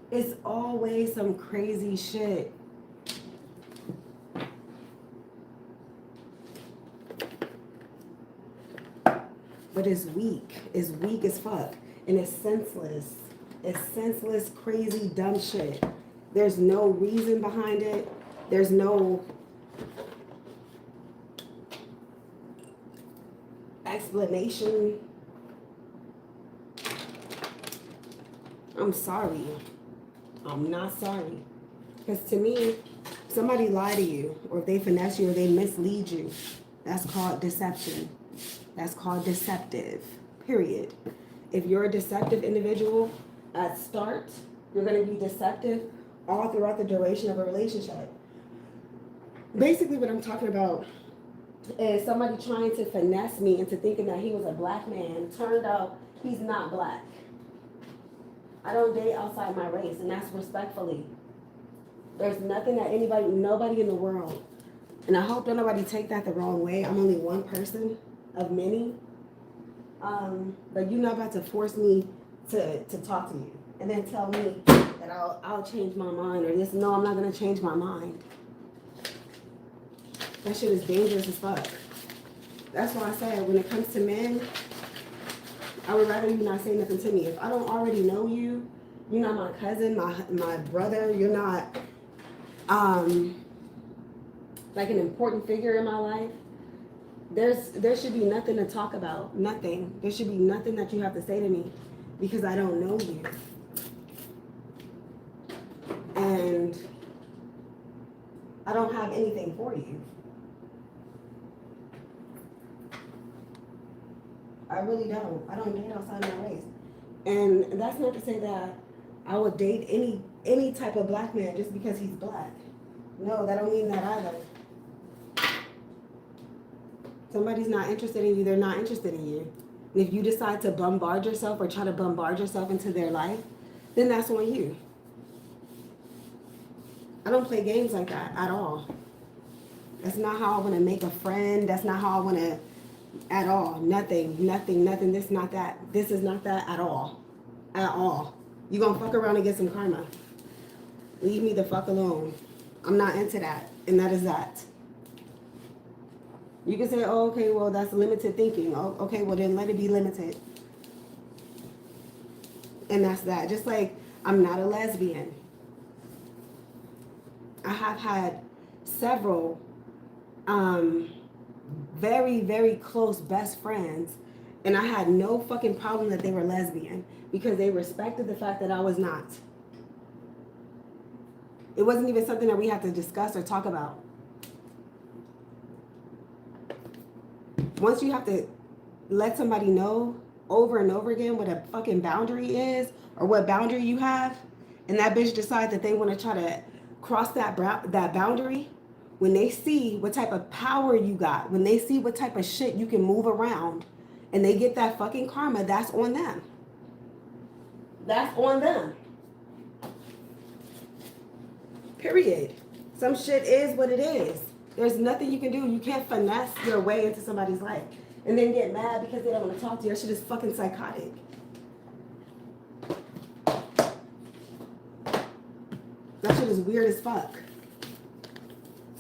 It's always some crazy shit. But it's weak. It's weak as fuck. And it's senseless. It's senseless, crazy, dumb shit. There's no reason behind it. There's no explanation. I'm sorry. I'm not sorry. Because to me, if somebody lie to you, or if they finesse you, or they mislead you, that's called deception. That's called deceptive, period. If you're a deceptive individual at start, you're going to be deceptive all throughout the duration of a relationship. Basically what I'm talking about is somebody trying to finesse me into thinking that he was a black man. Turned out he's not black. I don't date outside my race, and that's respectfully. There's nothing that nobody in the world, and I hope that nobody take that the wrong way. I'm only one person of many. But you're not about to force me to talk to you and then tell me that I'll change my mind or this. No, I'm not gonna change my mind. That shit is dangerous as fuck. That's why I said when it comes to men, I would rather you not say nothing to me. If I don't already know you, you're not my cousin, my brother, you're not like an important figure in my life. There should be nothing to talk about. Nothing. There should be nothing that you have to say to me because I don't know you. And I don't have anything for you. I really don't. I don't date outside my race. And that's not to say that I would date any type of black man just because he's black. No, that don't mean that either. Somebody's not interested in you, they're not interested in you. And if you decide to bombard yourself or try to bombard yourself into their life, then that's on you. I don't play games like that at all. That's not how I want to make a friend. That's not how I want to, at all. Nothing. This not that. This is not that at all. At all. You gonna fuck around and get some karma. Leave me the fuck alone. I'm not into that. And that is that. You can say, oh, okay, well, that's limited thinking. Oh, okay, well, then let it be limited. And that's that. Just like I'm not a lesbian. I have had several very, very close best friends, and I had no fucking problem that they were lesbian because they respected the fact that I was not. It wasn't even something that we had to discuss or talk about. Once you have to let somebody know over and over again what a fucking boundary is or what boundary you have, and that bitch decides that they want to try to cross that boundary, when they see what type of power you got, when they see what type of shit you can move around, and they get that fucking karma, that's on them. That's on them. Period. Some shit is what it is. There's nothing you can do. You can't finesse your way into somebody's life and then get mad because they don't want to talk to you. That shit is fucking psychotic. That shit is weird as fuck.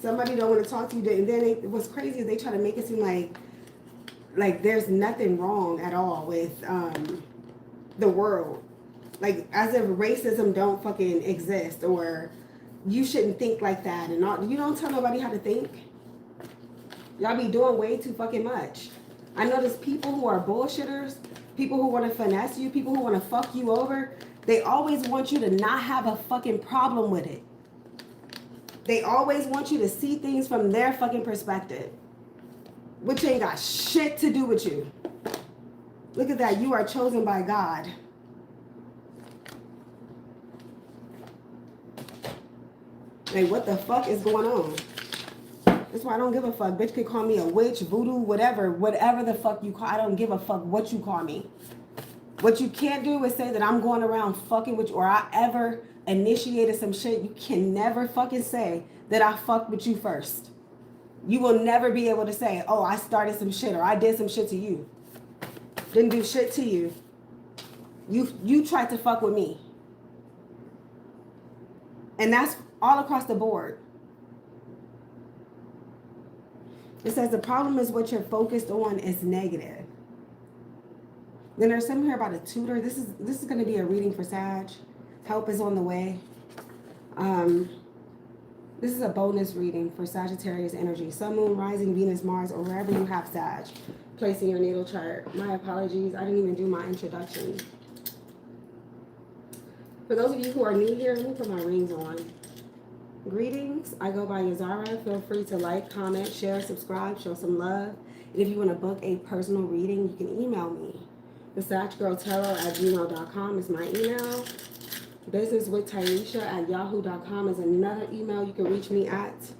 Somebody don't want to talk to you, and then what's crazy is they try to make it seem like there's nothing wrong at all with the world. Like as if racism don't fucking exist or you shouldn't think like that and all. You don't tell nobody how to think. Y'all be doing way too fucking much. I know there's people who are bullshitters, people who want to finesse you, people who want to fuck you over. They always want you to not have a fucking problem with it. They always want you to see things from their fucking perspective, which ain't got shit to do with you. Look at that. You are chosen by God. Like, what the fuck is going on? That's why I don't give a fuck. Bitch could call me a witch, voodoo, whatever the fuck you call. I don't give a fuck what you call me. What you can't do is say that I'm going around fucking with you or I ever initiated some shit. You can never fucking say that I fucked with you first. You will never be able to say, oh, I started some shit or I did some shit to you. Didn't do shit to you. You tried to fuck with me. And that's all across the board. It says the problem is what you're focused on is negative. Then there's something here about a tutor. This is going to be a reading for Sag. Help is on the way. This is a bonus reading for Sagittarius energy. Sun, Moon, Rising, Venus, Mars, or wherever you have Sag. Place in your natal chart. My apologies. I didn't even do my introduction. For those of you who are new here, let me put my rings on. Greetings. I go by Yazara. Feel free to like, comment, share, subscribe, show some love. And if you want to book a personal reading, you can email me. Thesaggirltarot@gmail.com is my email. Businesswithtyresha@yahoo.com is another email you can reach me at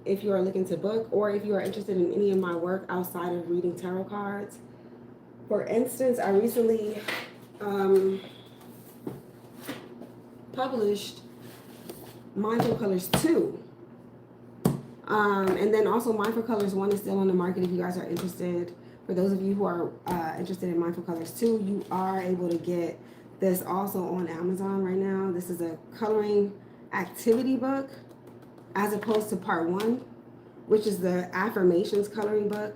if you are looking to book or if you are interested in any of my work outside of reading tarot cards. For instance, I recently published Mindful Colors 2. And then also Mindful Colors 1 is still on the market if you guys are interested. For those of you who are interested in Mindful Colors 2, you are able to get this also on Amazon right now. This is a coloring activity book as opposed to part 1, which is the affirmations coloring book.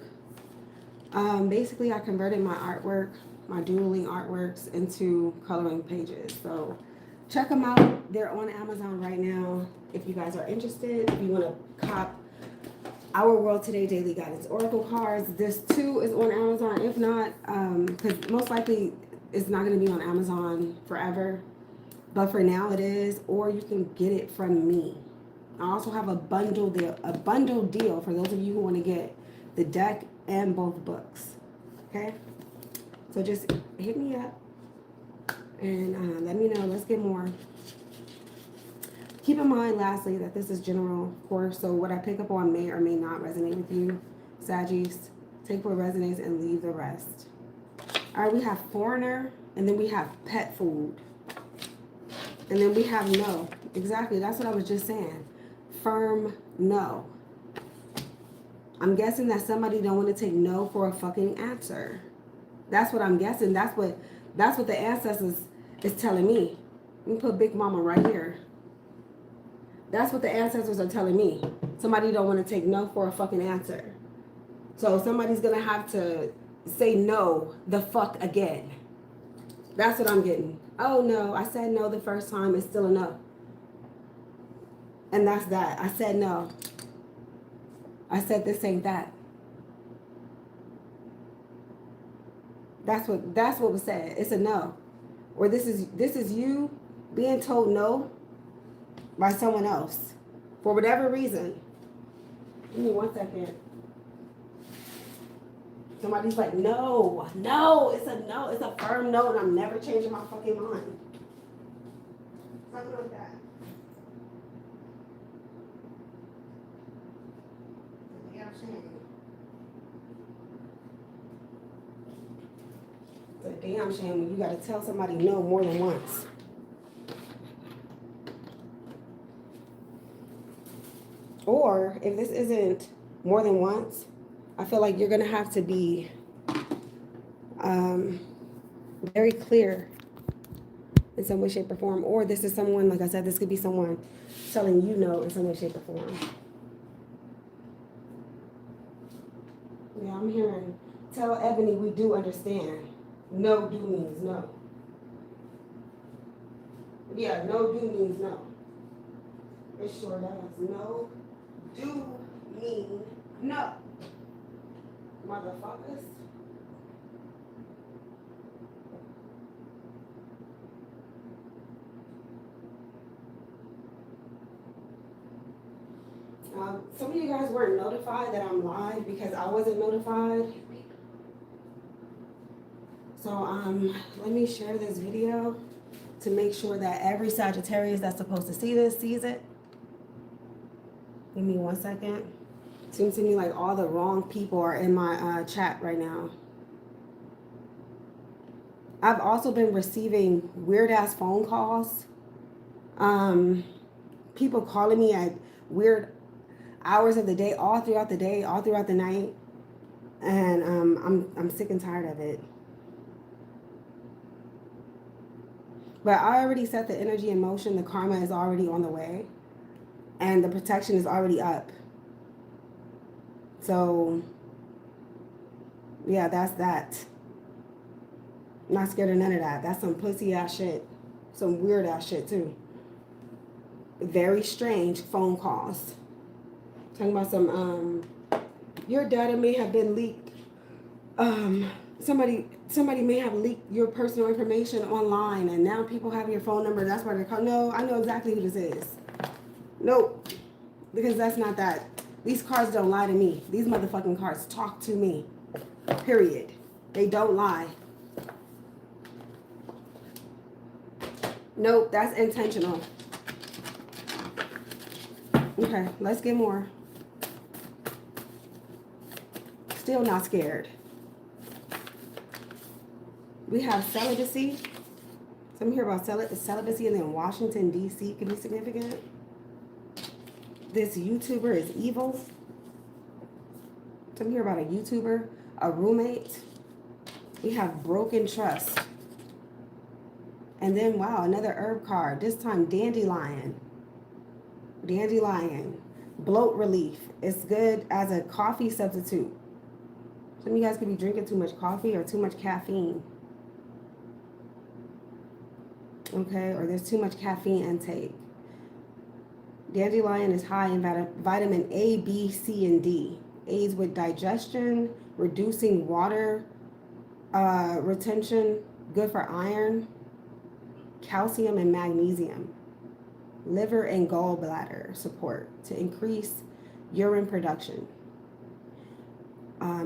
Basically, I converted my artwork, my doodling artworks into coloring pages. So check them out. They're on Amazon right now. If you guys are interested, if you want to cop Our World Today Daily Guidance Oracle cards, this too is on Amazon. If not, because most likely it's not going to be on Amazon forever, but for now it is. Or you can get it from me. I also have a bundle deal for those of you who want to get the deck and both books. Okay, so just hit me up and let me know. Let's get more. Keep in mind, lastly, that this is general, of course, so what I pick up on may or may not resonate with you. Saggies, take what resonates and leave the rest. All right, we have foreigner, and then we have pet food. And then we have no. Exactly, that's what I was just saying. Firm no. I'm guessing that somebody don't want to take no for a fucking answer. That's what I'm guessing. That's what the ancestors is telling me. Let me put Big Mama right here. That's what the ancestors are telling me. Somebody don't want to take no for a fucking answer. So somebody's going to have to say no the fuck again. That's what I'm getting. Oh no, I said no the first time. It's still a no. And that's that. I said no. I said this ain't that. That's what was said. It's a no. Or this is you being told no by someone else for whatever reason. Give me 1 second. Somebody's like, no, it's a no, it's a firm no, and I'm never changing my fucking mind. Something like that. Damn shame. It's a damn shame when you gotta tell somebody no more than once. Or if this isn't more than once, I feel like you're going to have to be very clear in some way, shape, or form. Or this is someone, like I said, this could be someone telling you no in some way, shape, or form. Yeah, I'm hearing, tell Ebony we do understand. No do means no. Yeah, no do means no. It sure does. No do mean no. Motherfuckers. Some of you guys weren't notified that I'm live because I wasn't notified. So let me share this video to make sure that every Sagittarius that's supposed to see this sees it. Give me 1 second. Seems to me like all the wrong people are in my chat right now. I've also been receiving weird ass phone calls. People calling me at weird hours of the day, all throughout the day, all throughout the night. And I'm sick and tired of it. But I already set the energy in motion. The karma is already on the way. And the protection is already up. So, yeah, that's that. Not scared of none of that. That's some pussy ass shit. Some weird ass shit too. Very strange phone calls. Talking about some, your data may have been leaked. Somebody may have leaked your personal information online, and now people have your phone number. That's why they're calling. No, I know exactly who this is. Nope, because that's not that. These cards don't lie to me. These motherfucking cards talk to me. Period. They don't lie. Nope, that's intentional. Okay, let's get more. Still not scared. We have celibacy. Something here about celibacy, and then Washington, D.C. could be significant. This YouTuber is evil. Something here about a YouTuber, a roommate. We have broken trust. And then, wow, another herb card. This time, dandelion. Dandelion. Bloat relief. It's good as a coffee substitute. Some of you guys could be drinking too much coffee or too much caffeine. Okay, or there's too much caffeine intake. Dandelion is high in vitamin A, B, C, and D. Aids with digestion, reducing water retention, good for iron, calcium, and magnesium. Liver and gallbladder support to increase urine production.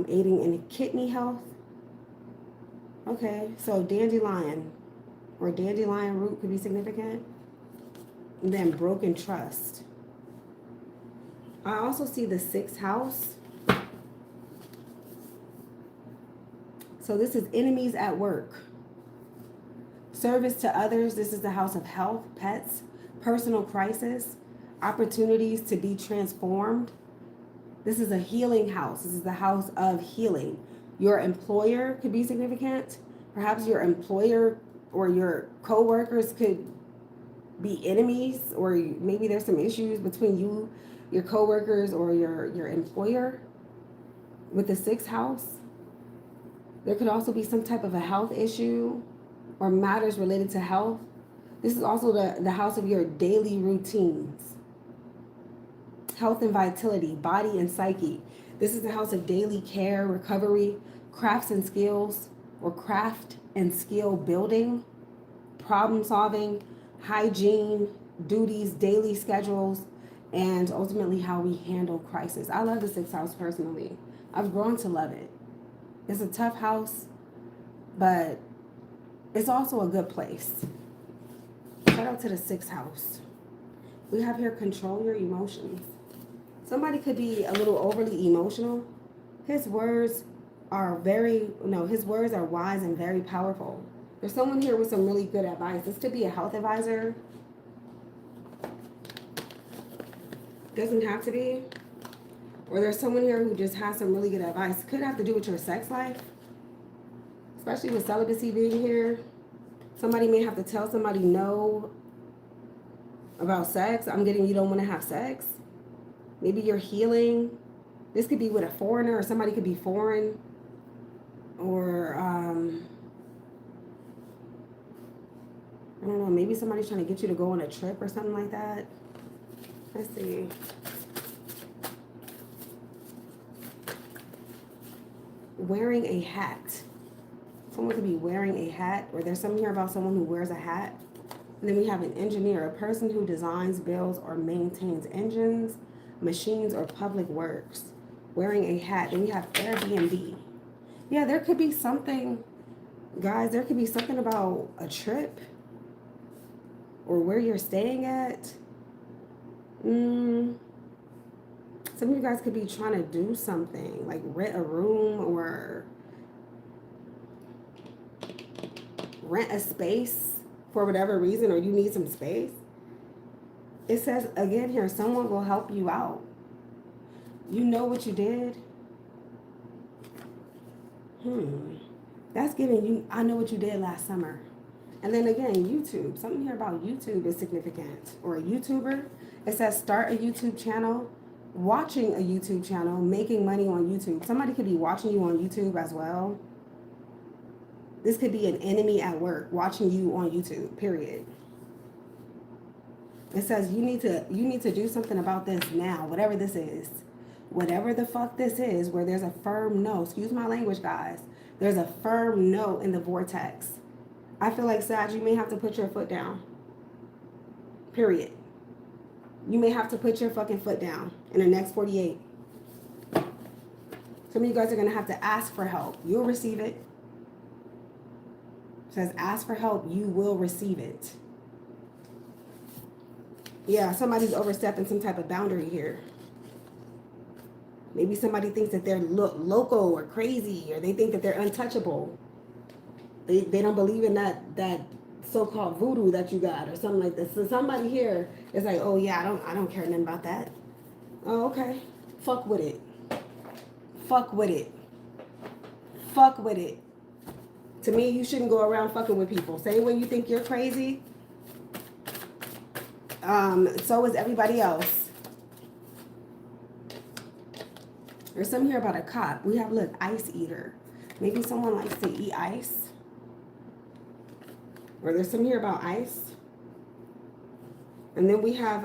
Aiding in kidney health. Okay, so dandelion or dandelion root could be significant. And then broken trust. I also see the 6th house. So this is enemies at work. Service to others. This is the house of health, pets, personal crisis, opportunities to be transformed. This is a healing house. This is the house of healing. Your employer could be significant. Perhaps your employer or your co-workers could be enemies, or maybe there's some issues between you, your co-workers, or your employer with the 6th house. There could also be some type of a health issue or matters related to health. This is also the house of your daily routines. Health and vitality, body and psyche. This is the house of daily care, recovery, crafts and skills, or craft and skill building, problem solving, hygiene, duties, daily schedules, and ultimately how we handle crisis. I love the 6th house personally. I've grown to love it. It's a tough house, but it's also a good place. Shout out to the 6th house. We have here control your emotions. Somebody could be a little overly emotional. His words are his words are wise and very powerful. There's someone here with some really good advice. This could be a health advisor. Doesn't have to be. Or there's someone here who just has some really good advice. Could have to do with your sex life. Especially with celibacy being here. Somebody may have to tell somebody no about sex. I'm getting you don't want to have sex. Maybe you're healing. This could be with a foreigner, or somebody could be foreign. Or, I don't know, maybe somebody's trying to get you to go on a trip or something like that. Let's see. Wearing a hat. Someone could be wearing a hat, or there's something here about someone who wears a hat. And then we have an engineer, a person who designs, builds, or maintains engines, machines, or public works. Wearing a hat. Then we have Airbnb. Yeah, there could be something, guys, there could be something about a trip or where you're staying at. Some of you guys could be trying to do something, like rent a room or rent a space for whatever reason, or you need some space. It says, again here, someone will help you out. You know what you did? That's giving you, I know what you did last summer. And then again, YouTube. Something here about YouTube is significant. Or a YouTuber. It says start a YouTube channel, watching a YouTube channel, making money on YouTube. Somebody could be watching you on YouTube as well. This could be an enemy at work watching you on YouTube, period. It says you need to do something about this now, whatever this is. Whatever the fuck this is, where there's a firm no. Excuse my language, guys. There's a firm no in the vortex. I feel like, Sag, you may have to put your foot down. Period. You may have to put your fucking foot down in the next 48. Some of you guys are going to have to ask for help. You'll receive it. It says ask for help. You will receive it. Yeah, somebody's overstepping some type of boundary here. Maybe somebody thinks that they're loco or crazy, or they think that they're untouchable. They don't believe in that so-called voodoo that you got or something like this. So somebody here is like, oh yeah, I don't care nothing about that. Oh, okay. Fuck with it. Fuck with it. Fuck with it. To me, you shouldn't go around fucking with people. Same way you think you're crazy, so is everybody else. There's something here about a cop. We have, look, ice eater. Maybe someone likes to eat ice. Or there's something here about ice. And then we have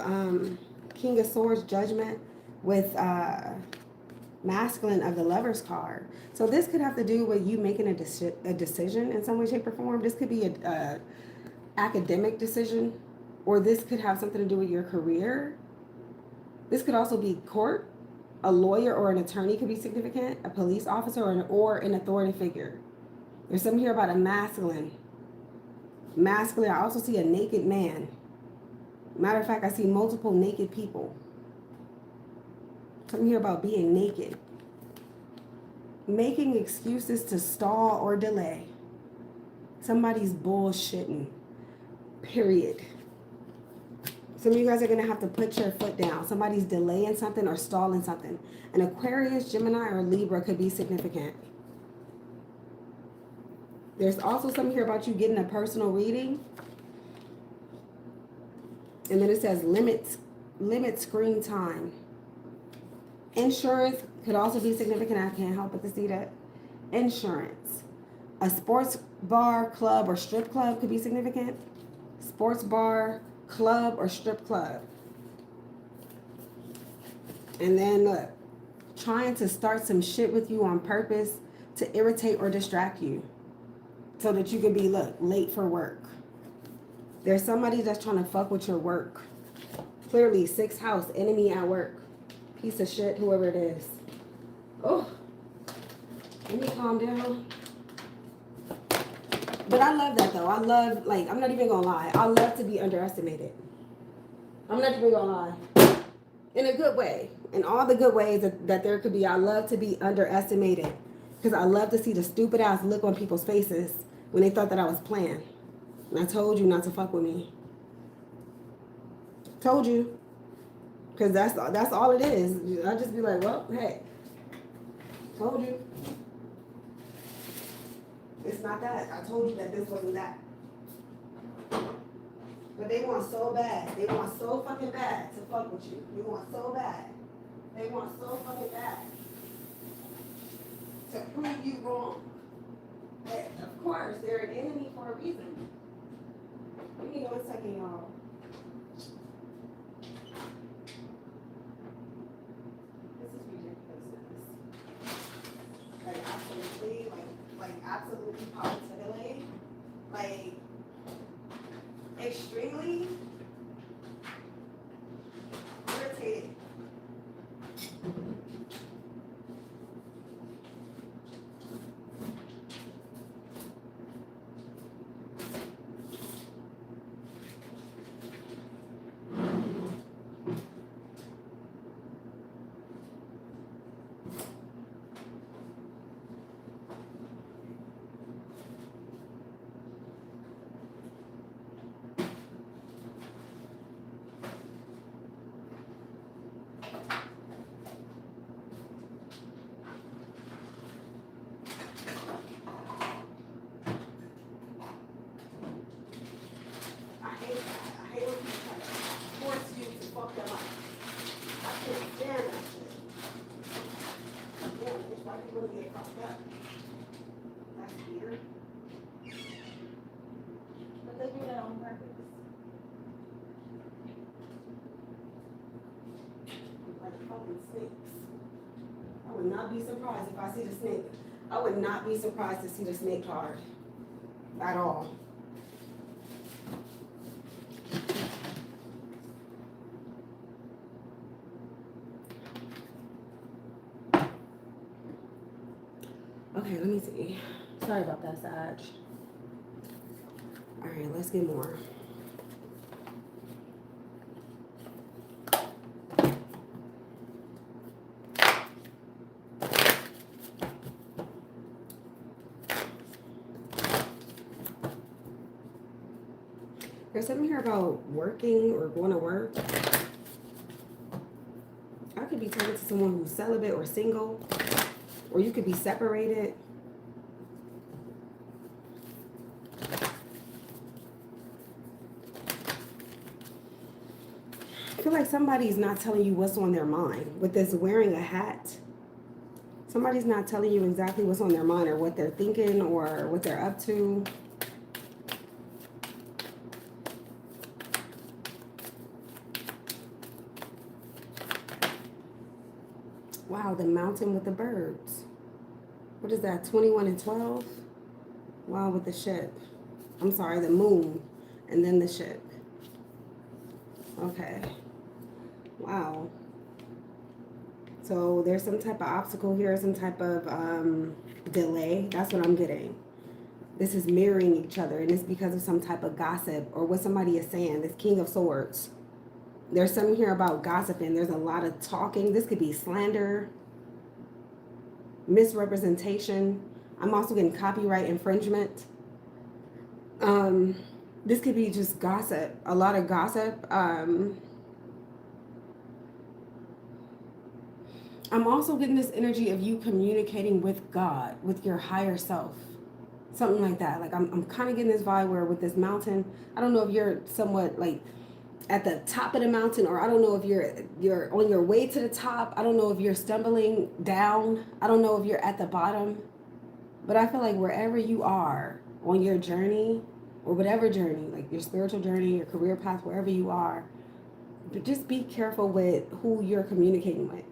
King of Swords, Judgment, with Masculine of the Lover's card. So this could have to do with you making a decision in some way, shape, or form. This could be a academic decision. Or this could have something to do with your career. This could also be court. A lawyer or an attorney could be significant. A police officer or an authority figure. There's something here about a masculine. Masculine. I also see a naked man. Matter of fact, I see multiple naked people. Something here about being naked. Making excuses to stall or delay. Somebody's bullshitting. Period. Some of you guys are going to have to put your foot down. Somebody's delaying something or stalling something. An Aquarius, Gemini, or Libra could be significant. There's also something here about you getting a personal reading. And then it says limit screen time. Insurance could also be significant. I can't help but to see that. Insurance. A sports bar, club, or strip club could be significant. Sports bar, club, or strip club. And then look, trying to start some shit with you on purpose to irritate or distract you so that you can be, look, late for work. There's somebody that's trying to fuck with your work. Clearly, 6th house, enemy at work. Piece of shit, whoever it is. Oh, let me calm down. But I love that though. I love, like, I'm not even gonna lie. I love to be underestimated. I'm not even gonna lie. In a good way. In all the good ways that there could be. I love to be underestimated. Because I love to see the stupid ass look on people's faces when they thought that I was playing. And I told you not to fuck with me. Told you. Because that's all it is. I'll just be like, well, hey. Told you. It's not that. I told you that this wasn't that. But they want so bad. They want so fucking bad to fuck with you. They want so bad. They want so fucking bad to prove you wrong. But of course, they're an enemy for a reason. Give me 1 second, y'all. This is ridiculousness. Like, absolutely, like absolutely positively, like extremely irritated. Yep. That's weird. But they do that on purpose. Like fucking snakes. I would not be surprised if I see the snake. I would not be surprised to see the snake card. At all. Okay, let me see. Sorry about that, Sag. All right, let's get more. There's something here about working or going to work. I could be talking to someone who's celibate or single, or you could be separated. I feel like somebody's not telling you what's on their mind. With this wearing a hat, somebody's not telling you exactly what's on their mind or what they're thinking or what they're up to. Wow, the mountain with the birds. What is that, 21 and 12? Wow, with the ship. I'm sorry, the moon and then the ship. Okay. Wow. So there's some type of obstacle here, some type of delay. That's what I'm getting. This is mirroring each other, and it's because of some type of gossip or what somebody is saying. This King of Swords. There's something here about gossiping. There's a lot of talking. This could be slander, misrepresentation. I'm also getting copyright infringement. This could be just gossip. A lot of gossip. I'm also getting this energy of you communicating with God, with your higher self. Something like that. Like I'm kind of getting this vibe where with this mountain, I don't know if you're somewhat like at the top of the mountain, or I don't know if you're on your way to the top. I don't know if you're stumbling down. I don't know if you're at the bottom. But I feel like wherever you are on your journey, or whatever journey, like your spiritual journey, your career path, wherever you are, but just be careful with who you're communicating with.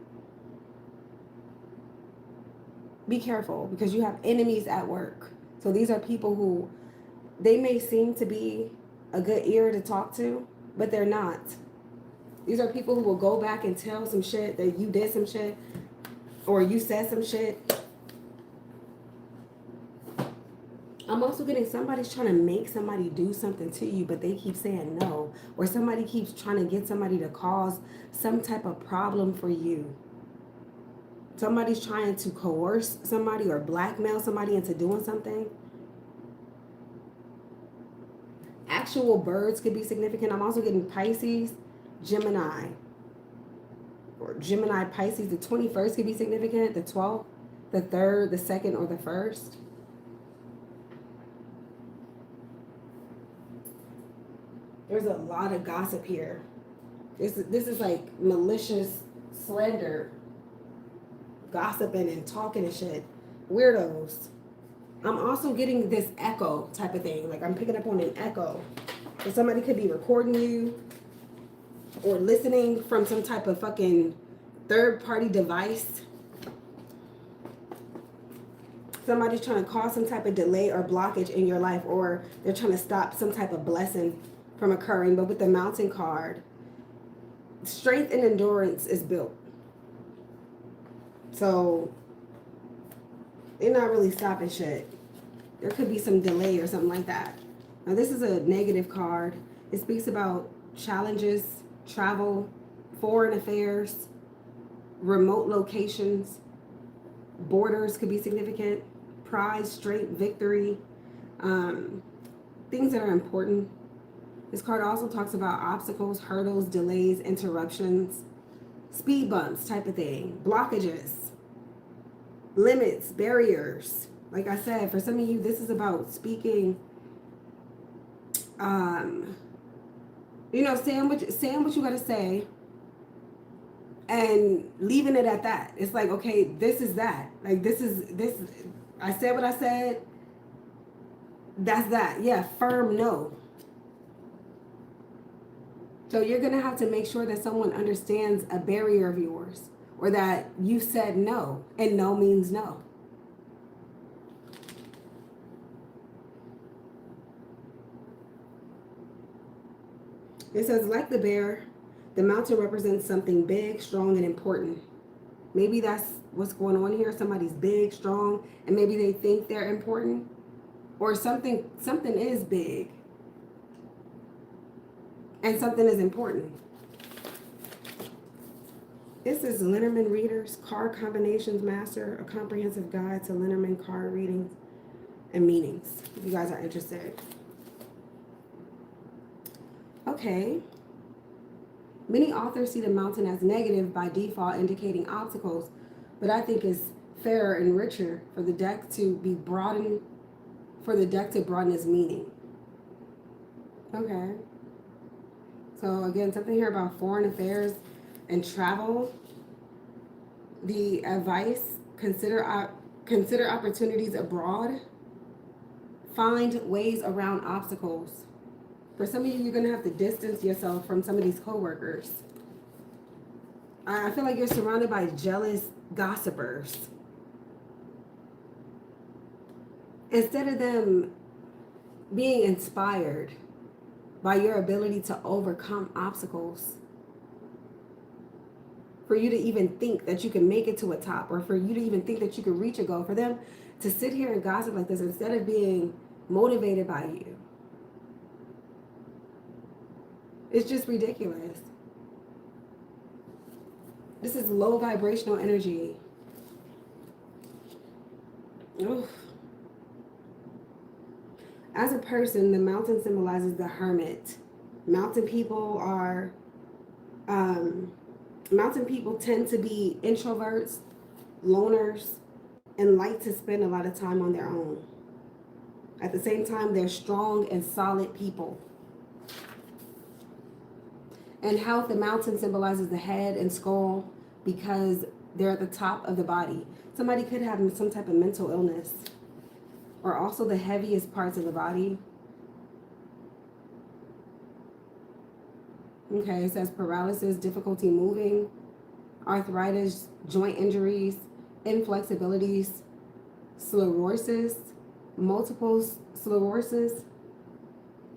Be careful, because you have enemies at work. So these are people who, they may seem to be a good ear to talk to, but they're not. These are people who will go back and tell some shit that you did some shit, or you said some shit. I'm also getting somebody's trying to make somebody do something to you, but they keep saying no. Or somebody keeps trying to get somebody to cause some type of problem for you. Somebody's trying to coerce somebody or blackmail somebody into doing something. Actual birds could be significant. I'm also getting Pisces, Gemini. Or Gemini, Pisces. The 21st could be significant. The 12th, the 3rd, the 2nd, or the 1st. There's a lot of gossip here. This is like malicious slander. Gossiping and talking and shit. Weirdos. I'm also getting this echo type of thing. Like I'm picking up on an echo. So somebody could be recording you or listening from some type of fucking third-party device. Somebody's trying to cause some type of delay or blockage in your life, or they're trying to stop some type of blessing from occurring. But with the Mountain card, strength and endurance is built. So they're not really stopping shit. There could be some delay or something like that. Now this is a negative card. It speaks about challenges, travel, foreign affairs, remote locations, borders could be significant, prize, strength, victory, things that are important. This card also talks about obstacles, hurdles, delays, interruptions, speed bumps type of thing, blockages, limits, barriers. Like I said, for some of you, this is about speaking, saying what you got to say and leaving it at that. It's like, okay, this is that. Like, this. I said what I said. That's that. Yeah, firm no. So you're going to have to make sure that someone understands a barrier of yours, or that you said no, and no means no. It says, like the bear, the mountain represents something big, strong, and important. Maybe that's what's going on here. Somebody's big, strong, and maybe they think they're important. Or something is big and something is important. This is Lenormand Readers, Card Combinations Master, a comprehensive guide to Lenormand card readings and meanings, if you guys are interested. Okay. Many authors see the mountain as negative by default, indicating obstacles, but I think it's fairer and richer for the deck to be broadened, for the deck to broaden its meaning. Okay. So again, something here about foreign affairs and travel. The advice: consider opportunities abroad. Find ways around obstacles. For some of you, you're going to have to distance yourself from some of these coworkers. I feel like you're surrounded by jealous gossipers. Instead of them being inspired by your ability to overcome obstacles, for you to even think that you can make it to a top, or for you to even think that you can reach a goal, for them to sit here and gossip like this instead of being motivated by you. It's just ridiculous. This is low vibrational energy. Oof. As a person, the mountain symbolizes the hermit. Mountain people tend to be introverts, loners, and like to spend a lot of time on their own. At the same time, they're strong and solid people. And health, the mountain symbolizes the head and skull because they're at the top of the body. Somebody could have some type of mental illness, or also the heaviest parts of the body. Okay, it says paralysis, difficulty moving, arthritis, joint injuries, inflexibilities, sclerosis, multiple sclerosis,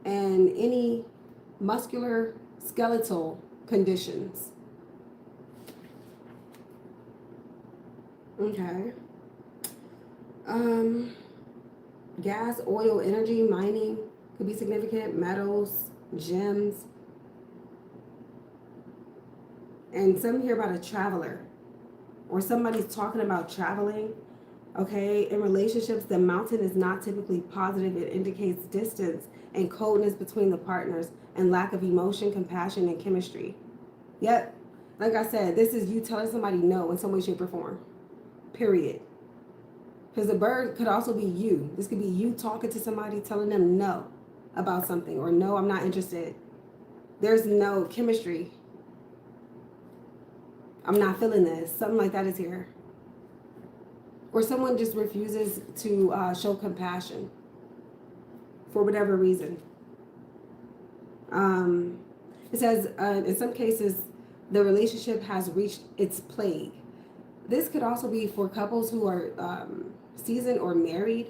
and any muscular skeletal conditions. Okay. Gas, oil, energy, mining could be significant. Metals, gems. And some hear about a traveler, or somebody's talking about traveling. Okay, in relationships, the mountain is not typically positive. It indicates distance and coldness between the partners and lack of emotion, compassion, and chemistry. Yet, like I said, this is you telling somebody no in some way, shape, or form. Period. Because the bird could also be you. This could be you talking to somebody, telling them no about something, or no, I'm not interested. There's no chemistry. I'm not feeling this. Something like that is here. Or someone just refuses to show compassion for whatever reason. It says, in some cases, the relationship has reached its plague. This could also be for couples who are seasoned or married.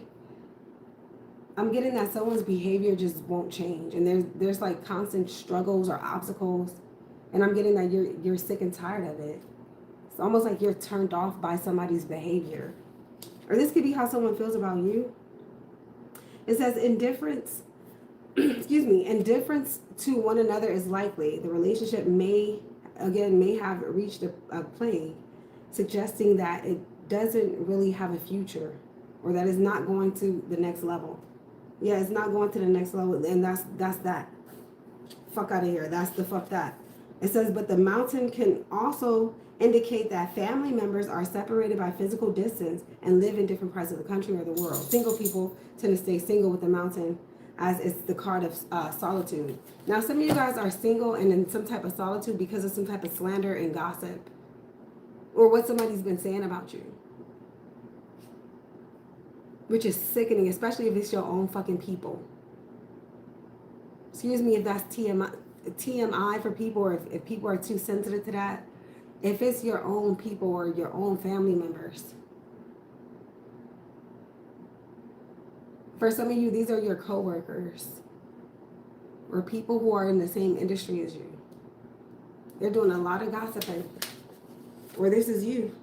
I'm getting that someone's behavior just won't change, and there's like constant struggles or obstacles, and I'm getting that you're sick and tired of it. It's almost like you're turned off by somebody's behavior. Or this could be how someone feels about you. It says indifference, indifference to one another is likely. The relationship may have reached a plague, suggesting that it doesn't really have a future, or that it's not going to the next level. Yeah, it's not going to the next level, and that's that. Fuck out of here. That's the fuck that. It says, but the mountain can also indicate that family members are separated by physical distance and live in different parts of the country or the world. Single people tend to stay single with the mountain, as it's the card of solitude. Now, some of you guys are single and in some type of solitude because of some type of slander and gossip. or what somebody's been saying about you. Which is sickening, especially if it's your own fucking people. Excuse me if that's TMI for people, or if people are too sensitive to that. If it's your own people or your own family members. For some of you, these are your coworkers or people who are in the same industry as you. They're doing a lot of gossiping. Or this is you.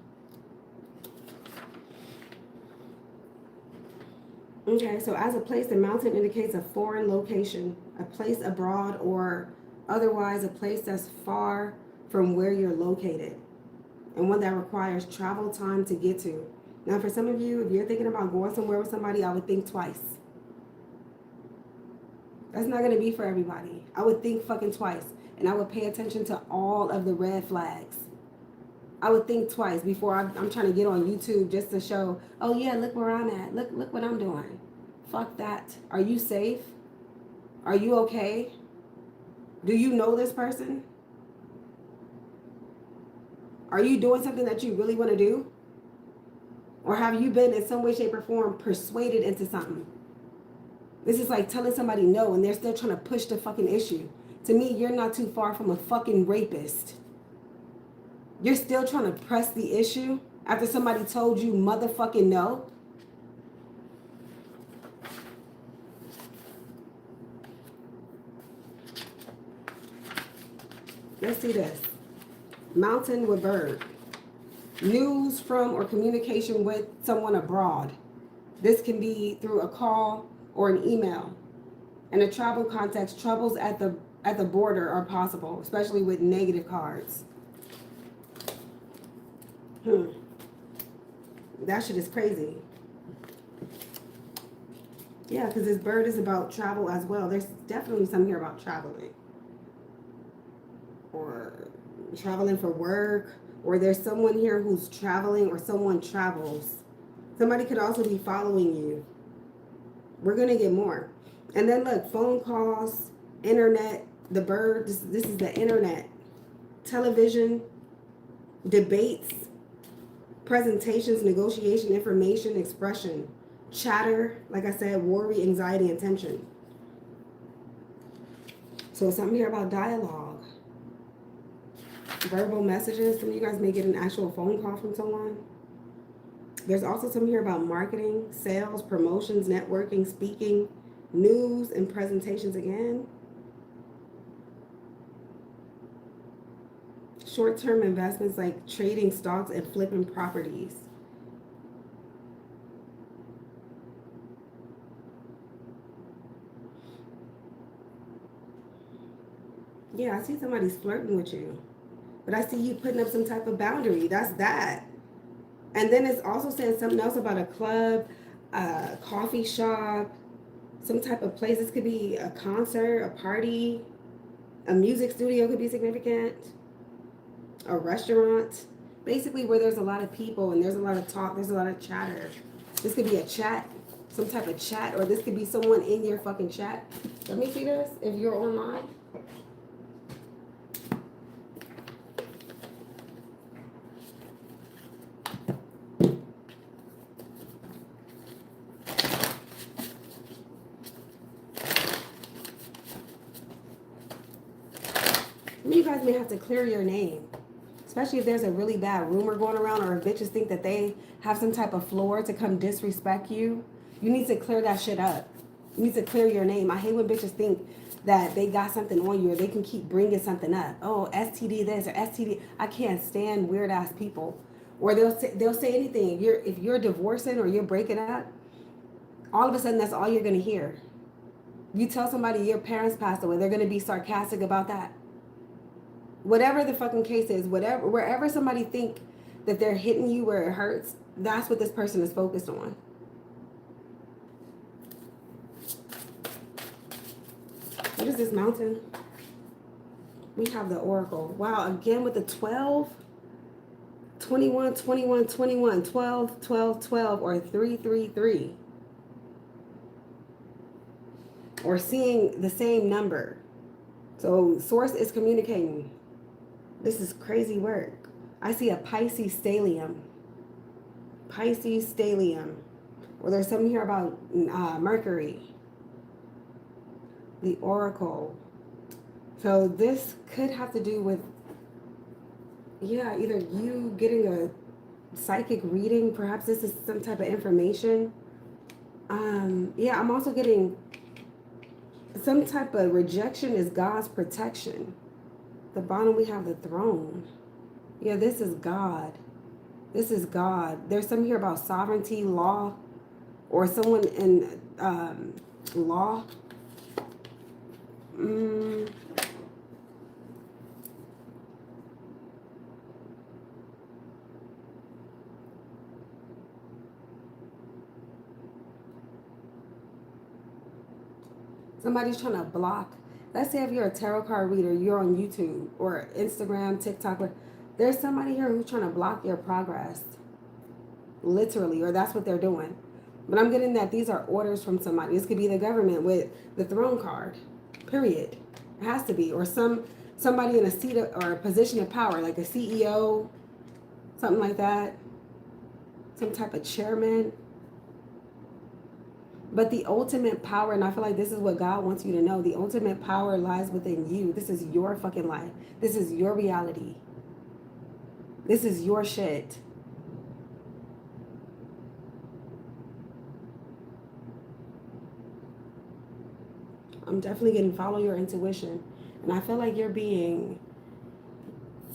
Okay, so as a place, the mountain indicates a foreign location, a place abroad, or otherwise a place that's far from where you're located, and one that requires travel time to get to. Now, for some of you, if you're thinking about going somewhere with somebody, I would think twice. That's not going to be for everybody. I would think fucking twice, and I would pay attention to all of the red flags. I would think twice before I'm trying to get on YouTube just to show, oh yeah, look where I'm at. Look what I'm doing. Fuck that. Are you safe? Are you okay? Do you know this person? Are you doing something that you really want to do? Or have you been in some way, shape, or form persuaded into something? This is like telling somebody no and they're still trying to push the fucking issue. To me, you're not too far from a fucking rapist. You're still trying to press the issue after somebody told you motherfucking no? Let's see this. Mountain with bird. News from or communication with someone abroad. This can be through a call or an email. In a travel context, troubles at the border are possible, especially with negative cards. That shit is crazy. Yeah, because this bird is about travel as well. There's definitely some here about traveling. Or traveling for work. Or there's someone here who's traveling, or someone travels. Somebody could also be following you. We're going to get more. And then look, phone calls, internet, the bird. This is the internet. Television, debates, presentations, negotiation, information, expression, chatter, like I said, worry, anxiety, and tension. So something here about dialogue. Verbal messages. Some of you guys may get an actual phone call from someone. There's also something here about marketing, sales, promotions, networking, speaking, news, and presentations again. Short-term investments like trading stocks and flipping properties. Yeah, I see somebody's flirting with you. But I see you putting up some type of boundary. That's that. And then it's also saying something else about a club, a coffee shop, some type of place. This could be a concert, a party, a music studio could be significant, a restaurant. Basically where there's a lot of people and there's a lot of talk, there's a lot of chatter. This could be a chat, some type of chat, or this could be someone in your fucking chat. Let me see this if you're online. You guys may have to clear your name, especially if there's a really bad rumor going around, or if bitches think that they have some type of floor to come disrespect you. You need to clear that shit up. You need to clear your name. I hate when bitches think that they got something on you, or they can keep bringing something up. Oh, STD this or STD. I can't stand weird ass people. Or they'll say anything. If you're divorcing or you're breaking up, all of a sudden that's all you're gonna hear. You tell somebody your parents passed away, they're gonna be sarcastic about that. Whatever the fucking case is, wherever somebody think that they're hitting you where it hurts, that's what this person is focused on. What is this mountain? We have the oracle. Wow, again with the 12, 21, 21, 21, 12, 12, 12, or 333. Or seeing the same number. So source is communicating. This is crazy work. I see a Pisces stellium. Pisces stellium. Well, there's something here about Mercury. The Oracle. So this could have to do with, yeah, either you getting a psychic reading. Perhaps this is some type of information. Yeah, I'm also getting some type of rejection is God's protection. The bottom we have the throne. Yeah, this is God. This is God. There's something here about sovereignty, law, or someone in law. Somebody's trying to block. Let's say if you're a tarot card reader, you're on YouTube or Instagram, TikTok. There's somebody here who's trying to block your progress. Literally, or that's what they're doing. But I'm getting that these are orders from somebody. This could be the government with the throne card. Period. It has to be. Or somebody in a seat or a position of power, like a CEO, something like that. Some type of chairman. But the ultimate power, and I feel like this is what God wants you to know, the ultimate power lies within you. This is your fucking life. This is your reality. This is your shit. I'm definitely getting follow your intuition. And I feel like you're being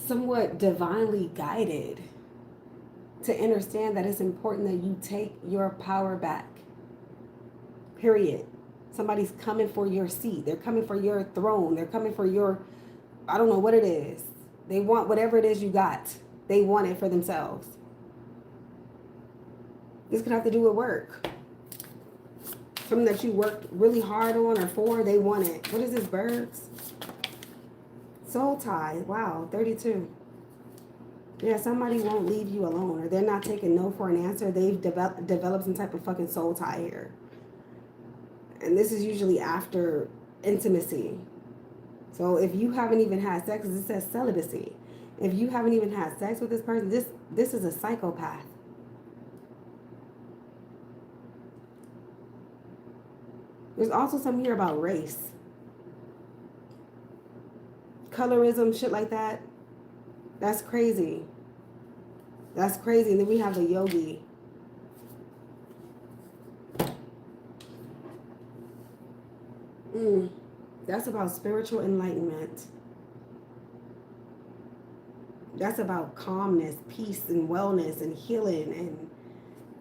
somewhat divinely guided to understand that it's important that you take your power back. Period. Somebody's coming for your seat. They're coming for your throne. They're coming for your, I don't know what it is. They want whatever it is you got. They want it for themselves. This could have to do with work. Something that you worked really hard on or for, they want it. What is this, birds? Soul tie. Wow, 32. Yeah, somebody won't leave you alone, or they're not taking no for an answer. They've developed some type of fucking soul tie here. And this is usually after intimacy. So if you haven't even had sex, it says celibacy. If you haven't even had sex with this person, this is a psychopath. There's also something here about race. Colorism, shit like that. That's crazy. That's crazy. And then we have the yogi. That's about spiritual enlightenment. That's about calmness, peace, and wellness, and healing. And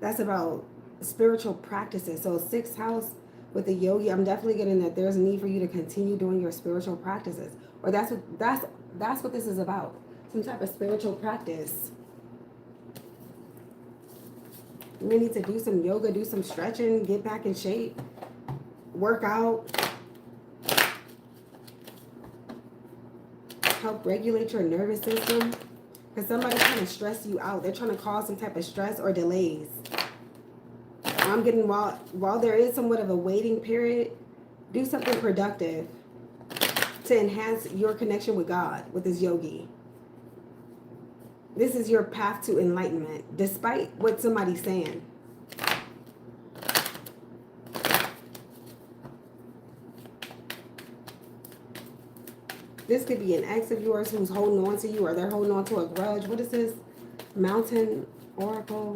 that's about spiritual practices. So 6th house with the yogi, I'm definitely getting that there's a need for you to continue doing your spiritual practices. Or that's what this is about. Some type of spiritual practice. You may need to do some yoga, do some stretching, get back in shape, work out. Help regulate your nervous system, because somebody's trying to stress you out. They're trying to cause some type of stress or delays. I'm getting while there is somewhat of a waiting period, do something productive to enhance your connection with God, with this yogi. This is your path to enlightenment, despite what somebody's saying. This could be an ex of yours who's holding on to you, or they're holding on to a grudge. What is this? Mountain, Oracle,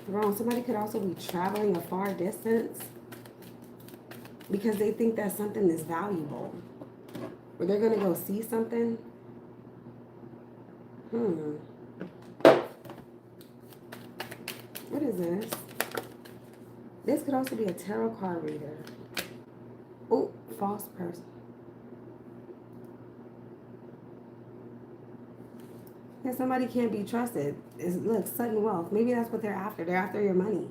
Throne. Somebody could also be traveling a far distance because they think that something is valuable. Or they're going to go see something. What is this? This could also be a tarot card reader. Oh, false person. Yeah, somebody can't be trusted. Look, sudden wealth. Maybe that's what they're after. They're after your money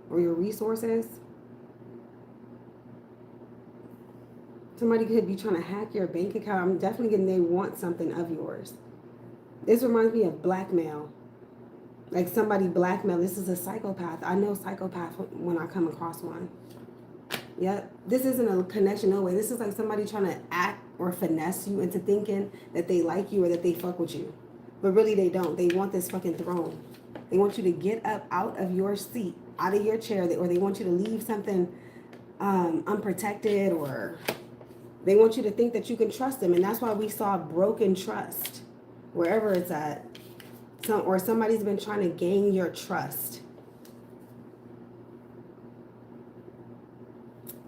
or your resources. Somebody could be trying to hack your bank account. I'm definitely getting they want something of yours. This reminds me of blackmail. Like somebody blackmail. This is a psychopath. I know psychopath when I come across one. Yep. This isn't a connection, no way. This is like somebody trying to act or finesse you into thinking that they like you or that they fuck with you. But really they don't. They want this fucking throne. They want you to get up out of your seat, out of your chair, or they want you to leave something unprotected, or they want you to think that you can trust them. And that's why we saw broken trust wherever it's at. Or somebody's been trying to gain your trust.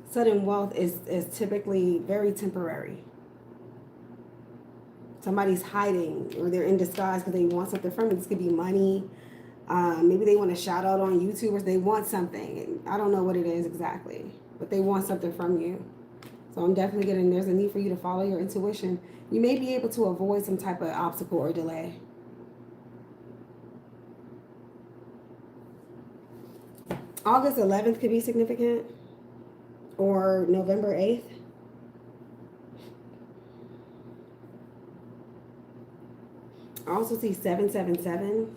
Sudden wealth is typically very temporary. Somebody's hiding, or they're in disguise because they want something from you. This could be money. Maybe they want a shout out on YouTube, or they want something. I don't know what it is exactly, but they want something from you. So I'm definitely getting there's a need for you to follow your intuition. You may be able to avoid some type of obstacle or delay. August 11th could be significant, or November 8th. I also see 777.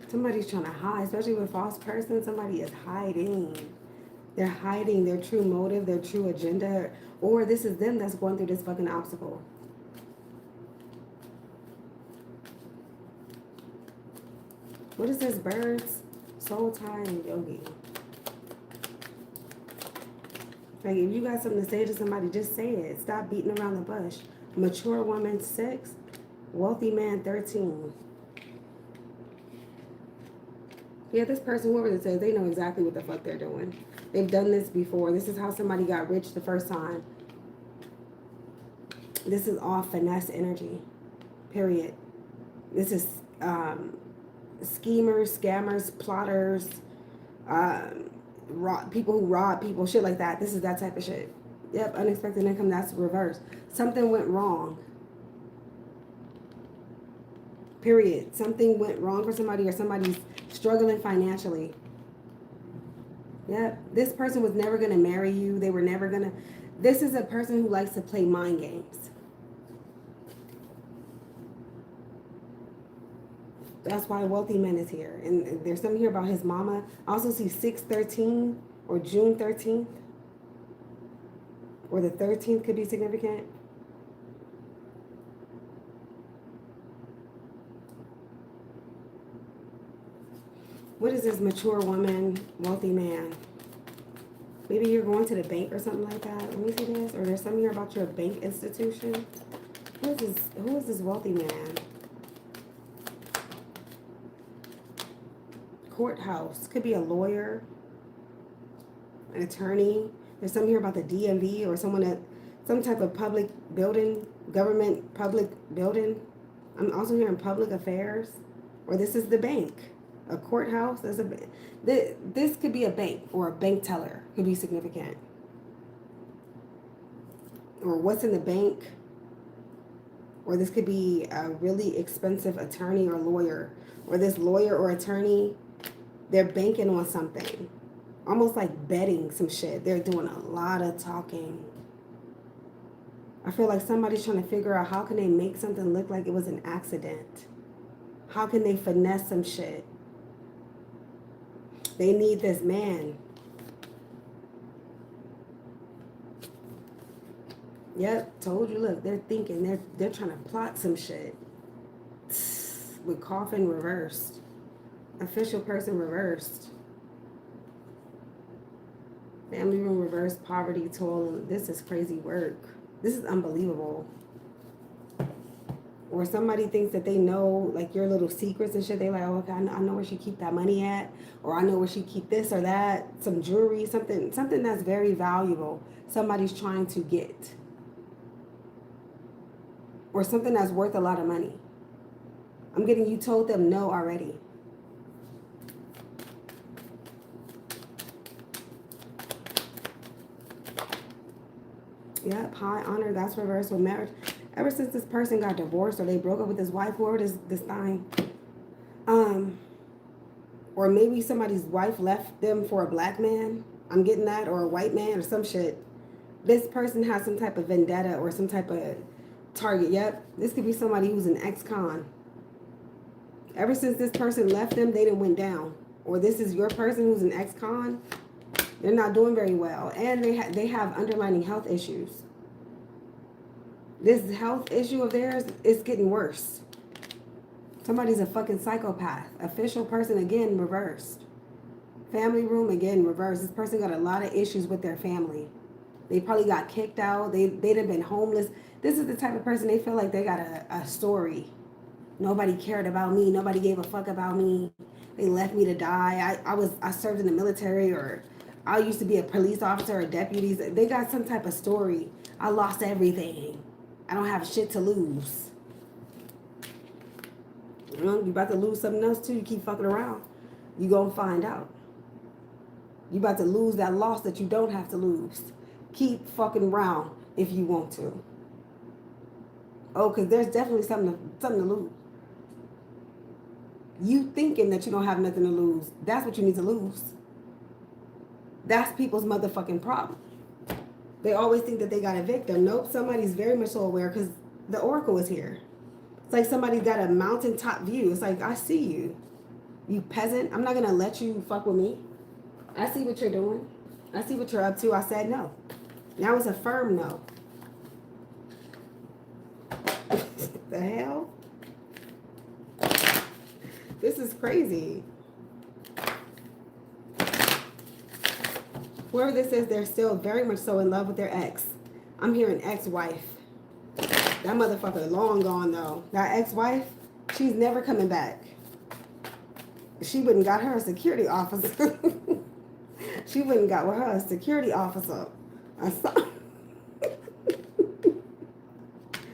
Somebody's trying to hide, especially with false person. Somebody is hiding. They're hiding their true motive, their true agenda, or this is them that's going through this fucking obstacle. What is this? Birds, soul tie, and yogi. Like, if you got something to say to somebody, just say it. Stop beating around the bush. Mature woman 6, wealthy man 13. Yeah, this person, whoever this is, they know exactly what the fuck they're doing. They've done this before. This is how somebody got rich the first time. This is all finesse energy. Period. This is schemers, scammers, plotters, people who rob people, shit like that. This is that type of shit. Yep, unexpected income, that's reverse. Something went wrong. Period. Something went wrong for somebody, or somebody's struggling financially. Yep. This person was never going to marry you. They were never going to. This is a person who likes to play mind games. That's why wealthy man is here. And there's something here about his mama. I also see 6/13 or June 13th. Or the 13th could be significant. What is this? Mature woman, wealthy man. Maybe you're going to the bank or something like that. Let me see this. Or there's something here about your bank institution. Who is this wealthy man? Courthouse. Could be a lawyer, an attorney. There's something here about the DMV, or someone at some type of public building, government public building. I'm also hearing public affairs. Or this is the bank. A courthouse. This could be a bank, or a bank teller could be significant. Or what's in the bank. Or this could be a really expensive attorney or lawyer. Or this lawyer or attorney, they're banking on something. Almost like betting some shit. They're doing a lot of talking. I feel like somebody's trying to figure out how can they make something look like it was an accident. How can they finesse some shit? They need this man. Yep, told you, look, they're thinking, they're trying to plot some shit. With coffin reversed. Official person reversed. Family room reversed, poverty, toil. This is crazy work. This is unbelievable. Or somebody thinks that they know, like, your little secrets and shit. They like, oh, okay, I know where she keep that money at. Or I know where she keep this or that. Some jewelry, something that's very valuable. Somebody's trying to get. Or something that's worth a lot of money. I'm getting, you told them no already. Yep, high honor, that's reversal. Marriage. Ever since this person got divorced or they broke up with his wife, whoever this thing, or maybe somebody's wife left them for a black man. I'm getting that, or a white man or some shit. This person has some type of vendetta or some type of target. Yep, this could be somebody who's an ex-con. Ever since this person left them, they done went down. Or this is your person who's an ex-con. They're not doing very well, and they have underlying health issues. This health issue of theirs is getting worse. Somebody's a fucking psychopath. Official person, again, reversed. Family room, again, reversed. This person got a lot of issues with their family. They probably got kicked out. They'd have been homeless. This is the type of person, they feel like they got a story. Nobody cared about me. Nobody gave a fuck about me. They left me to die. I served in the military, or I used to be a police officer or deputies. They got some type of story. I lost everything. I don't have shit to lose. You know, you about to lose something else too. You keep fucking around, you gonna find out. You about to lose that loss that you don't have to lose. Keep fucking around if you want to. Oh, because there's definitely something to lose. You thinking that you don't have nothing to lose, that's what you need to lose. That's people's motherfucking problem. They always think that they got a victim. Nope, somebody's very much so aware because the oracle is here. It's like somebody's got a mountaintop view. It's like, I see you, you peasant. I'm not going to let you fuck with me. I see what you're doing. I see what you're up to. I said no. Now it's a firm no. The hell? This is crazy. Whoever this is, they're still very much so in love with their ex. I'm hearing ex-wife. That motherfucker long gone though. That ex-wife, she's never coming back. She wouldn't got her a security officer. She wouldn't got with her a security officer.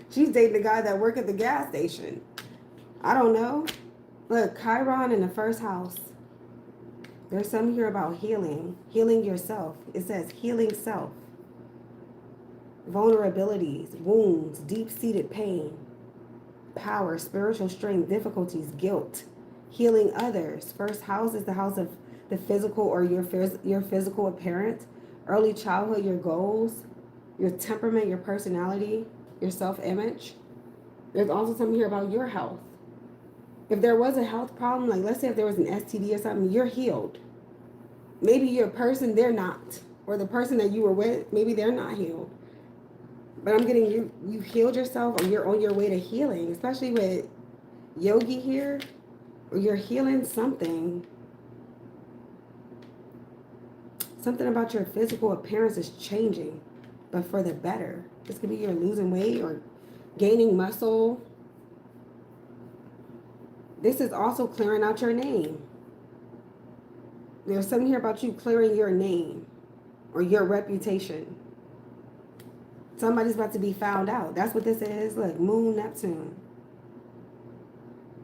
She's dating the guy that worked at the gas station. I don't know. Look, Chiron in the first house. There's something here about healing. Healing yourself. It says healing self. Vulnerabilities, wounds, deep-seated pain, power, spiritual strength, difficulties, guilt, healing others. First house is the house of the physical or your physical appearance, early childhood, your goals, your temperament, your personality, your self-image. There's also something here about your health. If there was a health problem, like let's say if there was an STD or something, you're healed. Maybe your person, they're not. Or the person that you were with, maybe they're not healed. But I'm getting you healed yourself, or you're on your way to healing, especially with Yogi here, or you're healing something. Something about your physical appearance is changing, but for the better. This could be you're losing weight or gaining muscle. This is also clearing out your name. There's something here about you clearing your name or your reputation. Somebody's about to be found out. That's what this is. Look, Moon, Neptune.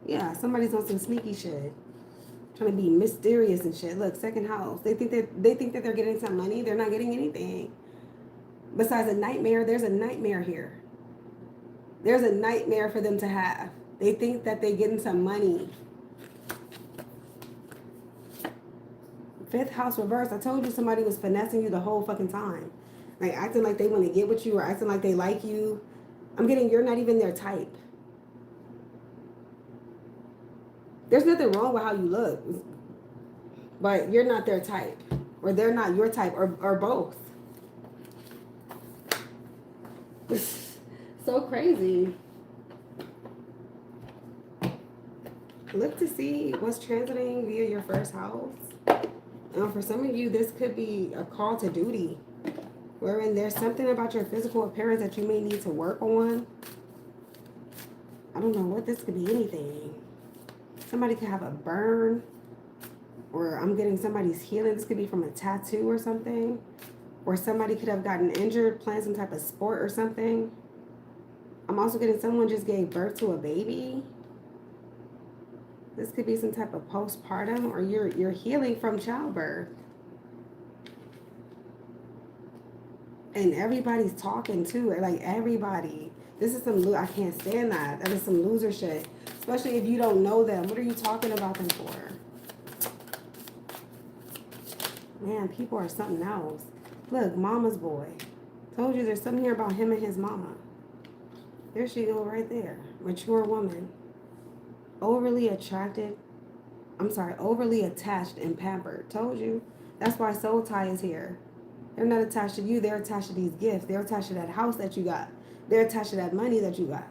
Yeah, somebody's on some sneaky shit. Trying to be mysterious and shit. Look, second house. They think that they're getting some money. They're not getting anything. Besides a nightmare, there's a nightmare here. There's a nightmare for them to have. They think that they're getting some money. Fifth house reverse. I told you somebody was finessing you the whole fucking time. Like acting like they want to get with you or acting like they like you. I'm getting you're not even their type. There's nothing wrong with how you look. But you're not their type. Or they're not your type. Or both. So crazy. Look to see what's transiting via your first house. For some of you, this could be a call to duty. Wherein there's something about your physical appearance that you may need to work on. I don't know what this could be, anything. Somebody could have a burn. Or I'm getting somebody's healing. This could be from a tattoo or something. Or somebody could have gotten injured playing some type of sport or something. I'm also getting someone just gave birth to a baby. This could be some type of postpartum, or you're healing from childbirth. And everybody's talking too, like everybody. This is some, I can't stand that. That is some loser shit. Especially if you don't know them. What are you talking about them for? Man, people are something else. Look, mama's boy. Told you there's something here about him and his mama. There she go right there. Mature woman. Overly attracted. Overly attached and pampered. Told you. That's why soul tie is here. They're not attached to you. They're attached to these gifts. They're attached to that house that you got. They're attached to that money that you got.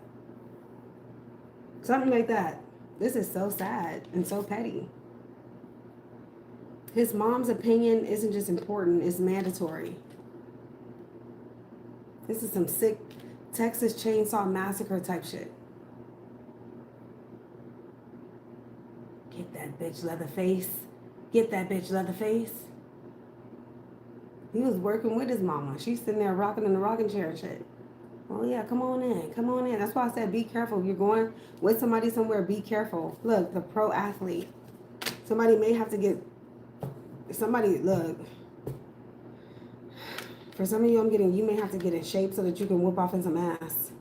Something like that. This is so sad and so petty. His mom's opinion isn't just important, it's mandatory. This is some sick Texas Chainsaw Massacre type shit. Get that bitch Leatherface. Get that bitch Leatherface. He was working with his mama. She's sitting there rocking in the rocking chair and shit. Oh yeah, come on in. Come on in. That's why I said be careful. If you're going with somebody somewhere, be careful. Look, the pro athlete. Somebody may have to get... Somebody, look. For some of you, you may have to get in shape so that you can whoop off in some ass.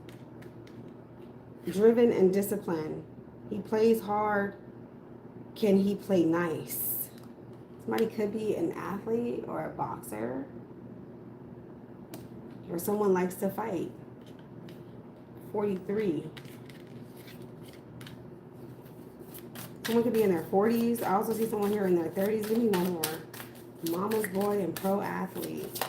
Driven and disciplined. He plays hard. Can he play nice? Somebody could be an athlete or a boxer. Or someone likes to fight. 43. Someone could be in their 40s. I also see someone here in their 30s. Give me one more. Mama's boy and pro athlete.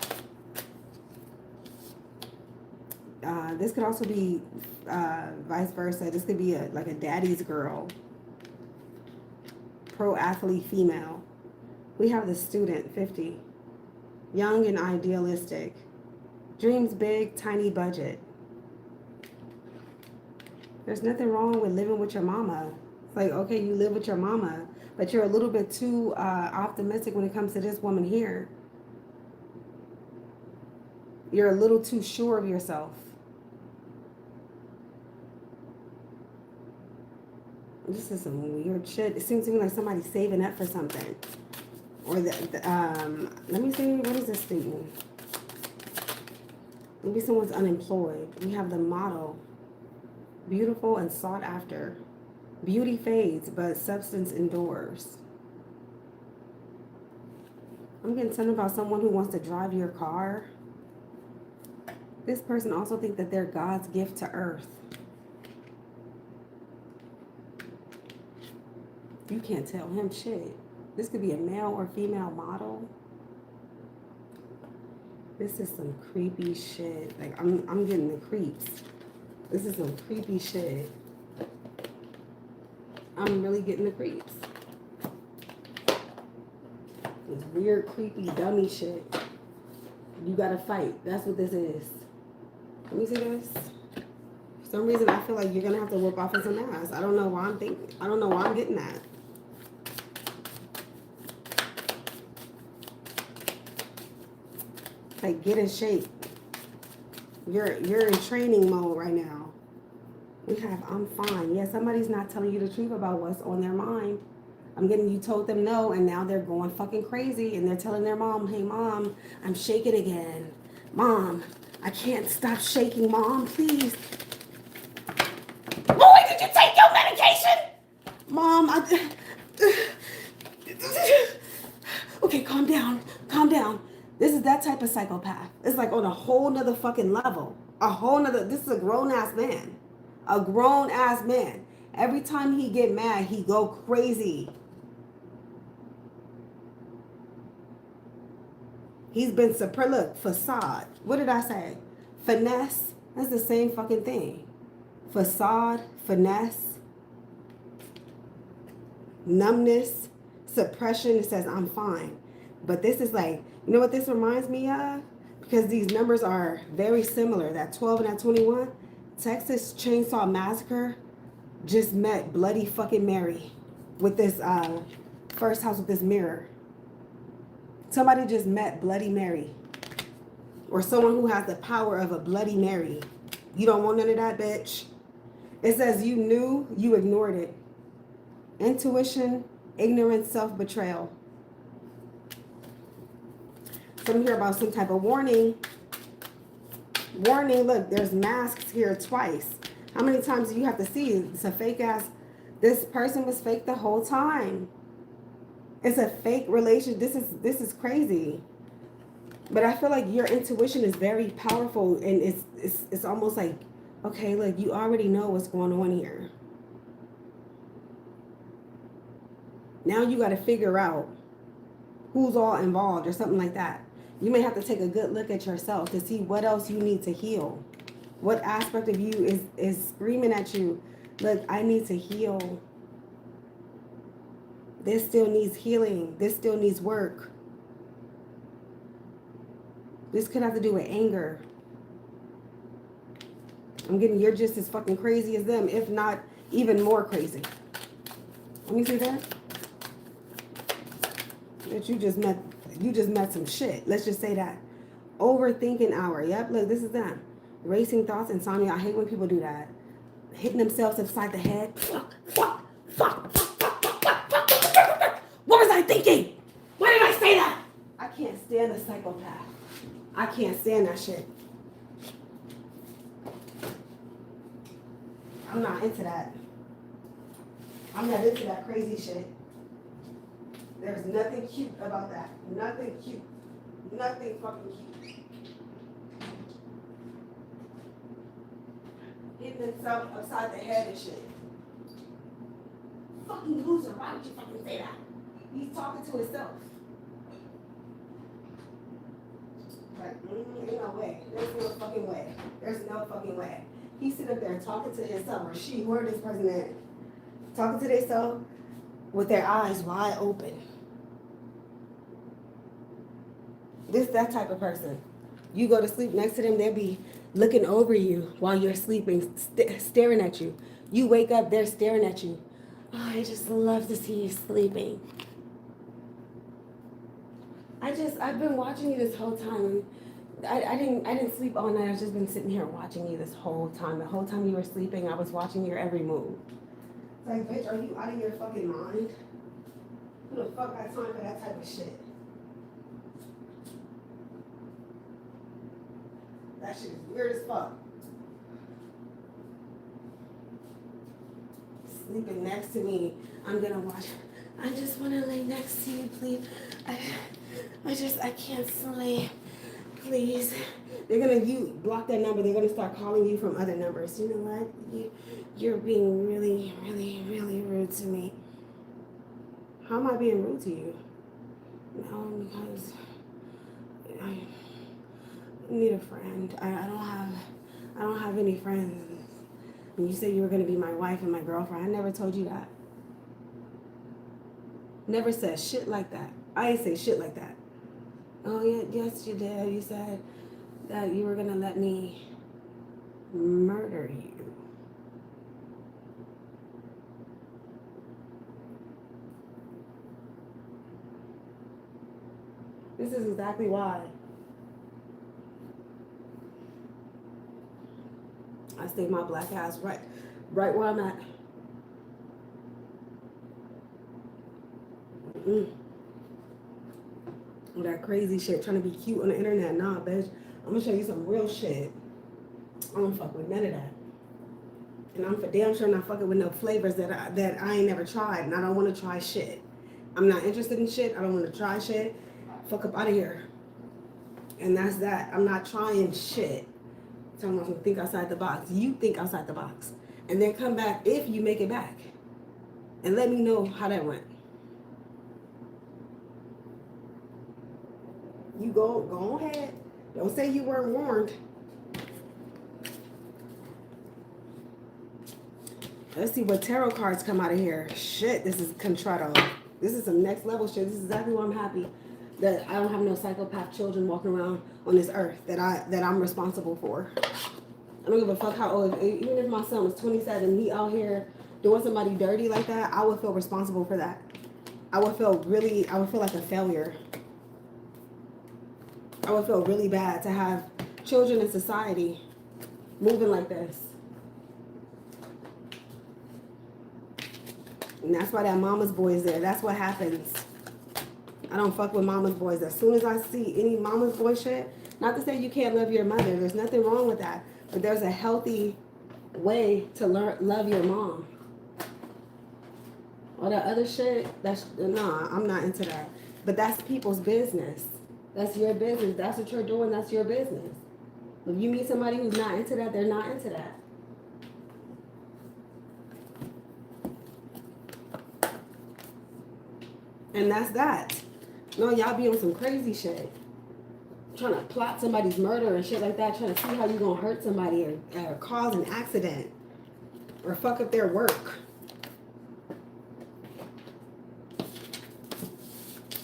This could also be vice versa. This could be like a daddy's girl. Pro athlete female. We have the student, 50. Young and idealistic. Dreams big, tiny budget. There's nothing wrong with living with your mama. It's like, okay, you live with your mama, but you're a little bit too optimistic when it comes to this woman here. You're a little too sure of yourself. This is some weird shit. It seems to me like somebody's saving up for something. Or let me see, what is this student? Maybe someone's unemployed. We have the model. Beautiful and sought after. Beauty fades, but substance endures. I'm getting something about someone who wants to drive your car. This person also thinks that they're God's gift to earth. You can't tell him shit. This could be a male or female model. This is some creepy shit. Like, I'm getting the creeps. This is some creepy shit. I'm really getting the creeps. This weird, creepy, dummy shit. You gotta fight. That's what this is. Let me see this. For some reason, I feel like you're gonna have to whip off in some ass. I don't know why I don't know why I'm getting that. Like, get in shape. You're in training mode right now. We have, I'm fine. Yeah, somebody's not telling you the truth about what's on their mind. I'm getting, you told them no, and now they're going fucking crazy, and they're telling their mom, hey, mom, I'm shaking again. Mom, I can't stop shaking, mom, please. Boy, did you take your medication? Mom, okay, calm down, calm down. This is that type of psychopath. It's like on a whole nother fucking level. This is a grown-ass man. A grown-ass man. Every time he get mad, he go crazy. He's been look, facade. What did I say? Finesse. That's the same fucking thing. Facade, finesse, numbness, suppression. It says, I'm fine. But this is like, you know what this reminds me of? Because these numbers are very similar. That 12 and that 21. Texas Chainsaw Massacre just met Bloody fucking Mary with this first house with this mirror. Somebody just met Bloody Mary. Or someone who has the power of a Bloody Mary. You don't want none of that, bitch. It says you knew, you ignored it. Intuition, ignorance, self-betrayal. Something here about some type of warning. Warning, look, there's masks here twice. How many times do you have to see? It's a fake ass. This person was fake the whole time. It's a fake relation. This is crazy. But I feel like your intuition is very powerful, and it's almost like, okay, look, you already know what's going on here. Now you got to figure out who's all involved or something like that. You may have to take a good look at yourself to see what else you need to heal. What aspect of you is screaming at you? Look, I need to heal. This still needs healing. This still needs work. This could have to do with anger. I'm getting you're just as fucking crazy as them, if not even more crazy. Let me see that. That you just met some shit. Let's just say that. Overthinking hour. Yep, look, this is them. Racing thoughts, insomnia. I hate when people do that. Hitting themselves upside the head. Fuck. What was I thinking? Why did I say that? I can't stand a psychopath. I can't stand that shit. I'm not into that. I'm not into that crazy shit. There's nothing cute about that. Nothing cute. Nothing fucking cute. Hitting himself upside the head and shit. Fucking loser. Why would you fucking say that? He's talking to himself. Like, ain't no way. There's no fucking way. There's no fucking way. He's sitting up there talking to himself, or she, whoever this person is, talking to themselves with their eyes wide open. That type of person. You go to sleep next to them, they'll be looking over you while you're sleeping, staring at you. You wake up, they're staring at you. Oh, I just love to see you sleeping. I've been watching you this whole time. I didn't sleep all night. I've just been sitting here watching you this whole time. The whole time you were sleeping, I was watching your every move. It's like, bitch, are you out of your fucking mind? Who the fuck got time for that type of shit? That shit is weird as fuck. Sleeping next to me. I'm gonna watch. I just wanna lay next to you, please. I can't sleep. Please. They're gonna block that number. They're gonna start calling you from other numbers. You know what? You're being really, really, really rude to me. How am I being rude to you? No, because I need a friend. I don't have any friends. And you said you were gonna be my wife and my girlfriend. I never told you that. Never said shit like that. I ain't say shit like that. Oh, yeah, yes, you did. You said that you were going to let me murder you. This is exactly why I stay my black ass right where I'm at. That crazy shit, trying to be cute on the internet. Nah, bitch. I'm gonna show you some real shit. I don't fuck with none of that. And I'm for damn sure not fucking with no flavors that I ain't never tried, and I don't want to try shit. I'm not interested in shit. I don't want to try shit. Fuck up out of here. And that's that. I'm not trying shit. Someone who think outside the box. You think outside the box, and then come back if you make it back, and let me know how that went. You go ahead. Don't say you weren't warned. Let's see what tarot cards come out of here. Shit, this is contratto. This is some next level shit. This is exactly why I'm happy that I don't have no psychopath children walking around on this earth that I'm responsible for. I don't give a fuck how old. Even if my son was 27, he out here doing somebody dirty like that, I would feel responsible for that. I would feel like a failure. I would feel really bad to have children in society moving like this. And that's why that mama's boy is there. That's what happens. I don't fuck with mama's boys. As soon as I see any mama's boy shit, not to say you can't love your mother. There's nothing wrong with that. But there's a healthy way to love your mom. All that other shit, nah, I'm not into that. But that's people's business. That's your business. That's what you're doing. That's your business. If you meet somebody who's not into that, they're not into that. And that's that. No, y'all be on some crazy shit. trying to plot somebody's murder and shit like that, trying to see how you gonna hurt somebody or cause an accident or fuck up their work.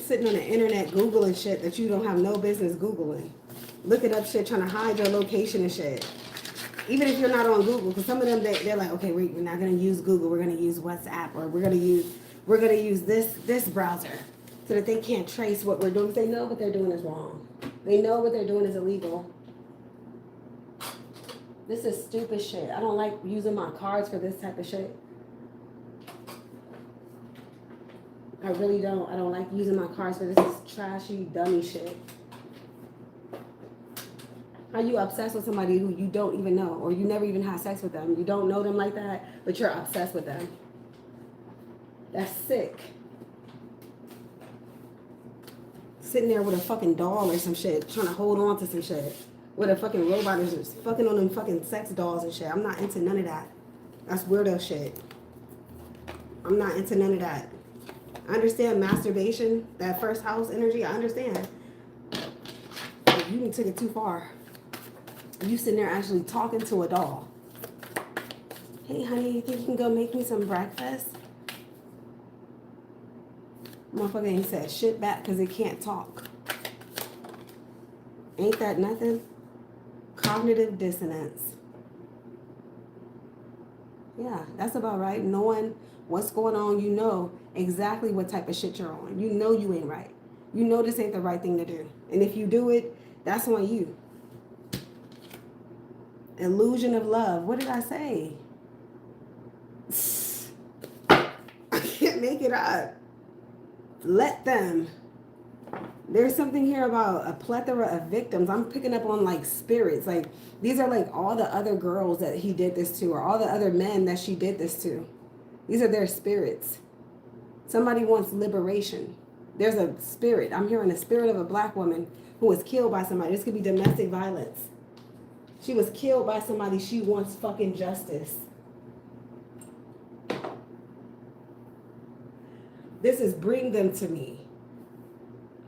Sitting on the internet Googling shit that you don't have no business Googling. Looking up shit, trying to hide your location and shit. Even if you're not on Google, because some of them, they're like, okay, we're not going to use Google, we're going to use WhatsApp, or we're going to use this browser, so that they can't trace what we're doing. They know what they're doing is wrong. They know what they're doing is illegal. This is stupid shit. I don't like using my cards for this type of shit. I really don't. I don't like using my cards for this. Is trashy, dummy shit. How you obsessed with somebody who you don't even know, or you never even had sex with them? You don't know them like that, but you're obsessed with them. That's sick. Sitting there with a fucking doll or some shit, trying to hold on to some shit. With a fucking robot is just fucking on them fucking sex dolls and shit. I'm not into none of that. That's weirdo shit. I'm not into none of that. I understand masturbation, that first house energy, I understand. But you took it too far. You sitting there actually talking to a doll. Hey, honey, you think you can go make me some breakfast? Motherfucker ain't said shit back because it can't talk. Ain't that nothing? Cognitive dissonance. Yeah, that's about right. Knowing what's going on, you know exactly what type of shit you're on. You know you ain't right. You know this ain't the right thing to do. And if you do it, that's on you. Illusion of love. What did I say? I can't make it up. Let them. There's something here about a plethora of victims. I'm picking up on like spirits. Like these are like all the other girls that he did this to, or all the other men that she did this to. These are their spirits. Somebody wants liberation. There's a spirit. I'm hearing the spirit of a black woman who was killed by somebody. This could be domestic violence. She was killed by somebody. She wants fucking justice. This is bring them to me.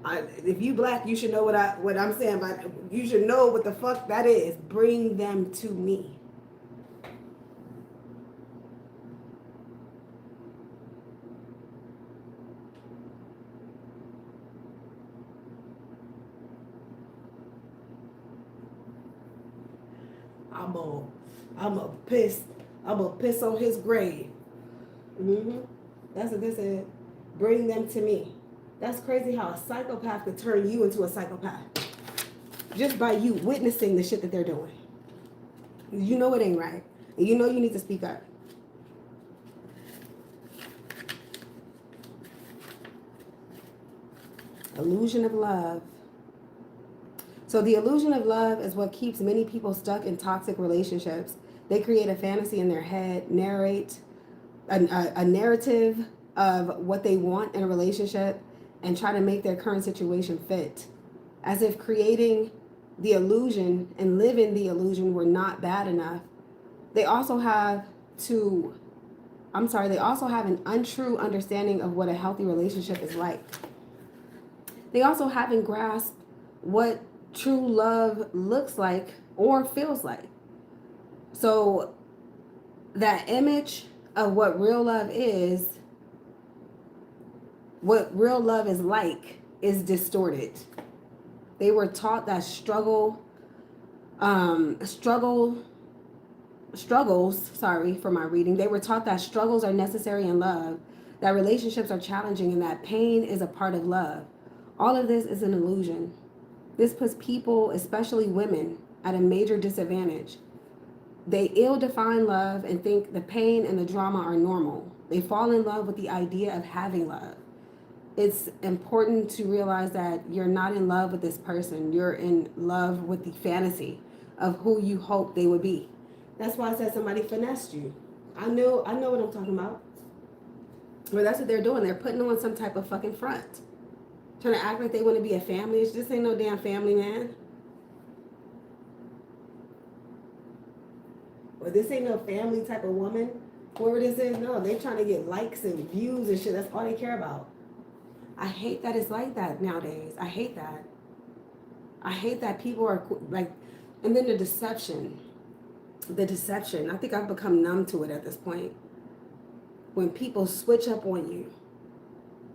If you black, you should know what I'm saying, but you should know what the fuck that is. Bring them to me. I'm a piss on his grave. That's what this is. Bring them to me. That's crazy how a psychopath could turn you into a psychopath. Just by you witnessing the shit that they're doing. You know it ain't right. And you know you need to speak up. Illusion of love. So the illusion of love is what keeps many people stuck in toxic relationships. They create a fantasy in their head, narrate a narrative of what they want in a relationship, and try to make their current situation fit. As if creating the illusion and living the illusion were not bad enough. They also have an untrue understanding of what a healthy relationship is like. They also haven't grasped what true love looks like or feels like. So that image of what real love is, what real love is like, is distorted. They were taught that struggles, for my reading. They were taught that struggles are necessary in love, that relationships are challenging, and that pain is a part of love. All of this is an illusion. This puts people, especially women, at a major disadvantage. They ill-define love and think the pain and the drama are normal. They fall in love with the idea of having love. It's important to realize that you're not in love with this person. You're in love with the fantasy of who you hope they would be. That's why I said somebody finessed you. I know what I'm talking about. Well, that's what they're doing. They're putting on some type of fucking front. Trying to act like they want to be a family. This ain't no damn family, man. Or this ain't no family type of woman. Whoever this is, no. They're trying to get likes and views and shit. That's all they care about. I hate that it's like that nowadays. I hate that. I hate that people are like, and then the deception. I think I've become numb to it at this point. When people switch up on you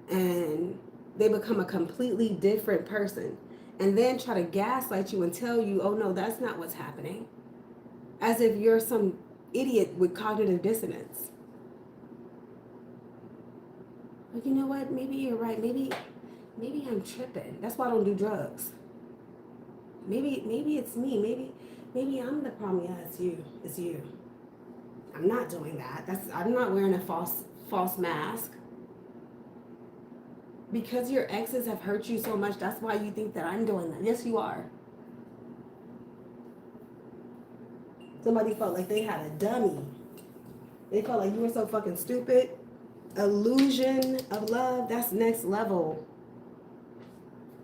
and they become a completely different person and then try to gaslight you and tell you, oh no, that's not what's happening. As if you're some idiot with cognitive dissonance. But you know what? Maybe you're right. Maybe I'm tripping. That's why I don't do drugs. Maybe it's me. Maybe I'm the problem. Yeah, it's you. It's you. I'm not doing that. I'm not wearing a false mask. Because your exes have hurt you so much, that's why you think that I'm doing that. Yes, you are. Somebody felt like they had a dummy. They felt like you were so fucking stupid. Illusion of love, that's next level.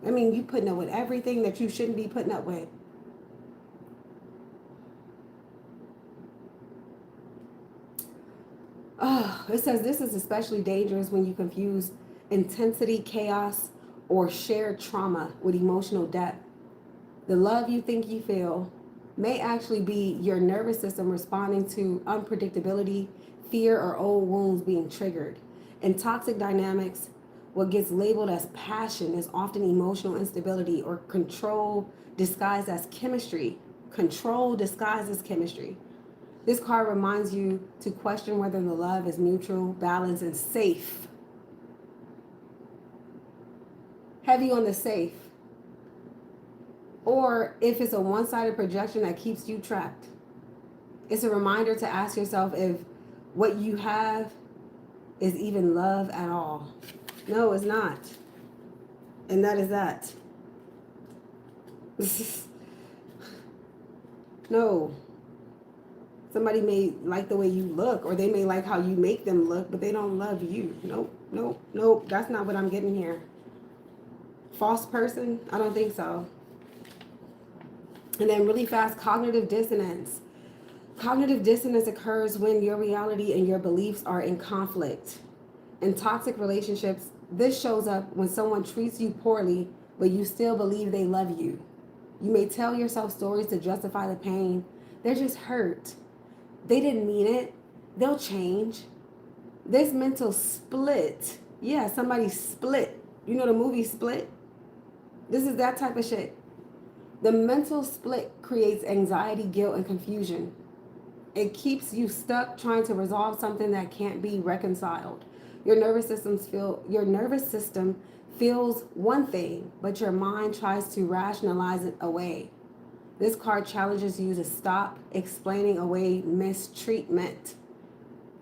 I mean, you putting up with everything that you shouldn't be putting up with. Oh, it says this is especially dangerous when you confuse intensity, chaos, or shared trauma with emotional depth. The love you think you feel may actually be your nervous system responding to unpredictability, fear, or old wounds being triggered. In toxic dynamics, what gets labeled as passion is often emotional instability or control disguised as chemistry. Control disguised as chemistry. This card reminds you to question whether the love is mutual, balanced, and safe. Heavy on the safe. Or if it's a one-sided projection that keeps you trapped. It's a reminder to ask yourself if what you have is even love at all. No, it's not. And that is that. No. Somebody may like the way you look, or they may like how you make them look, but they don't love you. Nope. That's not what I'm getting here. False person? I don't think so. And then really fast, cognitive dissonance. Cognitive dissonance occurs when your reality and your beliefs are in conflict. In toxic relationships, this shows up when someone treats you poorly, but you still believe they love you. You may tell yourself stories to justify the pain. They're just hurt. They didn't mean it. They'll change. This mental split. Yeah, somebody split. You know the movie Split? This is that type of shit. The mental split creates anxiety, guilt, and confusion. It keeps you stuck trying to resolve something that can't be reconciled. Your nervous system feels one thing, but your mind tries to rationalize it away. This card challenges you to stop explaining away mistreatment.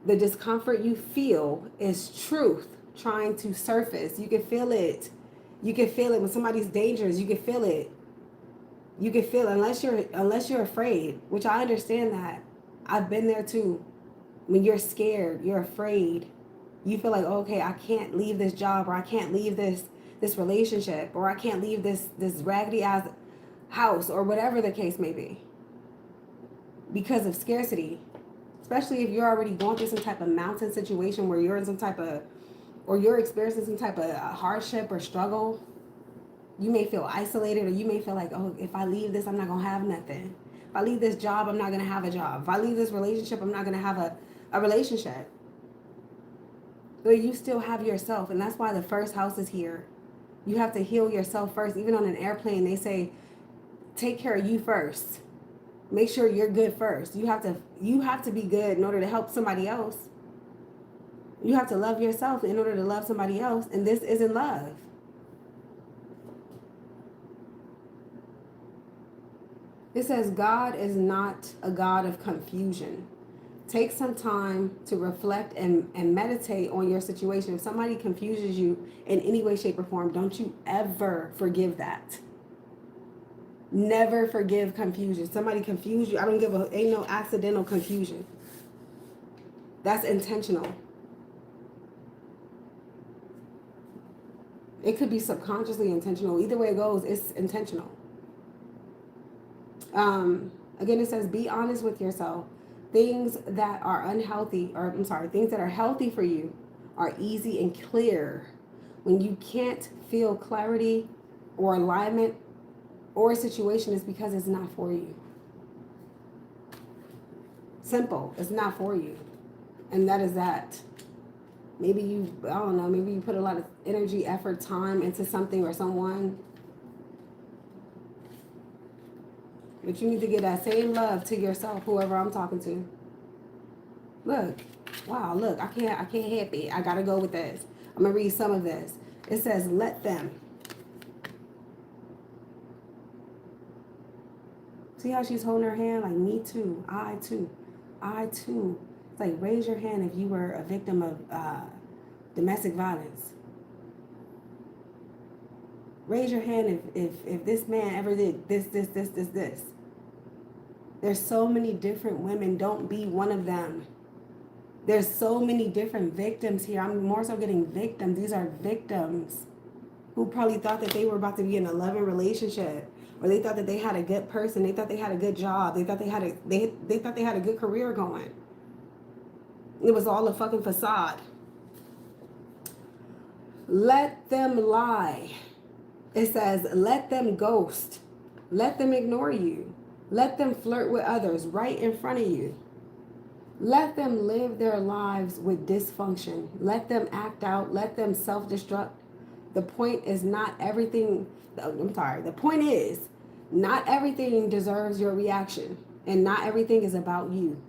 The discomfort you feel is truth trying to surface. You can feel it. You can feel it when somebody's dangerous. You can feel it. You can feel it unless you're afraid, which I understand that. I've been there too. When you're scared, you're afraid. You feel like, okay, I can't leave this job, or I can't leave this relationship, or I can't leave this raggedy ass house, or whatever the case may be, because of scarcity. Especially if you're already going through some type of mountain situation where you're in some type of, or you're experiencing some type of hardship or struggle. You may feel isolated, or you may feel like, oh, if I leave this, I'm not gonna have nothing. If I leave this job, I'm not gonna have a job. If I leave this relationship, I'm not gonna have a relationship. But you still have yourself, and that's why the first house is here. You have to heal yourself first. Even on an airplane, they say, take care of you first. Make sure you're good first. You have to be good in order to help somebody else. You have to love yourself in order to love somebody else, and this isn't love. It says God is not a God of confusion. Take some time to reflect and meditate on your situation. If somebody confuses you in any way, shape, or form, don't you ever forgive that. Never forgive confusion. Somebody confused you. Ain't no accidental confusion. That's intentional. It could be subconsciously intentional. Either way it goes, it's intentional. Again, it says, be honest with yourself. Things that are things that are healthy for you are easy and clear. When you can't feel clarity or alignment or a situation is because it's not for you. Simple. It's not for you. And that is that. Maybe you, I don't know, maybe you put a lot of energy, effort, time into something or someone. But you need to give that same love to yourself, whoever I'm talking to. Look. Wow, look, I can't help it. I gotta go with this. I'm gonna read some of this. It says, let them. See how she's holding her hand? Like, me too. I too. I too. It's like, raise your hand if you were a victim of domestic violence. Raise your hand if this man ever did this. There's so many different women. Don't be one of them. There's so many different victims here. I'm more so getting victims. These are victims who probably thought that they were about to be in a loving relationship, or they thought that they had a good person. They thought they had a good job. They thought they had a good career going. It was all a fucking facade. Let them lie. It says, let them ghost. Let them ignore you. Let them flirt with others right in front of you. Let them live their lives with dysfunction. Let them act out. Let them self-destruct. The point is not everything. The point is not everything deserves your reaction, and not everything is about you.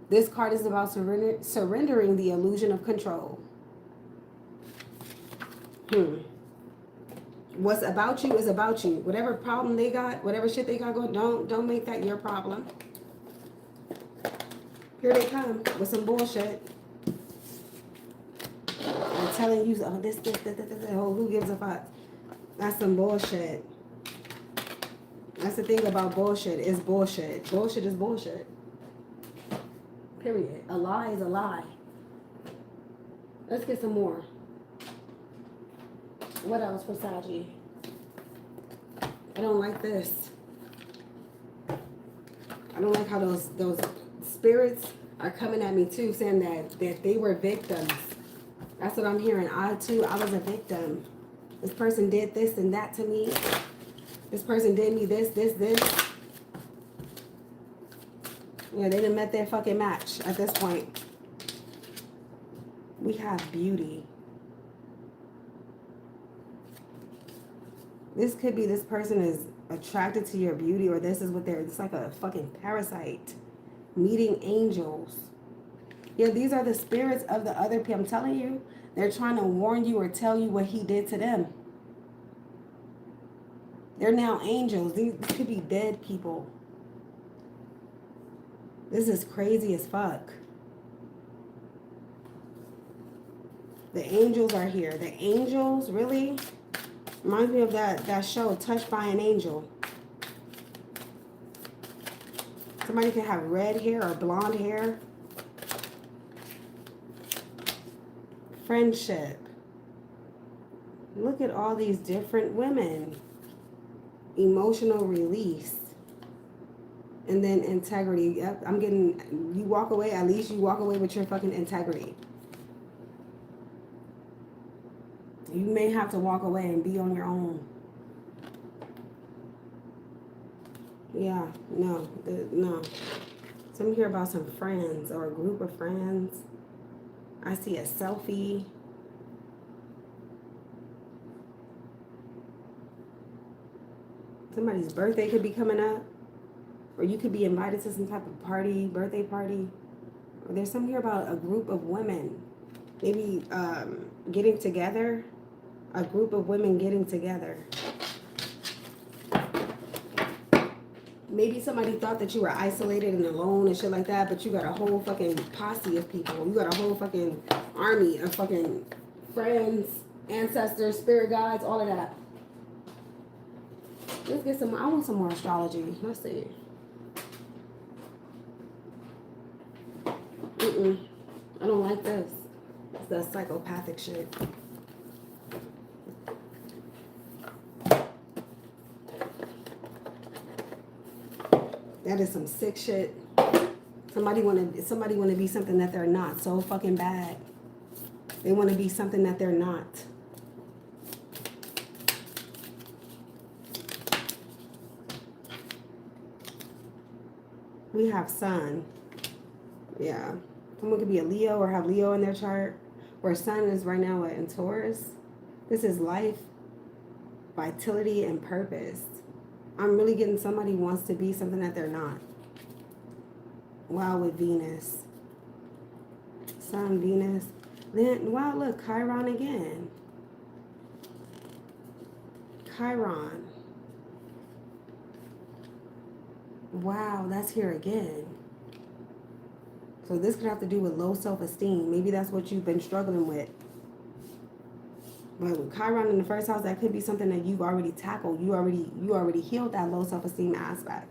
This card is about surrendering the illusion of control. What's about you is about you. Whatever problem they got, whatever shit they got going, don't make that your problem. Here they come with some bullshit. I'm telling you, oh, this, oh, who gives a fuck? That's some bullshit. That's the thing about bullshit. It's bullshit. Bullshit is bullshit. Period. A lie is a lie. Let's get some more. What else for Sagi? I don't like this. I don't like how those spirits are coming at me too, saying that they were victims. That's what I'm hearing. I too, I was a victim. This person did this and that to me. This person did me this. Yeah, they done met their fucking match at this point. We have beauty. This could be this person is attracted to your beauty, or this is what it's like a fucking parasite. Meeting angels. Yeah, these are the spirits of the other people. I'm telling you, they're trying to warn you or tell you what he did to them. They're now angels. These could be dead people. This is crazy as fuck. The angels are here. The angels, really? Reminds me of that show, Touched by an Angel. Somebody can have red hair or blonde hair. Friendship. Look at all these different women. Emotional release. And then integrity. Yep, I'm getting, you walk away, at least you walk away with your fucking integrity. You may have to walk away and be on your own. Yeah, no. Something here about some friends or a group of friends. I see a selfie. Somebody's birthday could be coming up. Or you could be invited to some type of party, birthday party. Or there's something here about a group of women. Maybe getting together. A group of women getting together. Maybe somebody thought that you were isolated and alone and shit like that, but you got a whole fucking posse of people. You got a whole fucking army of fucking friends, ancestors, spirit guides, all of that. Let's get some, I want some more astrology. Let's see. I don't like this. It's the psychopathic shit. That is some sick shit. Somebody want to be something that they're not so fucking bad. They want to be something that they're not. we have Sun. Yeah. Someone could be a Leo or have Leo in their chart. Where Sun is right now in Taurus. This is life, vitality, and purpose. I'm really getting somebody wants to be something that they're not. Wow, with Venus. Sun, Venus. Then, wow, look, Chiron again. Chiron. Wow, that's here again. So this could have to do with low self-esteem. Maybe that's what you've been struggling with. But with Chiron in the first house, that could be something that you've already tackled. You already healed that low self-esteem aspect.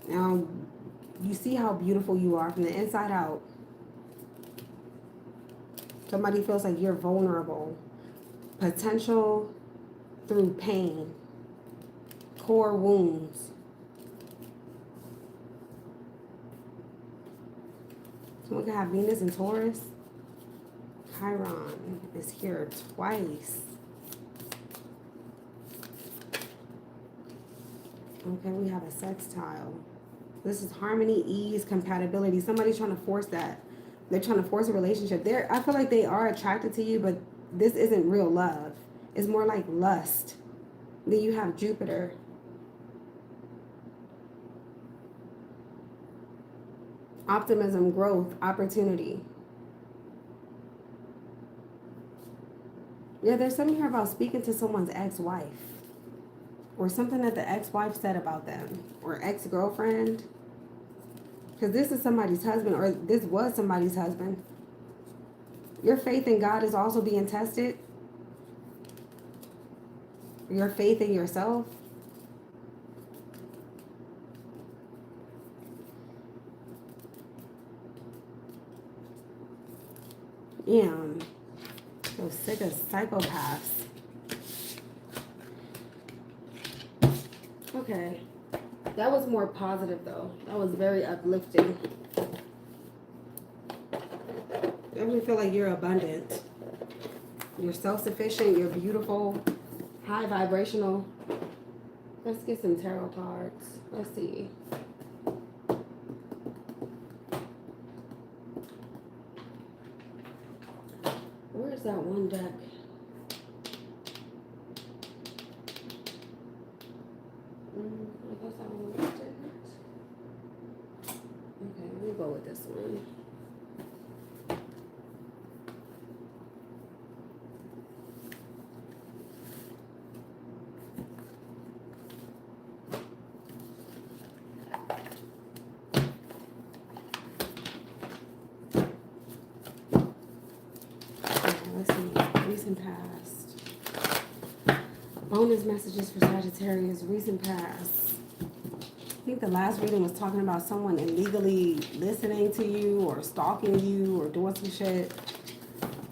Now, you see how beautiful you are from the inside out. Somebody feels like you're vulnerable. Potential through pain. Core wounds. Someone could have Venus and Taurus. Chiron is here twice. Okay, we have a sextile. This is harmony, ease, compatibility. Somebody's trying to force that. They're trying to force a relationship. I feel like they are attracted to you, but this isn't real love. It's more like lust. Then you have Jupiter. Optimism, growth, opportunity. Yeah, there's something here about speaking to someone's ex-wife. Or something that the ex-wife said about them. Or ex-girlfriend. Because this is somebody's husband. Or this was somebody's husband. Your faith in God is also being tested. Your faith in yourself. Yeah, I'm so sick of psychopaths. Okay. That was more positive, though. That was very uplifting. I really feel like you're abundant. You're self-sufficient. You're beautiful. High vibrational. Let's get some tarot cards. Let's see. Where's that one deck? I guess that one was different. Okay, we'll go with this one. Recent past. Bonus messages for Sagittarius. Recent past. I think the last reading was talking about someone illegally listening to you or stalking you or doing some shit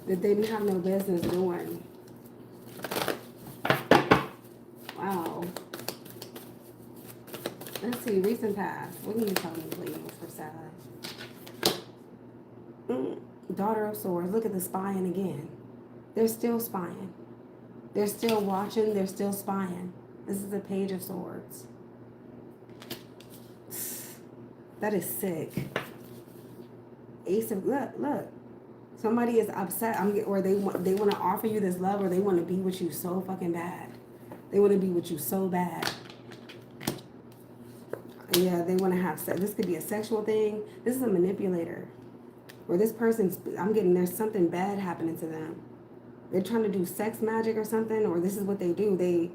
that they didn't have no business doing. Wow. Let's see. Recent past. What can you tell me, please, for Sag? Daughter of Swords. Look at the spying again. They're still spying. They're still watching. They're still spying. This is the Page of Swords. That is sick. Ace of, look. Somebody is upset. Or they want to offer you this love, or they want to be with you so fucking bad. They want to be with you so bad. Yeah, they want to have sex. This could be a sexual thing. This is a manipulator. Or this person's, I'm getting, there's something bad happening to them. They're trying to do sex magic or something, or this is what they do. They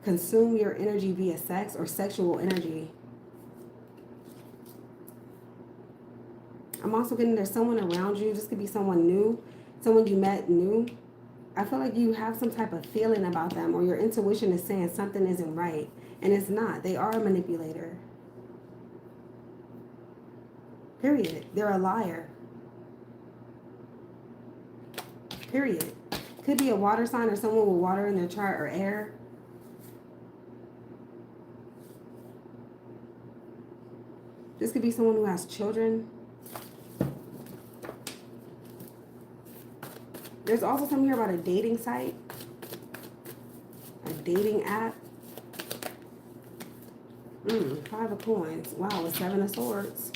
consume your energy via sex or sexual energy. I'm also getting there's someone around you. This could be someone new, someone you met new. I feel like you have some type of feeling about them, or your intuition is saying something isn't right, and it's not. They are a manipulator. Period. They're a liar. Period. Could be a water sign or someone with water in their chart or air. This could be someone who has children. There's also something here about a dating site. A dating app. Five of coins. Wow, a seven of swords.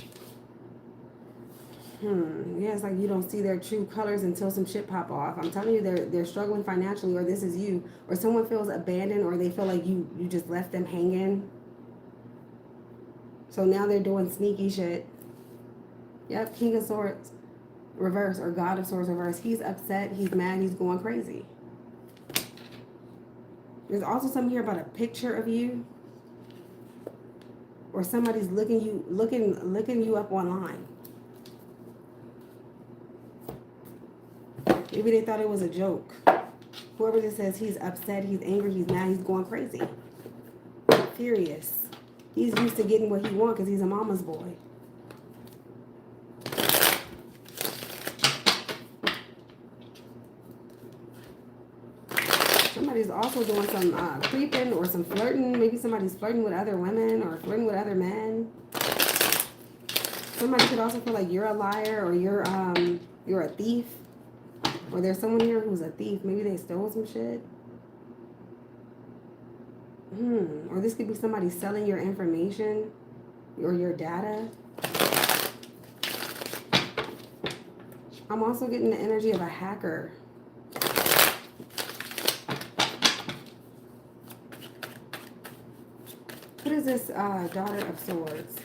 Yeah, it's like you don't see their true colors until some shit pop off. I'm telling you, they're struggling financially, or this is you, or someone feels abandoned, or they feel like you just left them hanging. So now they're doing sneaky shit. Yep, King of Swords reverse, or God of Swords reverse. He's upset, he's mad, he's going crazy. There's also something here about a picture of you, or somebody's looking you up online. Maybe they thought it was a joke. Whoever this says, he's upset, he's angry, he's mad, he's going crazy. Furious. He's used to getting what he wants because he's a mama's boy. Somebody's also doing some creeping or some flirting. Maybe somebody's flirting with other women or flirting with other men. Somebody could also feel like you're a liar, or you're a thief. Or there's someone here who's a thief. Maybe they stole some shit. Or this could be somebody selling your information or your data. I'm also getting the energy of a hacker. What is this Daughter of Swords?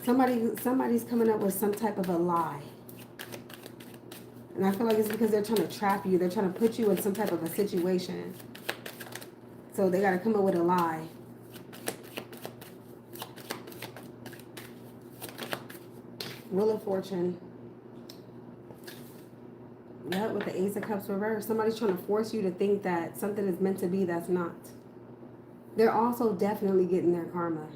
Somebody's coming up with some type of a lie. And I feel like it's because they're trying to trap you. They're trying to put you in some type of a situation. So they got to come up with a lie. Wheel of Fortune. Yep, with the Ace of Cups reversed. Somebody's trying to force you to think that something is meant to be that's not. They're also definitely getting their karma.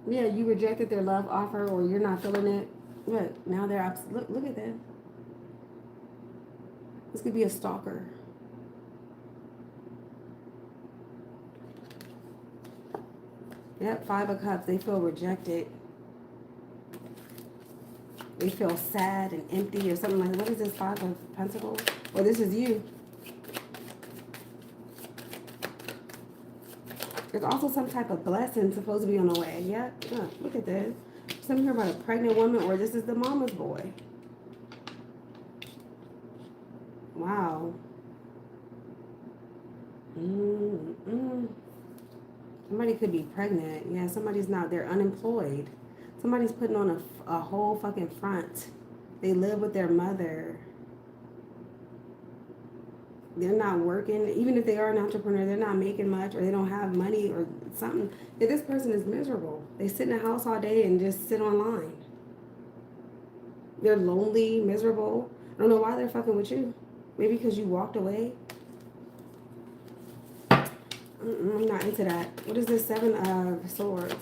Yeah, you rejected their love offer, or you're not feeling it. Look, now they're upset. Look at that. This could be a stalker. Yep, Five of Cups. They feel rejected. They feel sad and empty or something like that. What is this, Five of Pentacles? Or this is you. There's also some type of blessing supposed to be on the way. Yep, look at this. Something here about a pregnant woman, or this is the mama's boy. Wow. Somebody could be pregnant. Yeah, somebody's not. They're unemployed. Somebody's putting on a whole fucking front. They live with their mother. They're not working. Even if they are an entrepreneur, they're not making much, or they don't have money or something. Yeah, this person is miserable. They sit in the house all day and just sit online. They're lonely, miserable. I don't know why they're fucking with you. Maybe because you walked away. I'm not into that. What is this? Seven of Swords.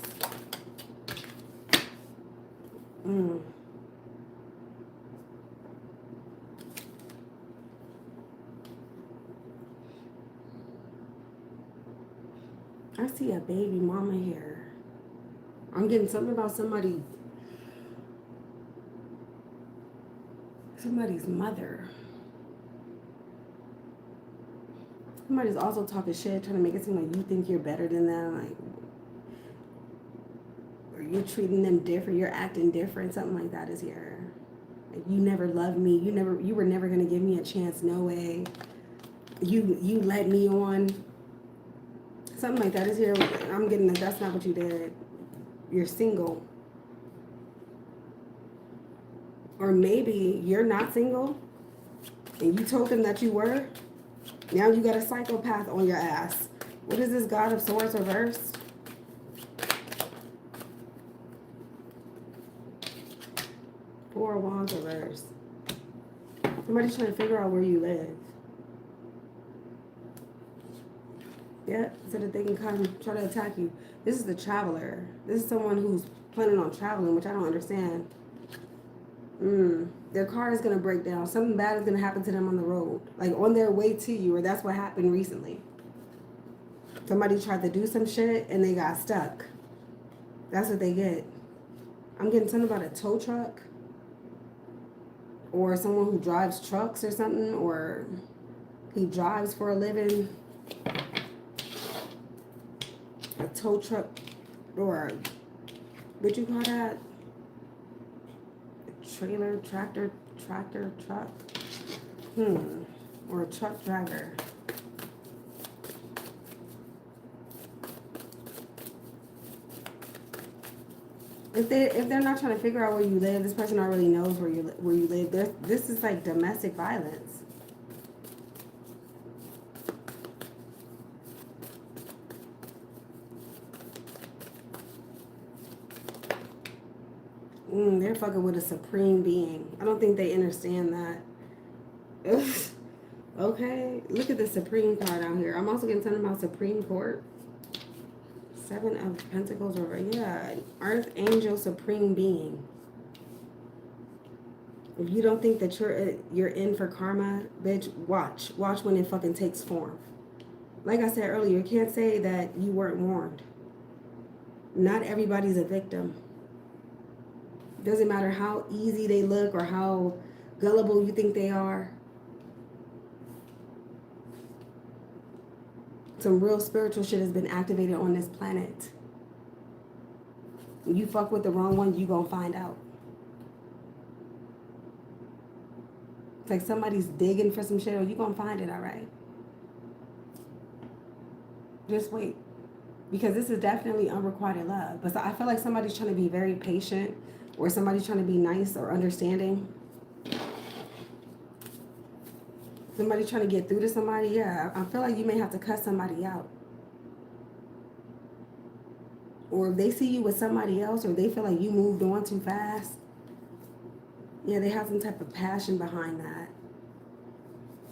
I see a baby mama here. I'm getting something about somebody's mother. Somebody's also talking shit, trying to make it seem like you think you're better than them, like, or you're treating them different, you're acting different, something like that is here. Like, you never loved me, you were never gonna give me a chance, no way. You led me on. Something like that is here. I'm getting that that's not what you did. You're single. Or maybe you're not single and you told them that you were. Now you got a psychopath on your ass. What is this God of Swords reversed? Four of Wands reversed. Somebody's trying to figure out where you live. Yep, so that they can come try to attack you. This is the Traveler. This is someone who's planning on traveling, which I don't understand. Their car is going to break down. Something bad is going to happen to them on the road. Like on their way to you, or that's what happened recently. Somebody tried to do some shit and they got stuck. That's what they get. I'm getting something about a tow truck. Or someone who drives trucks or something. Or he drives for a living. A tow truck, or what you call that? Trailer, tractor, truck. Or a truck driver. If they're not trying to figure out where you live, this person already knows where you live. This is like domestic violence. They're fucking with a supreme being. I don't think they understand that. Okay, look at the Supreme card out here. I'm also getting something about Supreme Court. 7 of Pentacles over. Yeah, Archangel Supreme Being. If you don't think that you're in for karma, bitch, watch when it fucking takes form. Like I said earlier, you can't say that you weren't warned. Not everybody's a victim. Doesn't matter how easy they look or how gullible you think they are. Some real spiritual shit has been activated on this planet. You fuck with the wrong one, you gonna find out. It's like somebody's digging for some shit, or you gonna find it, all right? Just wait. Because this is definitely unrequited love. But I feel like somebody's trying to be very patient, or somebody's trying to be nice or understanding. Somebody trying to get through to somebody, yeah. I feel like you may have to cut somebody out. Or if they see you with somebody else, or they feel like you moved on too fast, yeah, they have some type of passion behind that.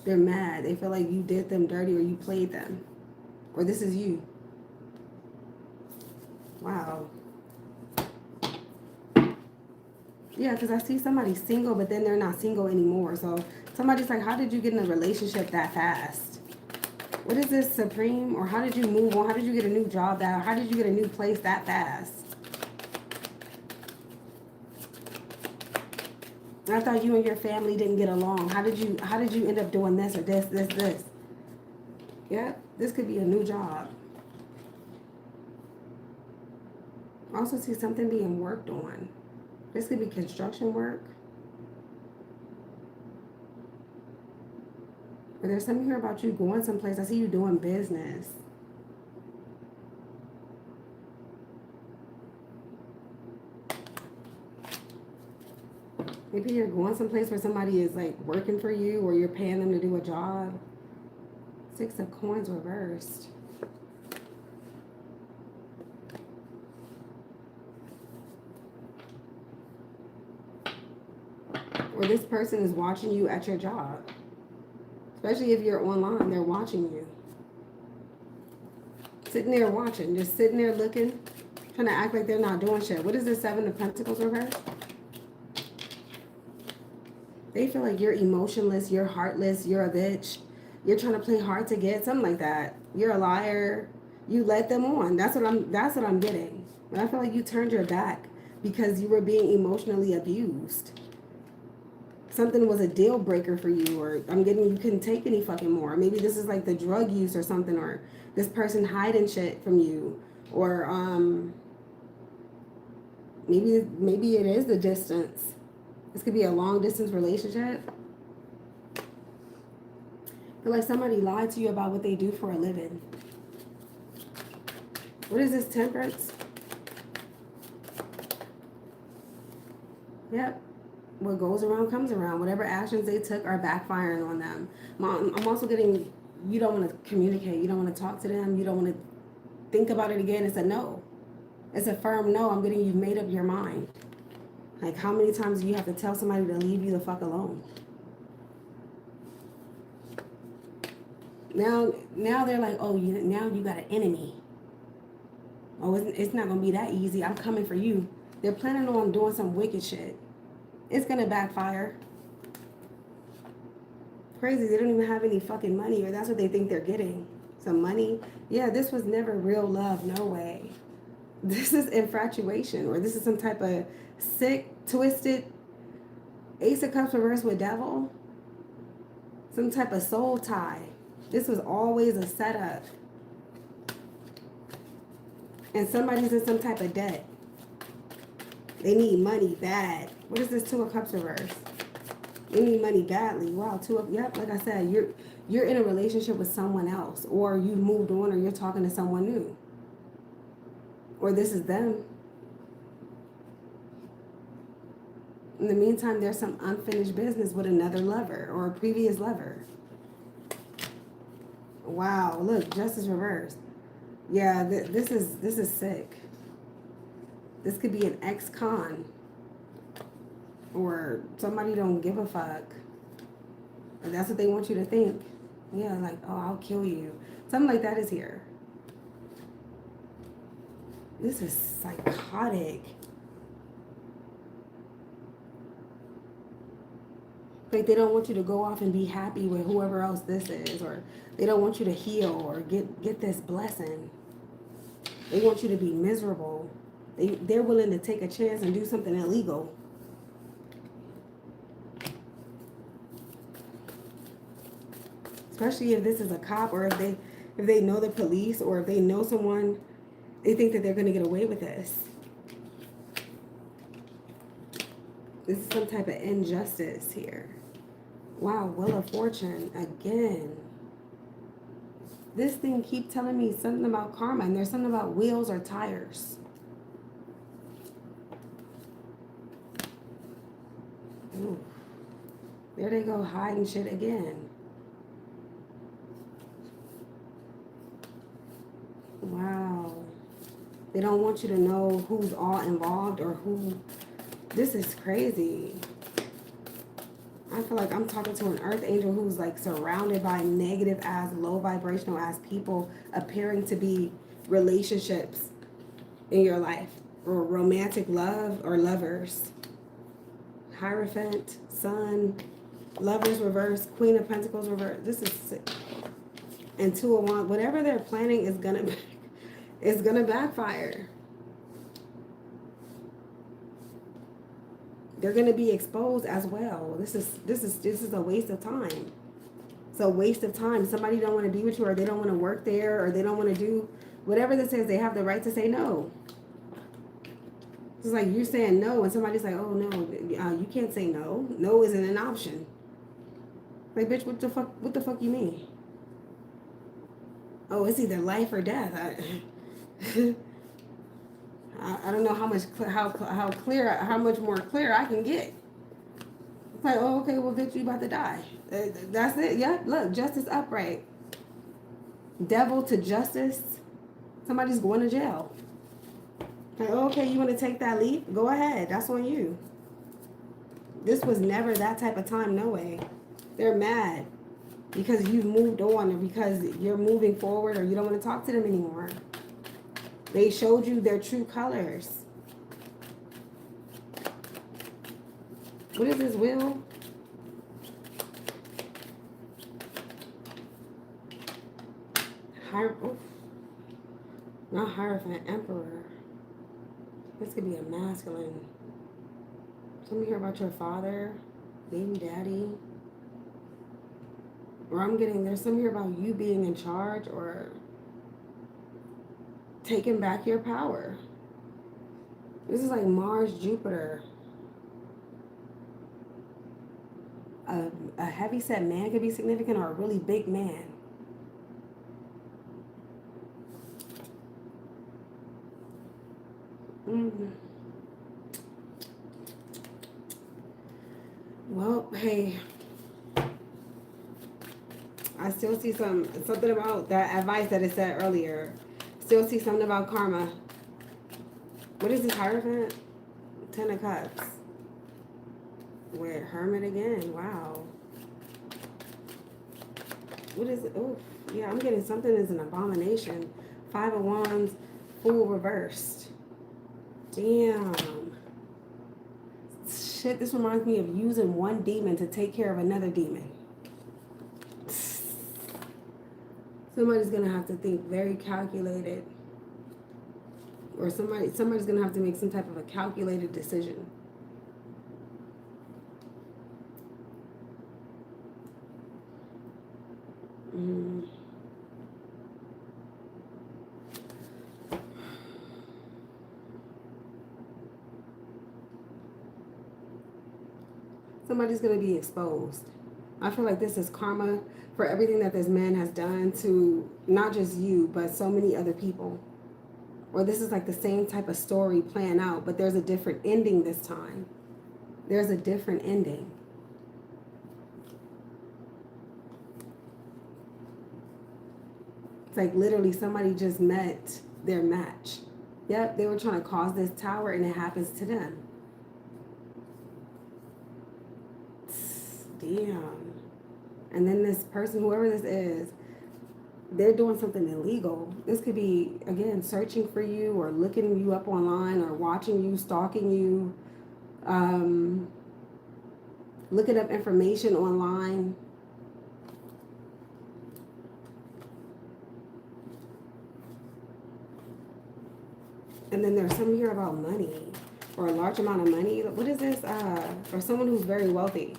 They're mad. They feel like you did them dirty, or you played them. Or this is you. Wow. Yeah, because I see somebody single, but then they're not single anymore. So somebody's like, how did you get in a relationship that fast? What is this, Supreme? Or how did you move on? How did you get a new job that? How did you get a new place that fast? I thought you and your family didn't get along. How did you end up doing this or this? Yeah, this could be a new job. I also see something being worked on. This could be construction work. Or there's something here about you going someplace. I see you doing business. Maybe you're going someplace where somebody is like working for you, or you're paying them to do a job. 6 of Coins reversed. Or this person is watching you at your job. Especially if you're online, they're watching you. Sitting there watching, just sitting there looking, trying to act like they're not doing shit. What is this 7 of Pentacles reversed? They feel like you're emotionless, you're heartless, you're a bitch. You're trying to play hard to get, something like that. You're a liar. You let them on. That's what I'm getting. But I feel like you turned your back because you were being emotionally abused. Something was a deal breaker for you, or I'm getting you couldn't take any fucking more. Maybe this is like the drug use or something, or this person hiding shit from you, or maybe it is the distance. This could be a long distance relationship. I feel like somebody lied to you about what they do for a living. What is this, Temperance? Yep. What goes around comes around. Whatever actions they took are backfiring on them. I'm also getting, you don't want to communicate. You don't want to talk to them. You don't want to think about it again. It's a no. It's a firm no. I'm getting, you've made up your mind. Like, how many times do you have to tell somebody to leave you the fuck alone? Now they're like, oh, now you got an enemy. Oh, it's not going to be that easy. I'm coming for you. They're planning on doing some wicked shit. It's going to backfire. Crazy. They don't even have any fucking money, or that's what they think they're getting. Some money. Yeah, this was never real love. No way. This is infatuation, or this is some type of sick, twisted Ace of Cups reversed with Devil. Some type of soul tie. This was always a setup. And somebody's in some type of debt. They need money bad. What is this Two of Cups reverse? They need money badly. Wow, yep, like I said, you're in a relationship with someone else, or you moved on, or you're talking to someone new. Or this is them. In the meantime, there's some unfinished business with another lover or a previous lover. Wow, look, Justice reversed. Yeah, this is sick. This could be an ex-con. Or somebody don't give a fuck. And that's what they want you to think. Yeah, like, oh, I'll kill you. Something like that is here. This is psychotic. Like they don't want you to go off and be happy with whoever else this is, or they don't want you to heal or get this blessing. They want you to be miserable. They're willing to take a chance and do something illegal. Especially if this is a cop, or if they know the police, or if they know someone, they think that they're going to get away with this. This is some type of injustice here. Wow, Wheel of Fortune again. This thing keep telling me something about karma, and there's something about wheels or tires. Ooh. There they go, hiding shit again. Wow. They don't want you to know who's all involved or who. This is crazy. I feel like I'm talking to an earth angel who's like surrounded by negative ass, low vibrational ass people appearing to be relationships in your life, or romantic love or lovers. Hierophant, Sun, Lovers reverse, Queen of Pentacles reverse. This is sick. And Two of Wands. Whatever they're planning is gonna backfire. They're gonna be exposed as well. This is a waste of time. It's a waste of time. Somebody don't want to be with you, or they don't want to work there, or they don't want to do whatever this is. They have the right to say no. It's like you're saying no, and somebody's like, "Oh no, you can't say no. No isn't an option." Like, bitch, what the fuck? What the fuck you mean? Oh, it's either life or death. I don't know how much how much more clear I can get. It's like, oh, okay, well, bitch, you about to die. That's it. Yeah, look, justice upright. Devil to justice. Somebody's going to jail. Like, oh, okay, you want to take that leap? Go ahead. That's on you. This was never that type of time. No way. They're mad because you've moved on, or because you're moving forward, or you don't want to talk to them anymore. They showed you their true colors. What is this wheel? Not Hierophant, Emperor. This could be a masculine. Something here about your father, baby daddy. Or I'm getting, there's something here about you being in charge, or taking back your power. This is like Mars, Jupiter. A heavy-set man could be significant, or a really big man. Well, hey, I still see something about that advice that it said earlier. Still see something about karma. What is this Hierophant? 10 of Cups. With Hermit again. Wow. What is it? Oh, yeah, I'm getting something is an abomination. 5 of Wands, Fool reversed. Damn. Shit, this reminds me of using one demon to take care of another demon. Somebody's going to have to think very calculated. Or somebody's going to have to make some type of a calculated decision. Somebody's going to be exposed. I feel like this is karma for everything that this man has done to not just you, but so many other people. Or this is like the same type of story playing out, but there's a different ending this time. There's a different ending. It's like literally somebody just met their match. Yep, they were trying to cause this tower and it happens to them. Damn. And then this person, whoever this is, they're doing something illegal. This could be, again, searching for you or looking you up online or watching you, stalking you, looking up information online. And then there's some here about money or a large amount of money. What is this? For someone who's very wealthy.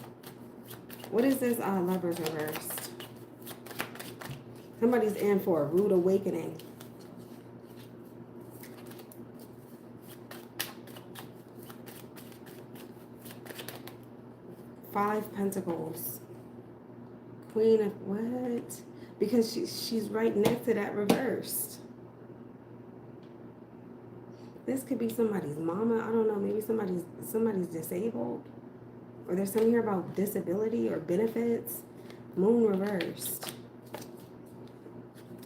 What is this Lovers reversed? Somebody's in for a rude awakening. Five Pentacles. Queen of what? Because she's right next to that reversed. This could be somebody's mama. I don't know. Maybe somebody's disabled. Or there's something here about disability or benefits. Moon reversed.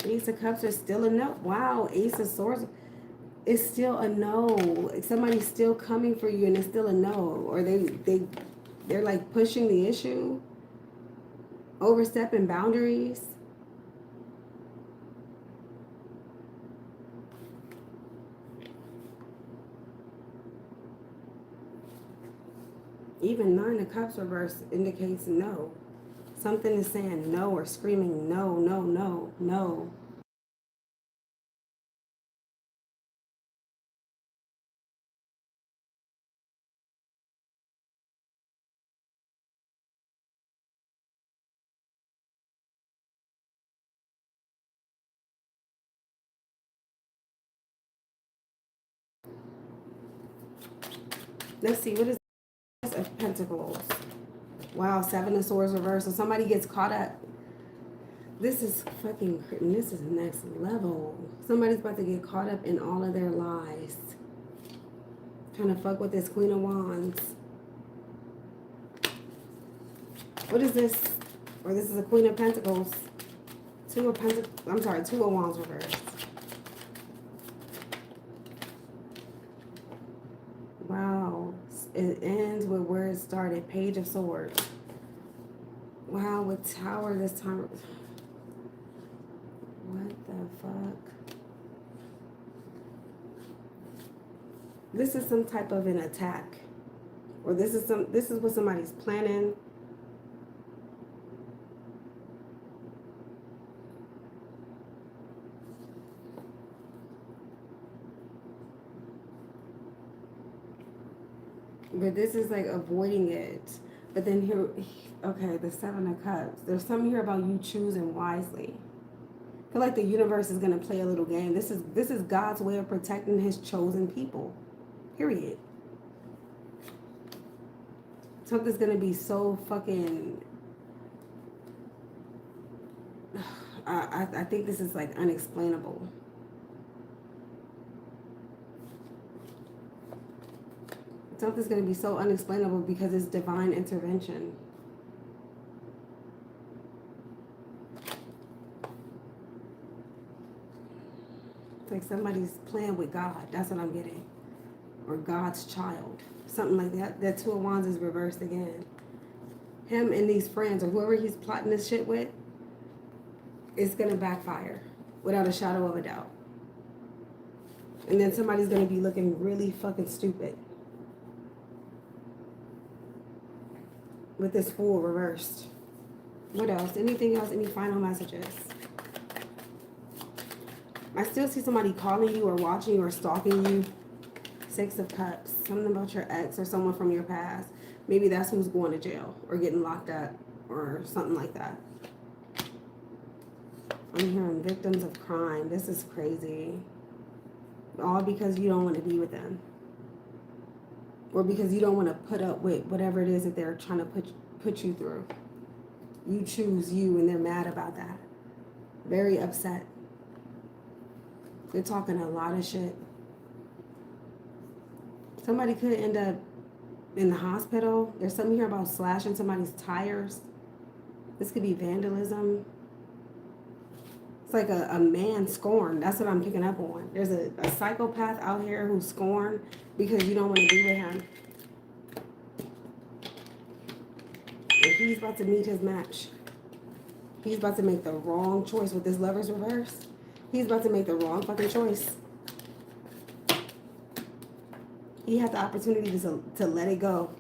Ace of Cups are still a no. Wow. Ace of Swords is still a no. Somebody's still coming for you and it's still a no. Or they're like pushing the issue. Overstepping boundaries. Even Nine of Cups reverse indicates no. Something is saying no or screaming no, no, no, no. Let's see, what is this of Pentacles? Wow, Seven of Swords reversed. So somebody gets caught up. This is fucking, this is next level. Somebody's about to get caught up in all of their lies. Trying to fuck with this Queen of Wands. What is this? Or this is a Queen of Pentacles. Two of Wands reversed. Wow. It ends with where it started. Page of Swords. Wow, with Tower this time. What the fuck? This is some type of an attack. Or this is what somebody's planning. But this is like avoiding it. But then here, okay, the Seven of Cups. There's something here about you choosing wisely. I feel like the universe is going to play a little game. This is God's way of protecting his chosen people. Period. Something's going to be so fucking... I think this is like unexplainable. Something's going to be so unexplainable because it's divine intervention. It's like somebody's playing with God. That's what I'm getting. Or God's child. Something like that. That Two of Wands is reversed again. Him and these friends or whoever he's plotting this shit with, it's going to backfire without a shadow of a doubt. And then somebody's going to be looking really fucking stupid. With this Fool reversed. What else? Anything else? Any final messages? I still see somebody calling you or watching you or stalking you. Six of Cups. Something about your ex or someone from your past. Maybe that's who's going to jail or getting locked up or something like that. I'm hearing victims of crime. This is crazy. All because you don't want to be with them. or because you don't want to put up with whatever it is that they're trying to put you through. You choose you, and they're mad about that. Very upset. They're talking a lot of shit. Somebody could end up in the hospital. There's something here about slashing somebody's tires. This could be vandalism. It's like a man scorned. That's what I'm picking up on. There's a psychopath out here who's scorned because you don't want to be with him. And he's about to meet his match. He's about to make the wrong choice with this Lover's reverse. He's about to make the wrong fucking choice. He had the opportunity to let it go.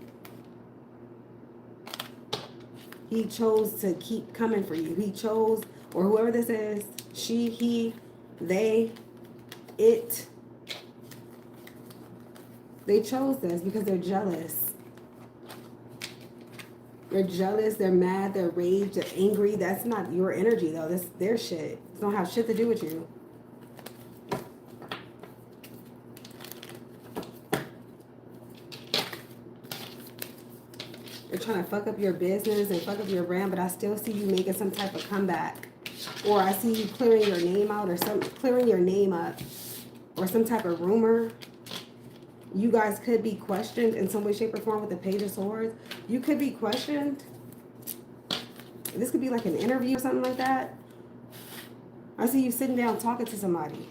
He chose to keep coming for you. He chose, or whoever this is, she, he, they, it. They chose this because they're jealous. They're jealous, they're mad, they're raged, they're angry. That's not your energy, though. That's their shit. It don't have shit to do with you. They're trying to fuck up your business and fuck up your brand, but I still see you making some type of comeback. Or I see you clearing your name out, or clearing your name up, or some type of rumor. You guys could be questioned in some way, shape, or form with the Page of Swords. You could be questioned. This could be like an interview or something like that. I see you sitting down talking to somebody.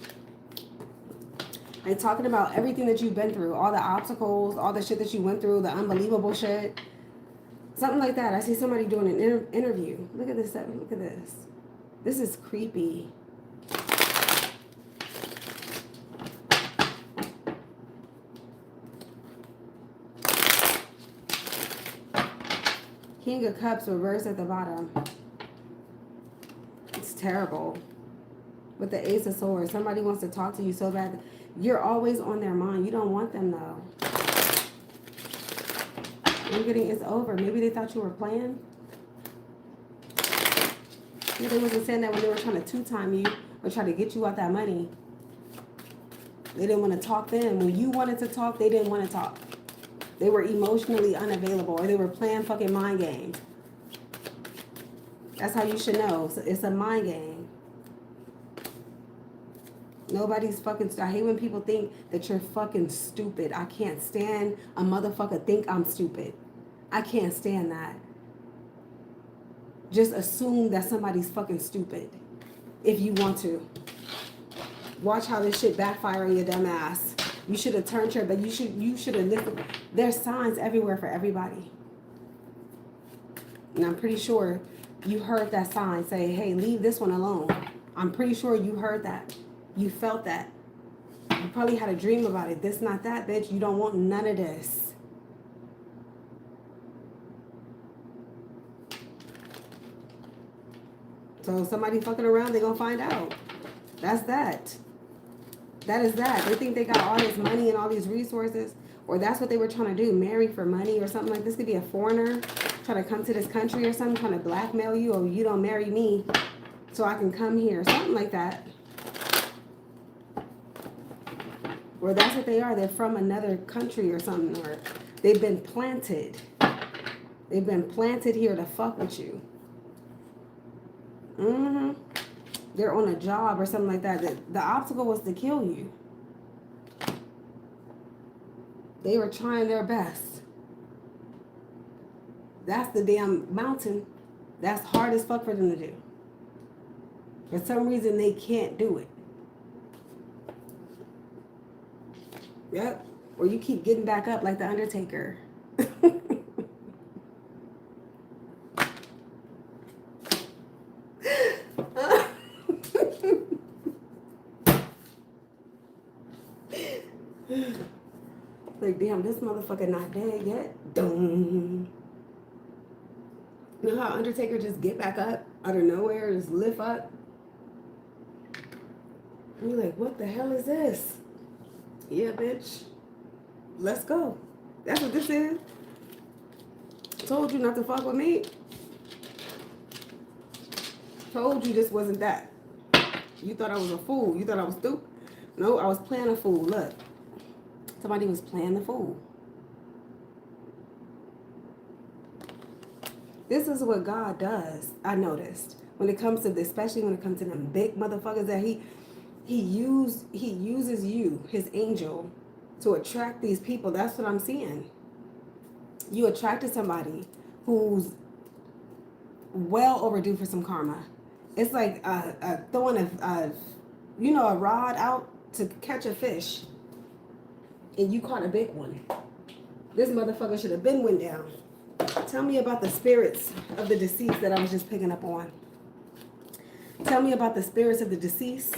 And talking about everything that you've been through. All the obstacles, all the shit that you went through, the unbelievable shit. Something like that. I see somebody doing an interview. Look at this. Look at this. This is creepy. King of Cups reversed at the bottom. It's terrible. With the Ace of Swords, somebody wants to talk to you so bad. You're always on their mind. You don't want them, though. You're getting, it's over. Maybe they thought you were playing. Maybe they wasn't saying that when they were trying to two-time you or try to get you out that money. They didn't want to talk then. When you wanted to talk, they didn't want to talk. They were emotionally unavailable, or they were playing fucking mind games. That's how you should know. It's a mind game. Nobody's fucking... I hate when people think that you're fucking stupid. I can't stand a motherfucker think I'm stupid. I can't stand that. Just assume that somebody's fucking stupid. If you want to. Watch how this shit backfire on your dumb ass. You should have turned your... But you should have listened. There's signs everywhere for everybody. And I'm pretty sure you heard that sign say, hey, leave this one alone. I'm pretty sure you heard that. You felt that. You probably had a dream about it. This, not that, bitch. You don't want none of this. So somebody fucking around, they're going to find out. That's that. That is that. They think they got all this money and all these resources. Or that's what they were trying to do. Marry for money or something like this. Could be a foreigner trying to come to this country or something. Trying to blackmail you. Or you don't marry me so I can come here. Something like that. Or that's what they are. They're from another country or something. Or they've been planted. They've been planted here to fuck with you. They're on a job or something like that. The obstacle was to kill you. They were trying their best. That's the damn mountain. That's hard as fuck for them to do. For some reason, they can't do it. Yep. Or you keep getting back up like the Undertaker. Like, damn, this motherfucker not dead yet. Dum. You know how Undertaker just get back up out of nowhere, just lift up? And you're like, what the hell is this? Yeah, bitch. Let's go. That's what this is. Told you not to fuck with me. Told you this wasn't that. You thought I was a fool. You thought I was stupid. No, I was playing a fool. Look. Somebody was playing the fool. This is what God does, I noticed. When it comes to this, especially when it comes to them big motherfuckers that he uses you, his angel, to attract these people. That's what I'm seeing. You attracted somebody who's well overdue for some karma. It's like throwing a rod out to catch a fish, and you caught a big one. This motherfucker should have been went down. Tell me about the spirits of the deceased that I was just picking up on. Tell me about the spirits of the deceased.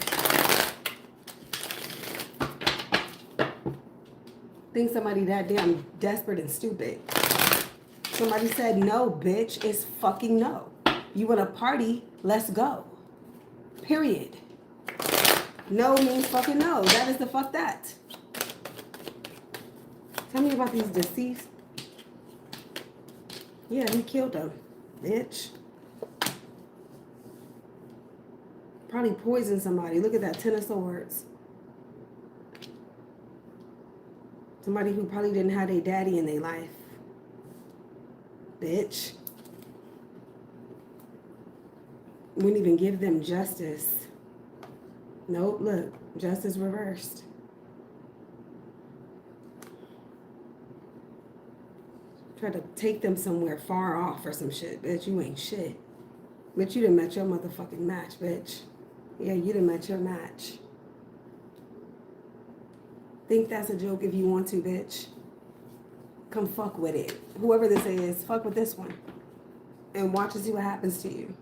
Think somebody that damn desperate and stupid. Somebody said, no, bitch, it's fucking no. You want to party? Let's go. Period. No means fucking no. That is the fuck that. Tell me about these deceased. Yeah, he killed them, bitch. Probably poisoned somebody. Look at that, 10 of swords. Somebody who probably didn't have their daddy in their life. Bitch. Wouldn't even give them justice. Nope, look. Justice reversed. Try to take them somewhere far off or some shit. Bitch, you ain't shit. Bitch, you done met your motherfucking match, bitch. Yeah, you done met your match. Think that's a joke if you want to, bitch. Come fuck with it. Whoever this is, fuck with this one. And watch and see what happens to you.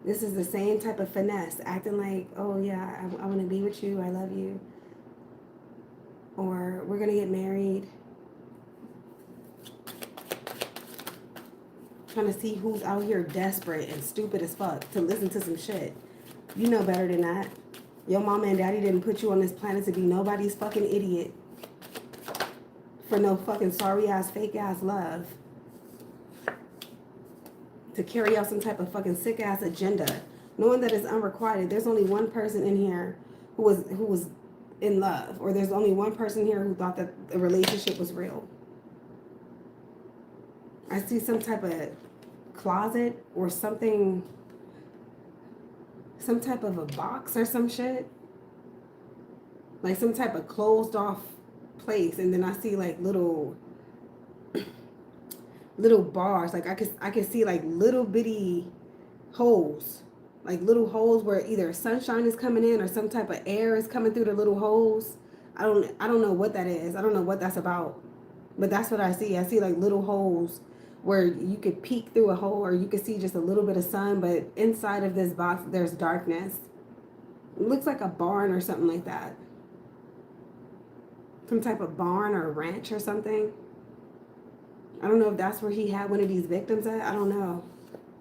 This is the same type of finesse. Acting like, oh yeah, I want to be with you. I love you. Or we're going to get married. Trying to see who's out here desperate and stupid as fuck to listen to some shit. You know better than that. Your mama and daddy didn't put you on this planet to be nobody's fucking idiot. For no fucking sorry ass, fake ass love. To carry out some type of fucking sick ass agenda. Knowing that it's unrequited. There's only one person in here who was in love. Or there's only one person here who thought that the relationship was real. I see some type of closet or something, some type of a box or some shit. Like some type of closed off place. And then I see like little bars. Like I could see like little bitty holes. Like little holes where either sunshine is coming in or some type of air is coming through the little holes. I don't know what that is. I don't know what that's about. But that's what I see. I see like little holes where you could peek through a hole or you could see just a little bit of sun, but inside of this box there's darkness. It looks like a barn or something like that. Some type of barn or a ranch or something. I don't know if that's where he had one of these victims at. I don't know.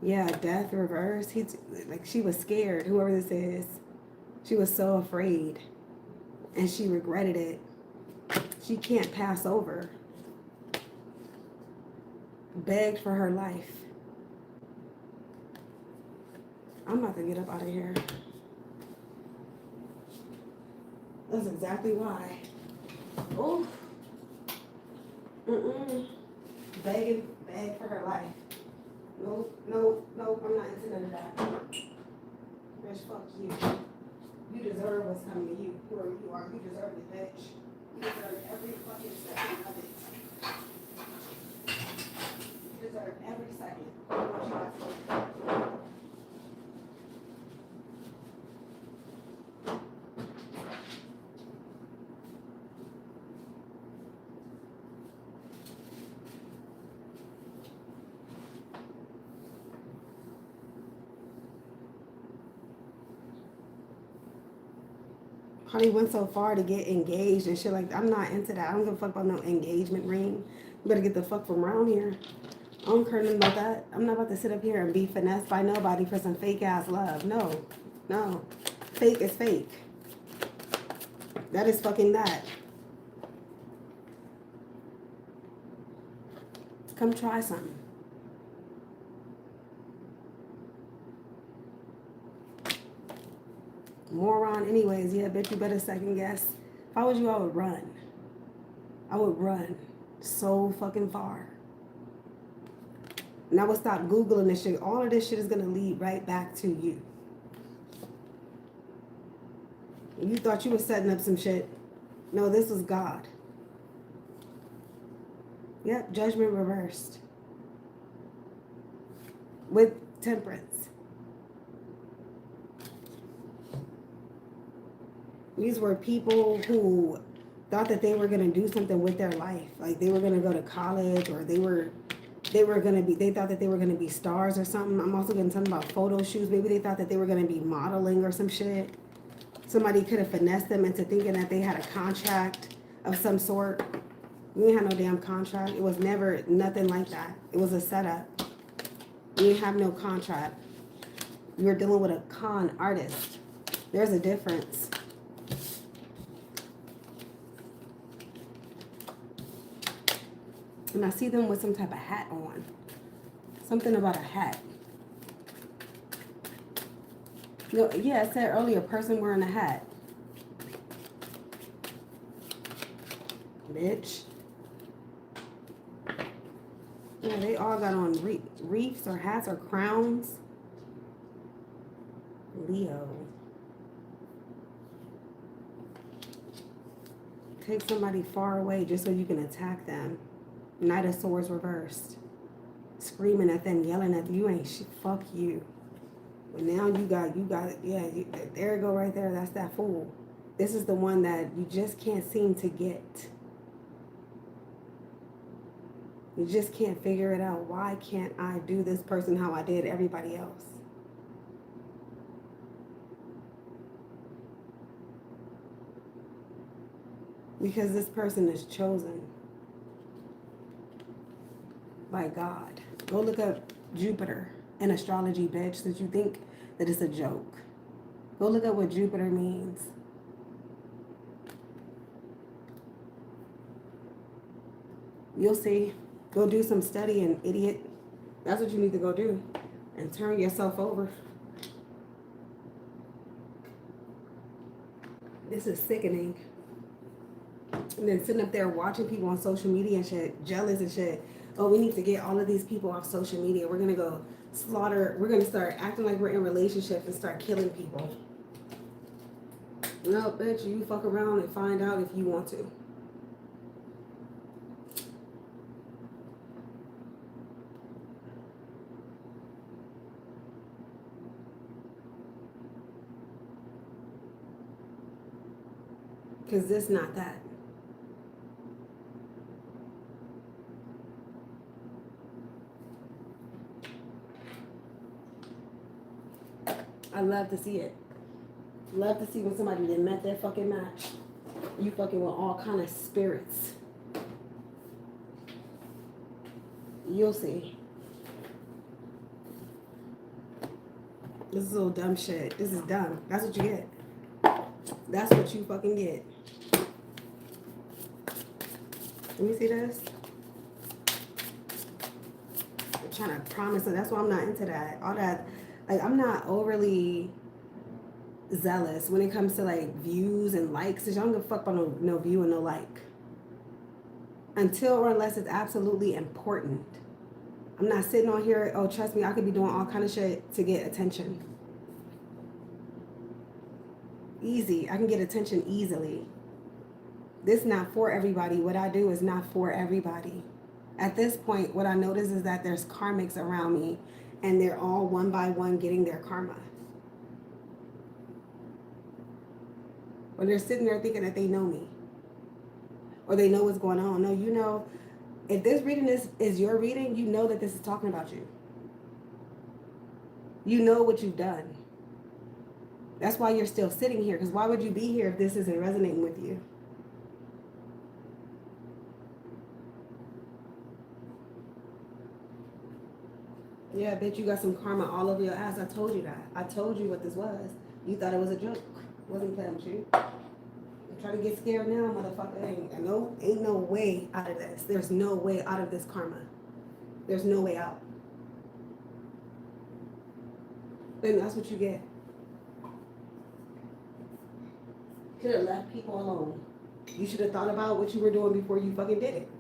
Yeah, death reverse. He's like, she was scared, whoever this is. She was so afraid. And she regretted it. She can't pass over. Begged for her life. I'm about to get up out of here. That's exactly why. Oh. Beg for her life. No, I'm not into none of that. Bitch, fuck you. You deserve what's coming to you. Whoever you are, you deserve it, bitch. You deserve every fucking second of it. You deserve every second. What you got for. Probably went so far to get engaged and shit like that. I'm not into that. I don't give a fuck about no engagement ring. You better get the fuck from around here. I don't care nothing about that. I'm not about to sit up here and be finessed by nobody for some fake ass love. No. Fake is fake. That is fucking that. Come try something. Moron anyways. Yeah, bitch, you better second guess. If I was you, I would run. I would run so fucking far. And I would stop Googling this shit. All of this shit is going to lead right back to you. You thought you were setting up some shit. No, this was God. Yep, judgment reversed. With temperance. These were people who thought that they were going to do something with their life. Like they were going to go to college, or they thought that they were going to be stars or something. I'm also going to talk about photo shoots. Maybe they thought that they were going to be modeling or some shit. Somebody could have finessed them into thinking that they had a contract of some sort. We didn't have no damn contract. It was never nothing like that. It was a setup. We didn't have no contract. You were dealing with a con artist. There's a difference. And I see them with some type of hat on. Something about a hat. No, yeah, I said earlier, person wearing a hat. Bitch. Yeah, they all got on wreaths or hats or crowns. Leo. Take somebody far away just so you can attack them. Knight of Swords reversed. Screaming at them, yelling at them. You ain't shit. Fuck you. But now you got it. Yeah, there you go right there. That's that fool. This is the one that you just can't seem to get. You just can't figure it out. Why can't I do this person how I did everybody else? Because this person is chosen by God. Go look up Jupiter in astrology, bitch, since you think that it's a joke. Go look up what Jupiter means. You'll see. Go do some studying, idiot. That's what you need to go do. And turn yourself over. This is sickening. And then sitting up there watching people on social media and shit, jealous and shit. Oh, we need to get all of these people off social media. We're going to go slaughter. We're going to start acting like we're in relationships and start killing people. No, bitch, you fuck around and find out if you want to. Because this not that. I love to see it. Love to see when somebody that met their fucking match. You fucking with all kind of spirits. You'll see. This is all dumb shit. This is dumb. That's what you get. That's what you fucking get. Let me see this. I'm trying to promise it. That's why I'm not into that. All that. Like, I'm not overly zealous when it comes to like views and likes. Cause y'all don't give a fuck about no view and no like. Until or unless it's absolutely important. I'm not sitting on here, oh, trust me, I could be doing all kind of shit to get attention. Easy. I can get attention easily. This is not for everybody. What I do is not for everybody. At this point, what I notice is that there's karmics around me and they're all one by one getting their karma. Or they're sitting there thinking that they know me. Or they know what's going on. No, you know, if this reading is your reading, you know that this is talking about you. You know what you've done. That's why you're still sitting here. Because why would you be here if this isn't resonating with you? Yeah, bitch, you got some karma all over your ass. I told you that. I told you what this was. You thought it was a joke. I wasn't playing with you. I'm trying to get scared now, motherfucker. Ain't no way out of this. There's no way out of this karma. There's no way out. And that's what you get. Could have left people alone. You should have thought about what you were doing before you fucking did it.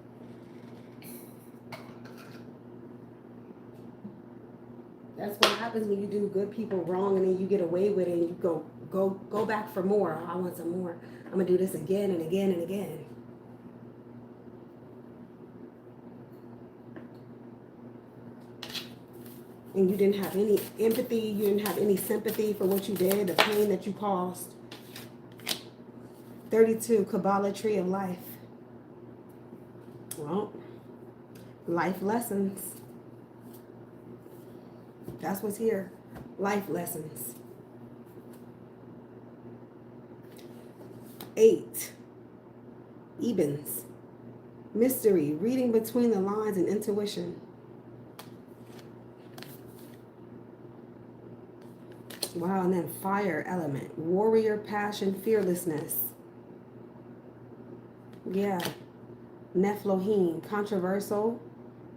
That's what happens when you do good people wrong and then you get away with it and you go back for more. I want some more. I'm gonna do this again and again and again. And you didn't have any empathy, you didn't have any sympathy for what you did, the pain that you caused. 32, Kabbalah Tree of Life. Well, life lessons. That's what's here. Life lessons. 8, Ebens. Mystery, reading between the lines and intuition. Wow, and then fire element. Warrior, passion, fearlessness. Yeah. Nephilim, controversial.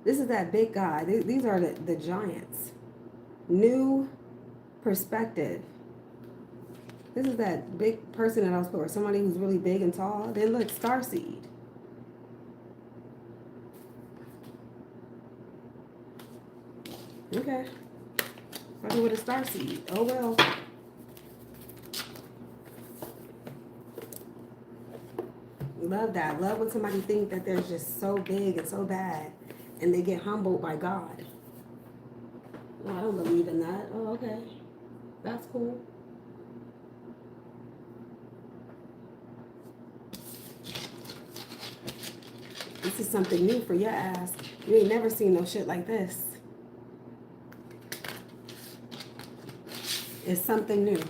This is that big guy. These are the giants. New perspective. This is that big person that I was for. Somebody who's really big and tall. Then look, starseed. Okay. Probably with a starseed. Oh well. Love that. Love when somebody thinks that they're just so big and so bad and they get humbled by God. Oh, I don't believe in that. Oh, okay. That's cool. This is something new for your ass. You ain't never seen no shit like this. It's something new.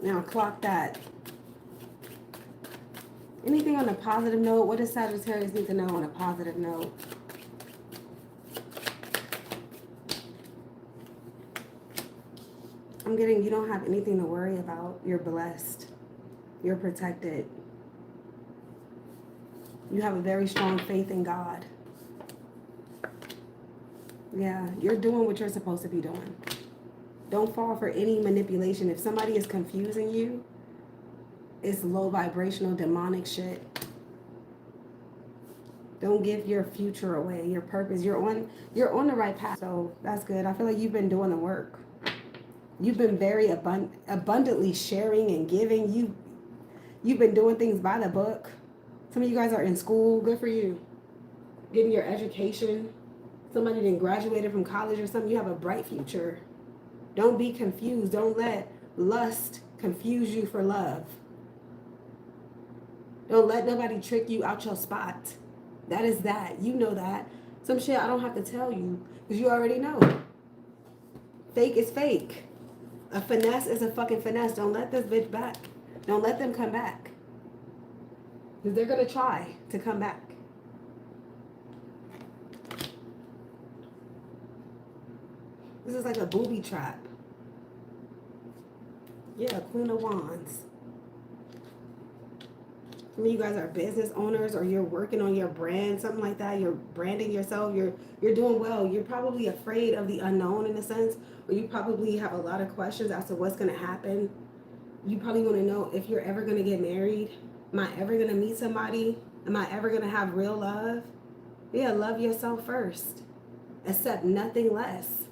Now clock that. Anything on a positive note? What does Sagittarius need to know on a positive note? I'm getting you don't have anything to worry about. You're blessed. You're protected. You have a very strong faith in God. Yeah, you're doing what you're supposed to be doing. Don't fall for any manipulation. If somebody is confusing you, it's low vibrational demonic shit. Don't give your future away, your purpose. You're on the right path. So that's good. I feel like you've been doing the work. You've been very abundantly sharing and giving. You've been doing things by the book. Some of you guys are in school. Good for you. Getting your education. Somebody that graduated from college or something. You have a bright future. Don't be confused. Don't let lust confuse you for love. Don't let nobody trick you out your spot. That is that. You know that. Some shit I don't have to tell you because you already know. Fake is fake. A finesse is a fucking finesse. Don't let this bitch back. Don't let them come back. Because they're going to try to come back. This is like a booby trap. Yeah, Queen of Wands. Some of you guys are business owners or you're working on your brand, something like that. You're branding yourself. You're doing well. You're probably afraid of the unknown in a sense, or you probably have a lot of questions as to what's going to happen. You probably want to know if you're ever going to get married. Am I ever going to meet somebody? Am I ever going to have real love? Yeah, love yourself first. Accept nothing less.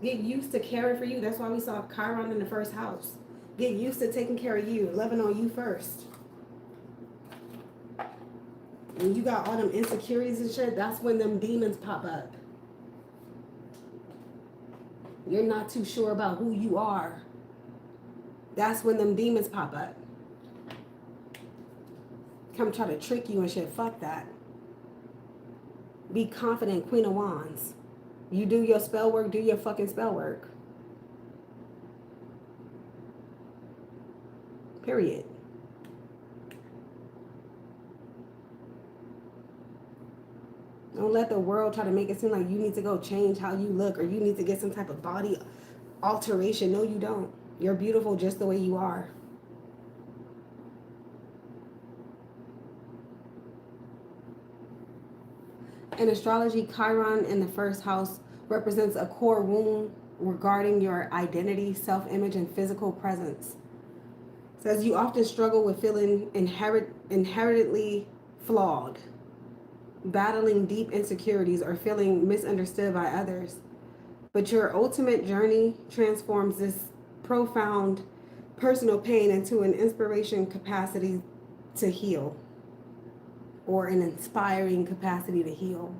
Get used to caring for you. That's why we saw Chiron in the first house. Get used to taking care of you, loving on you first. When you got all them insecurities and shit, that's when them demons pop up. You're not too sure about who you are. That's when them demons pop up. Come try to trick you and shit. Fuck that. Be confident, Queen of Wands. You do your spell work, do your fucking spell work. Period. Don't let the world try to make it seem like you need to go change how you look or you need to get some type of body alteration. No, you don't. You're beautiful just the way you are. In astrology, Chiron in the first house represents a core wound regarding your identity, self-image, and physical presence. It says you often struggle with feeling inherently flawed. battling deep insecurities, or feeling misunderstood by others. But your ultimate journey transforms this profound personal pain into an inspiration capacity to heal, or an inspiring capacity to heal.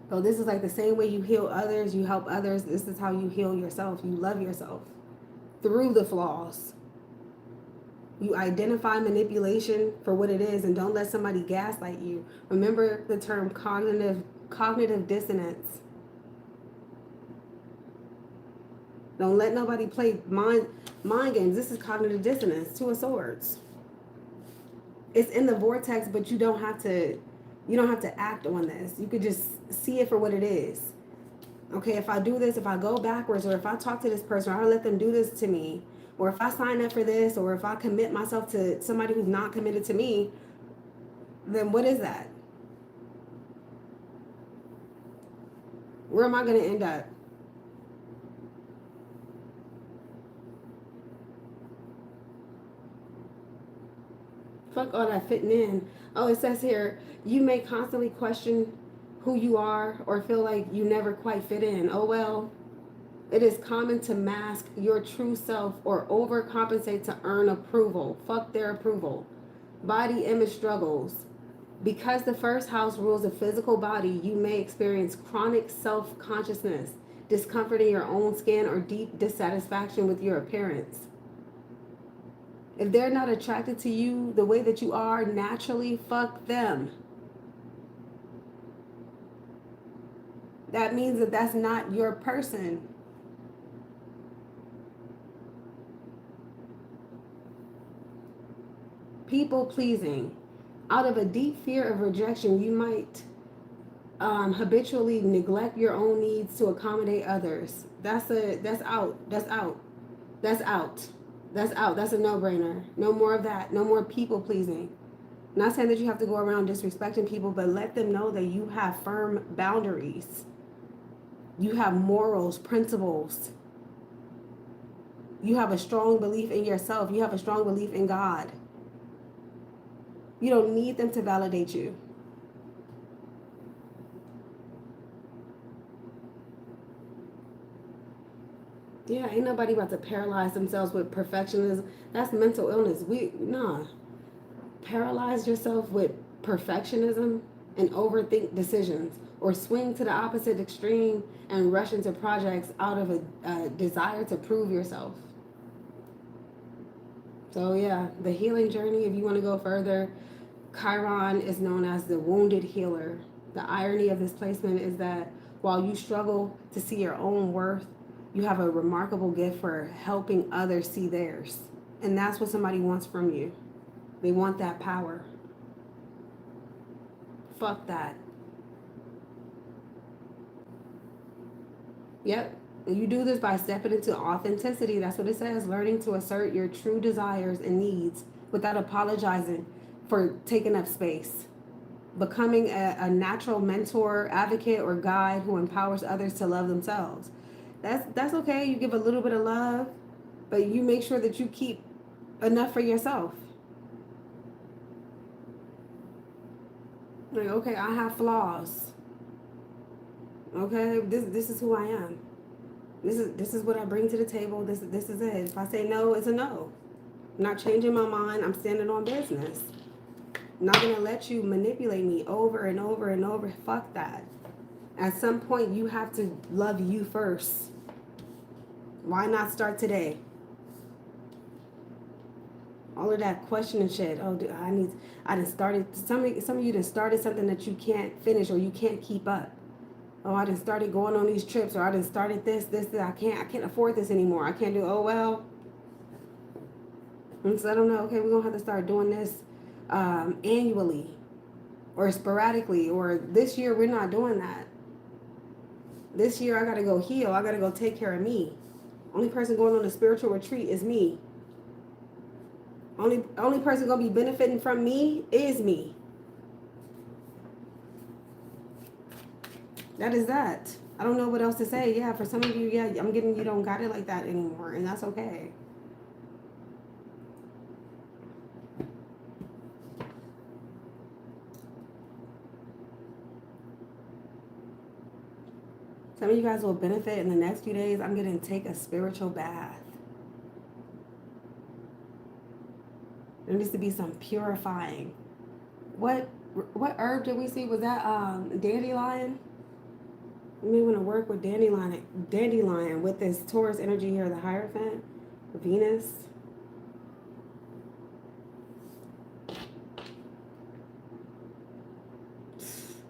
So this is like the same way you heal others, you help others. This is how you heal yourself. You love yourself through the flaws. You identify manipulation for what it is and don't let somebody gaslight you. Remember the term cognitive dissonance. Don't let nobody play mind games. This is cognitive dissonance, Two of Swords. It's in the vortex, but you don't have to act on this. You could just see it for what it is. Okay, if I do this, if I go backwards, or if I talk to this person, or I let them do this to me, or if I sign up for this, or if I commit myself to somebody who's not committed to me, then what is that? Where am I going to end up? Fuck all that fitting in. Oh, it says here, you may constantly question who you are or feel like you never quite fit in. Oh, well, it is common to mask your true self or overcompensate to earn approval. Fuck their approval. Body image struggles. Because the first house rules the physical body, you may experience chronic self-consciousness, discomfort in your own skin, or deep dissatisfaction with your appearance. If they're not attracted to you the way that you are naturally, fuck them. That means that that's not your person. People pleasing. Out of a deep fear of rejection, you might habitually neglect your own needs to accommodate others. That's out. That's out. That's out. That's out. That's a no-brainer. No more of that. No more people pleasing. Not saying that you have to go around disrespecting people, but let them know that you have firm boundaries. You have morals, principles. You have a strong belief in yourself. You have a strong belief in God. You don't need them to validate you. Yeah, ain't nobody about to paralyze themselves with perfectionism. That's mental illness. Paralyze yourself with perfectionism and overthink decisions, or swing to the opposite extreme and rush into projects out of a desire to prove yourself. So yeah, the healing journey, if you want to go further, Chiron is known as the wounded healer. The irony of this placement is that while you struggle to see your own worth, you have a remarkable gift for helping others see theirs. And that's what somebody wants from you. They want that power. Fuck that. Yep. You do this by stepping into authenticity. That's what it says. Learning to assert your true desires and needs without apologizing for taking up space. Becoming a natural mentor, advocate, or guide who empowers others to love themselves. That's okay. You give a little bit of love, but you make sure that you keep enough for yourself. Like, okay, I have flaws. Okay, this is who I am. This is what I bring to the table. This is it. If I say no, it's a no. I'm not changing my mind. I'm standing on business. I'm not gonna let you manipulate me over and over and over. Fuck that. At some point, you have to love you first. Why not start today? All of that questioning shit. Oh, I done started. Some of you done started something that you can't finish or you can't keep up. Oh, I done started going on these trips, or I done started this. I can't afford this anymore. I can't do. Oh well. And so I don't know. Okay, we're gonna have to start doing this annually, or sporadically, or this year we're not doing that. This year I gotta go heal. I gotta go take care of me. Only person going on a spiritual retreat is me. Only person gonna be benefiting from me is me. That is that. I don't know what else to say. Yeah, for some of you, yeah, I'm getting you don't got it like that anymore, and that's okay. Some of you guys will benefit in the next few days. I'm going to take a spiritual bath. There needs to be some purifying. What herb did we see? Was that dandelion? You may want to work with dandelion with this Taurus energy here, the Hierophant, Venus.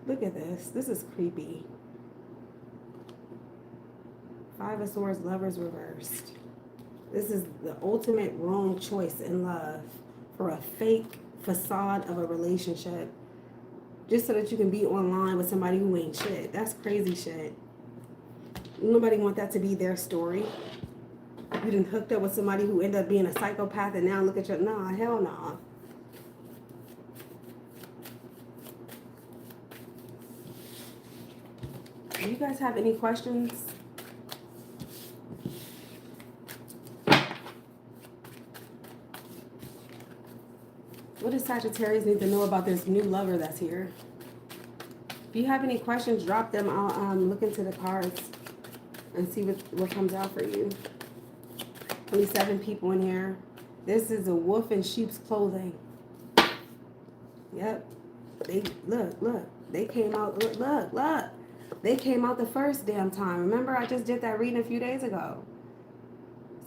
Look at this. This is creepy. Five of Swords, Lovers reversed. This is the ultimate wrong choice in love for a fake facade of a relationship. Just so that you can be online with somebody who ain't shit. That's crazy shit. Nobody want that to be their story. You done hooked up with somebody who ended up being a psychopath and now look at your... Nah, hell nah. Do you guys have any questions? What does Sagittarius need to know about this new lover that's here? If you have any questions, drop them. I'll look into the cards and see what comes out for you. 27 people in here. This is a wolf in sheep's clothing. Yep. They look. They came out. Look. They came out the first damn time. Remember, I just did that reading a few days ago.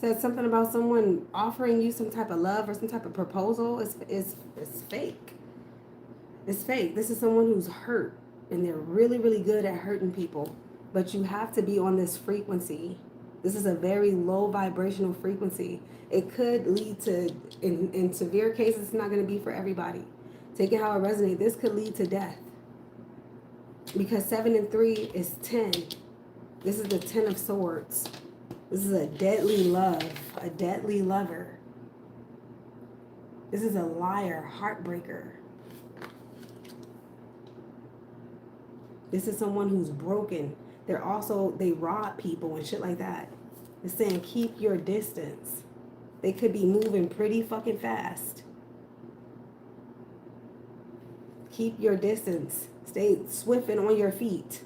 Said something about someone offering you some type of love or some type of proposal. It's fake. It's fake. This is someone who's hurt, and they're really, really good at hurting people. But you have to be on this frequency. This is a very low vibrational frequency. It could lead to, in severe cases, it's not going to be for everybody. Take it how it resonates. This could lead to death. Because 7 and 3 is 10. This is the 10 of Swords. This is a deadly love, a deadly lover. This is a liar, heartbreaker. This is someone who's broken. They rob people and shit like that. It's saying keep your distance. They could be moving pretty fucking fast. Keep your distance. Stay swift and on your feet.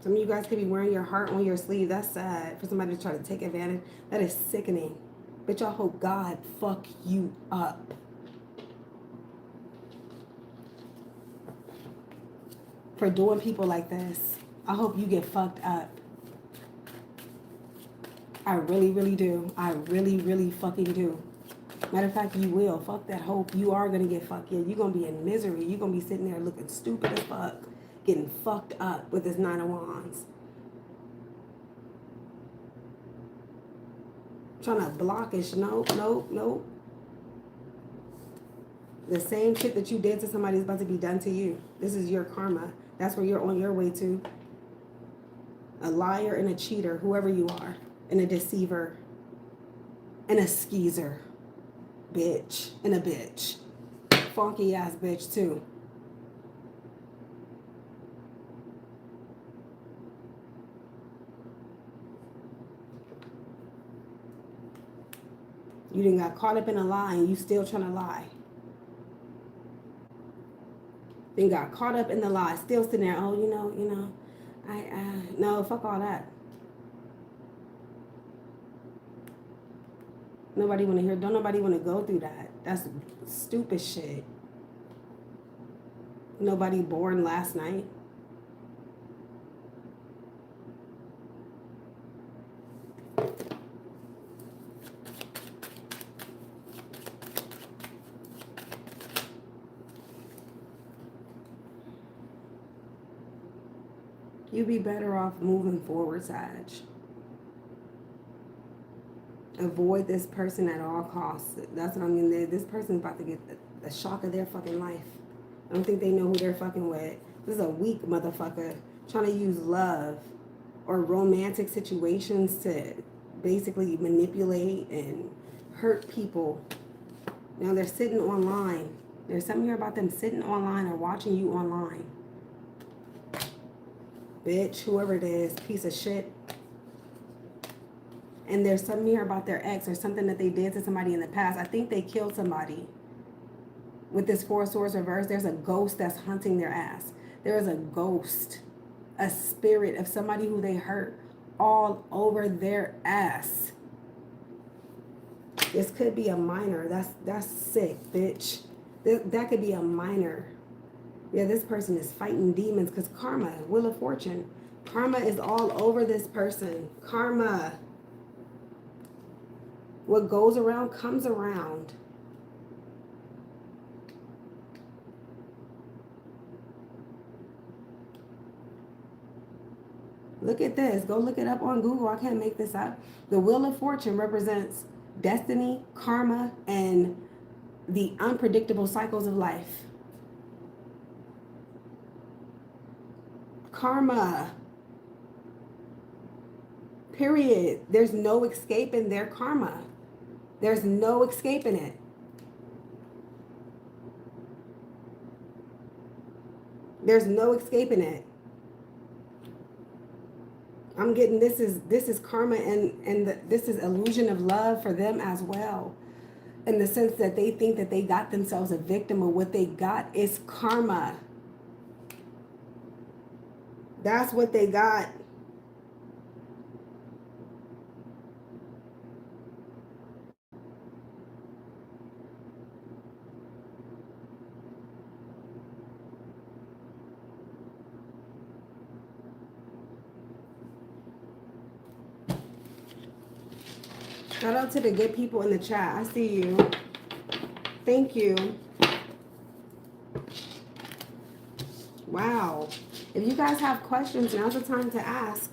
Some of you guys could be wearing your heart on your sleeve. That's sad for somebody to try to take advantage. That is sickening. But y'all hope God fuck you up. For doing people like this. I hope you get fucked up. I really, really do. I really, really fucking do. Matter of fact, you will. Fuck that hope. You are going to get fucked. Yeah, you're going to be in misery. You're going to be sitting there looking stupid as fuck. Getting fucked up with this 9 of Wands. Trying to block it. Nope. The same shit that you did to somebody is about to be done to you. This is your karma. That's where you're on your way to. A liar and a cheater, whoever you are. And a deceiver. And a skeezer. Bitch. And a bitch. Funky ass bitch too. You done got caught up in a lie and you still trying to lie. Then got caught up in the lie, still sitting there, oh, no, fuck all that. Nobody want to hear, don't nobody want to go through that. That's stupid shit. Nobody born last night. You'd be better off moving forward, Sag. Avoid this person at all costs. That's what I'm going to do. This person's about to get the shock of their fucking life. I don't think they know who they're fucking with. This is a weak motherfucker trying to use love or romantic situations to basically manipulate and hurt people. Now they're sitting online. There's something here about them sitting online or watching you online. Bitch, whoever it is, piece of shit. And there's something here about their ex or something that they did to somebody in the past. I think they killed somebody. With this 4 of Swords reversed, there's a ghost that's hunting their ass. there is a ghost, a spirit of somebody who they hurt all over their ass. This could be a minor. That's sick, bitch. That could be a minor. Yeah, this person is fighting demons because karma, Wheel of Fortune. Karma is all over this person. Karma. What goes around comes around. Look at this. Go look it up on Google. I can't make this up. The Wheel of Fortune represents destiny, karma, and the unpredictable cycles of life. Karma. Period. There's no escaping their karma. There's no escaping it. There's no escaping it. I'm getting this is karma, and this is illusion of love for them as well, in the sense that they think that they got themselves a victim, of what they got is karma. That's what they got. Shout out to the good people in the chat. I see you. Thank you. Wow. If you guys have questions, now's the time to ask.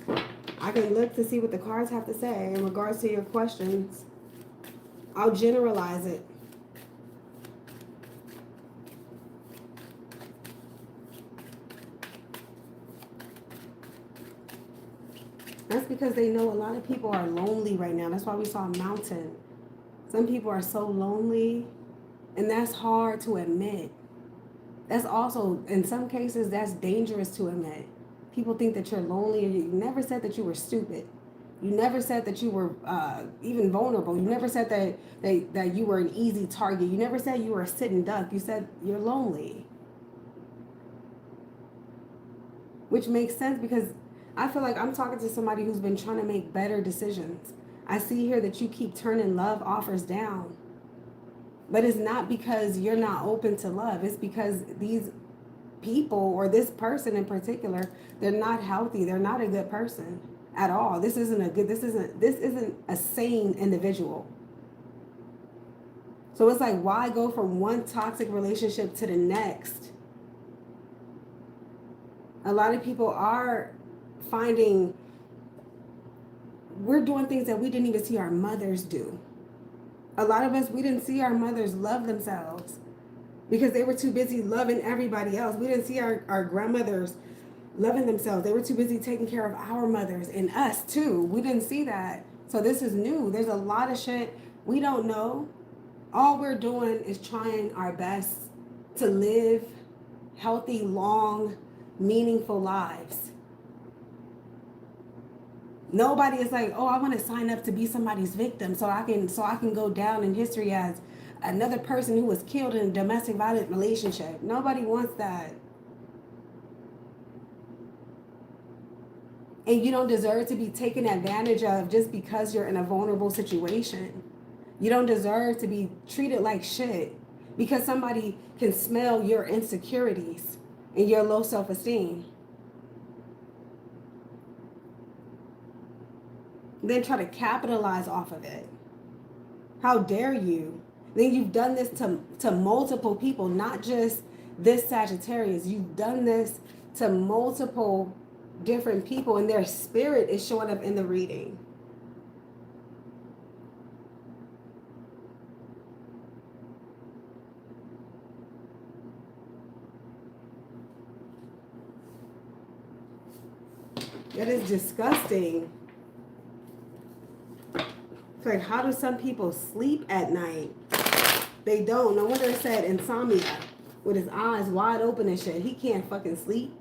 I can look to see what the cards have to say in regards to your questions. I'll generalize it. That's because they know a lot of people are lonely right now. That's why we saw a mountain. Some people are so lonely, and that's hard to admit. That's also, in some cases, that's dangerous to admit. People think that you're lonely. You never said that you were stupid. You never said that you were even vulnerable. You never said that you were an easy target. You never said you were a sitting duck. You said you're lonely. Which makes sense, because I feel like I'm talking to somebody who's been trying to make better decisions. I see here that you keep turning love offers down. But it's not because you're not open to love. It's because these people, or this person in particular, they're not healthy. They're not a good person at all. This isn't a sane individual. So it's like, why go from one toxic relationship to the next? A lot of people are finding we're doing things that we didn't even see our mothers do. A lot of us, we didn't see our mothers love themselves because they were too busy loving everybody else. We didn't see our grandmothers loving themselves. They were too busy taking care of our mothers and us too. We didn't see that. So this is new. There's a lot of shit we don't know. All we're doing is trying our best to live healthy, long, meaningful lives. Nobody is like, oh, I want to sign up to be somebody's victim so I can go down in history as another person who was killed in a domestic violent relationship. Nobody wants that. And you don't deserve to be taken advantage of just because you're in a vulnerable situation. You don't deserve to be treated like shit because somebody can smell your insecurities and your low self-esteem. Then try to capitalize off of it. How dare you? Then you've done this to multiple people, not just this Sagittarius. You've done this to multiple different people, and their spirit is showing up in the reading. That is disgusting. Like, how do some people sleep at night? They don't. No wonder it said insomnia, with his eyes wide open and shit. He can't fucking sleep.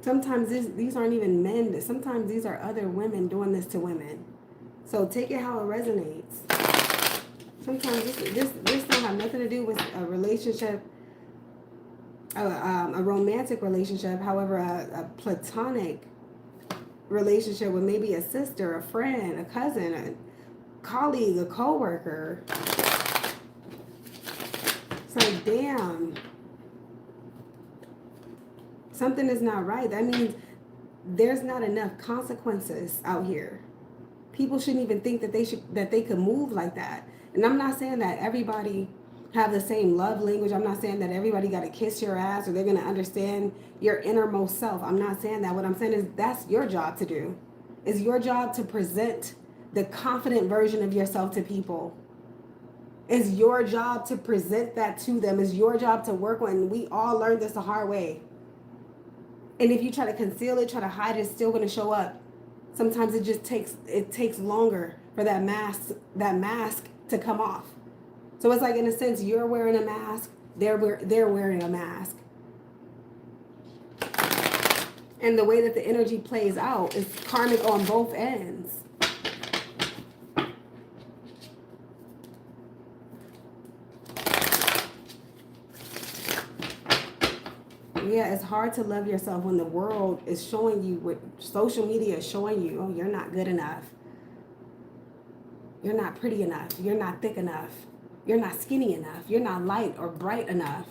Sometimes these aren't even men. Sometimes these are other women doing this to women. So take it how it resonates. Sometimes this don't have nothing to do with a relationship, a romantic relationship. However, a platonic relationship with maybe a sister, a friend, a cousin, a colleague, a coworker. It's like, damn, something is not right. That means there's not enough consequences out here. People shouldn't even think that they could move like that. And I'm not saying that everybody have the same love language. I'm not saying that everybody got to kiss your ass or they're going to understand your innermost self. I'm not saying that. What I'm saying is that's your job to do. It's your job to present the confident version of yourself to people. It's your job to present that to them. It's your job to work on. We all learned this the hard way. And if you try to conceal it, try to hide it, it's still going to show up. Sometimes it just takes longer for that mask to come off. So it's like, in a sense, you're wearing a mask, they're wearing a mask. And the way that the energy plays out is karmic on both ends. Yeah, it's hard to love yourself when the world is showing you, what social media is showing you, oh, you're not good enough. You're not pretty enough. You're not thick enough. You're not skinny enough. You're not light or bright enough.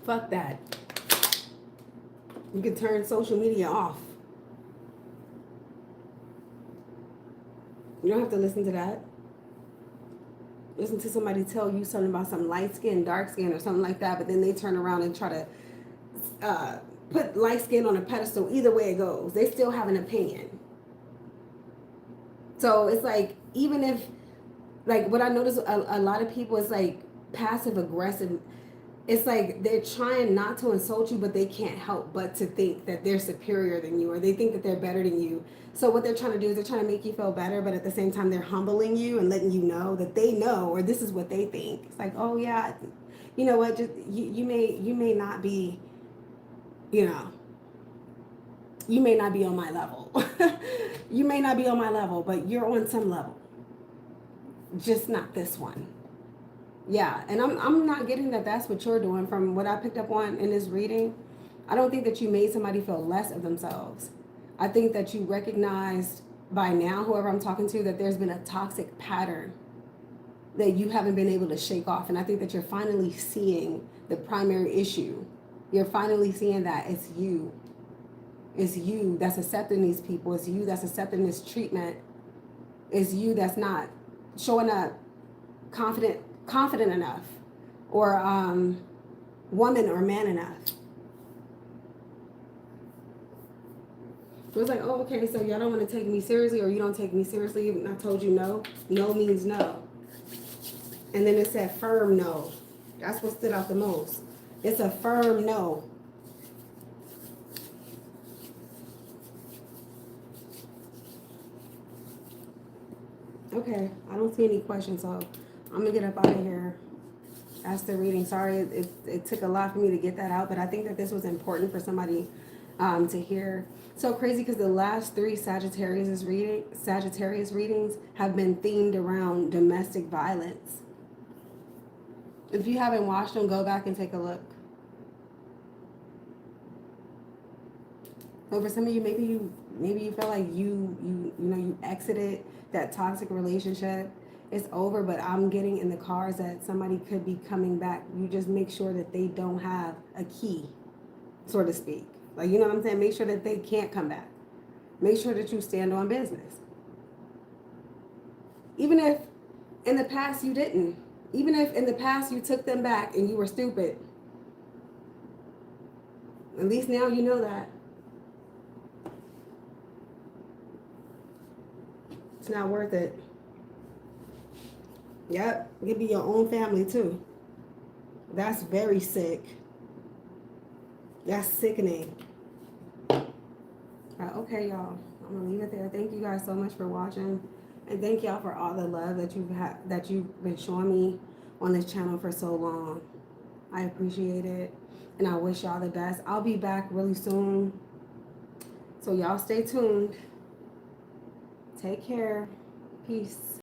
Fuck that. You can turn social media off. You don't have to listen to that. Listen to somebody tell you something about some light skin, dark skin, or something like that, but then they turn around and try to put light skin on a pedestal. Either way it goes, they still have an opinion. So it's like, even if, like, what I notice a lot of people is like passive aggressive. It's like they're trying not to insult you, but they can't help but to think that they're superior than you, or they think that they're better than you. So what they're trying to do is they're trying to make you feel better, but at the same time they're humbling you and letting you know that they know, or this is what they think. It's like, oh yeah, you know what? Just you may not be, you know, you may not be on my level. You may not be on my level, but you're on some level. Just not this one. Yeah, and I'm not getting that that's what you're doing from what I picked up on in this reading. I don't think that you made somebody feel less of themselves. I think that you recognized by now, whoever I'm talking to, that there's been a toxic pattern that you haven't been able to shake off. And I think that you're finally seeing the primary issue. You're finally seeing that it's you. It's you that's accepting these people. It's you that's accepting this treatment. It's you that's not showing up confident enough, or woman or man enough. It was like, oh, okay, so y'all don't want to take me seriously, or you don't take me seriously, and I told you no. No means no. And then it said firm no. That's what stood out the most. It's a firm no. Okay, I don't see any questions, so I'm gonna get up out of here. That's the reading. Sorry, it took a lot for me to get that out, but I think that this was important for somebody to hear. So crazy, because the last 3 Sagittarius readings have been themed around domestic violence. If you haven't watched them, go back and take a look. So for some of you, maybe you feel like you exited that toxic relationship. It's over, but I'm getting in the cards that somebody could be coming back. You just make sure that they don't have a key, so to speak. Like, you know what I'm saying? Make sure that they can't come back. Make sure that you stand on business. Even if in the past you didn't. Even if in the past you took them back and you were stupid. At least now you know that. It's not worth it. Yep, it could be your own family too. That's very sick. That's sickening. Okay, y'all. I'm gonna leave it there. Thank you guys so much for watching, and thank y'all for all the love that you've been showing me on this channel for so long. I appreciate it. And I wish y'all the best. I'll be back really soon. So y'all stay tuned. Take care. Peace.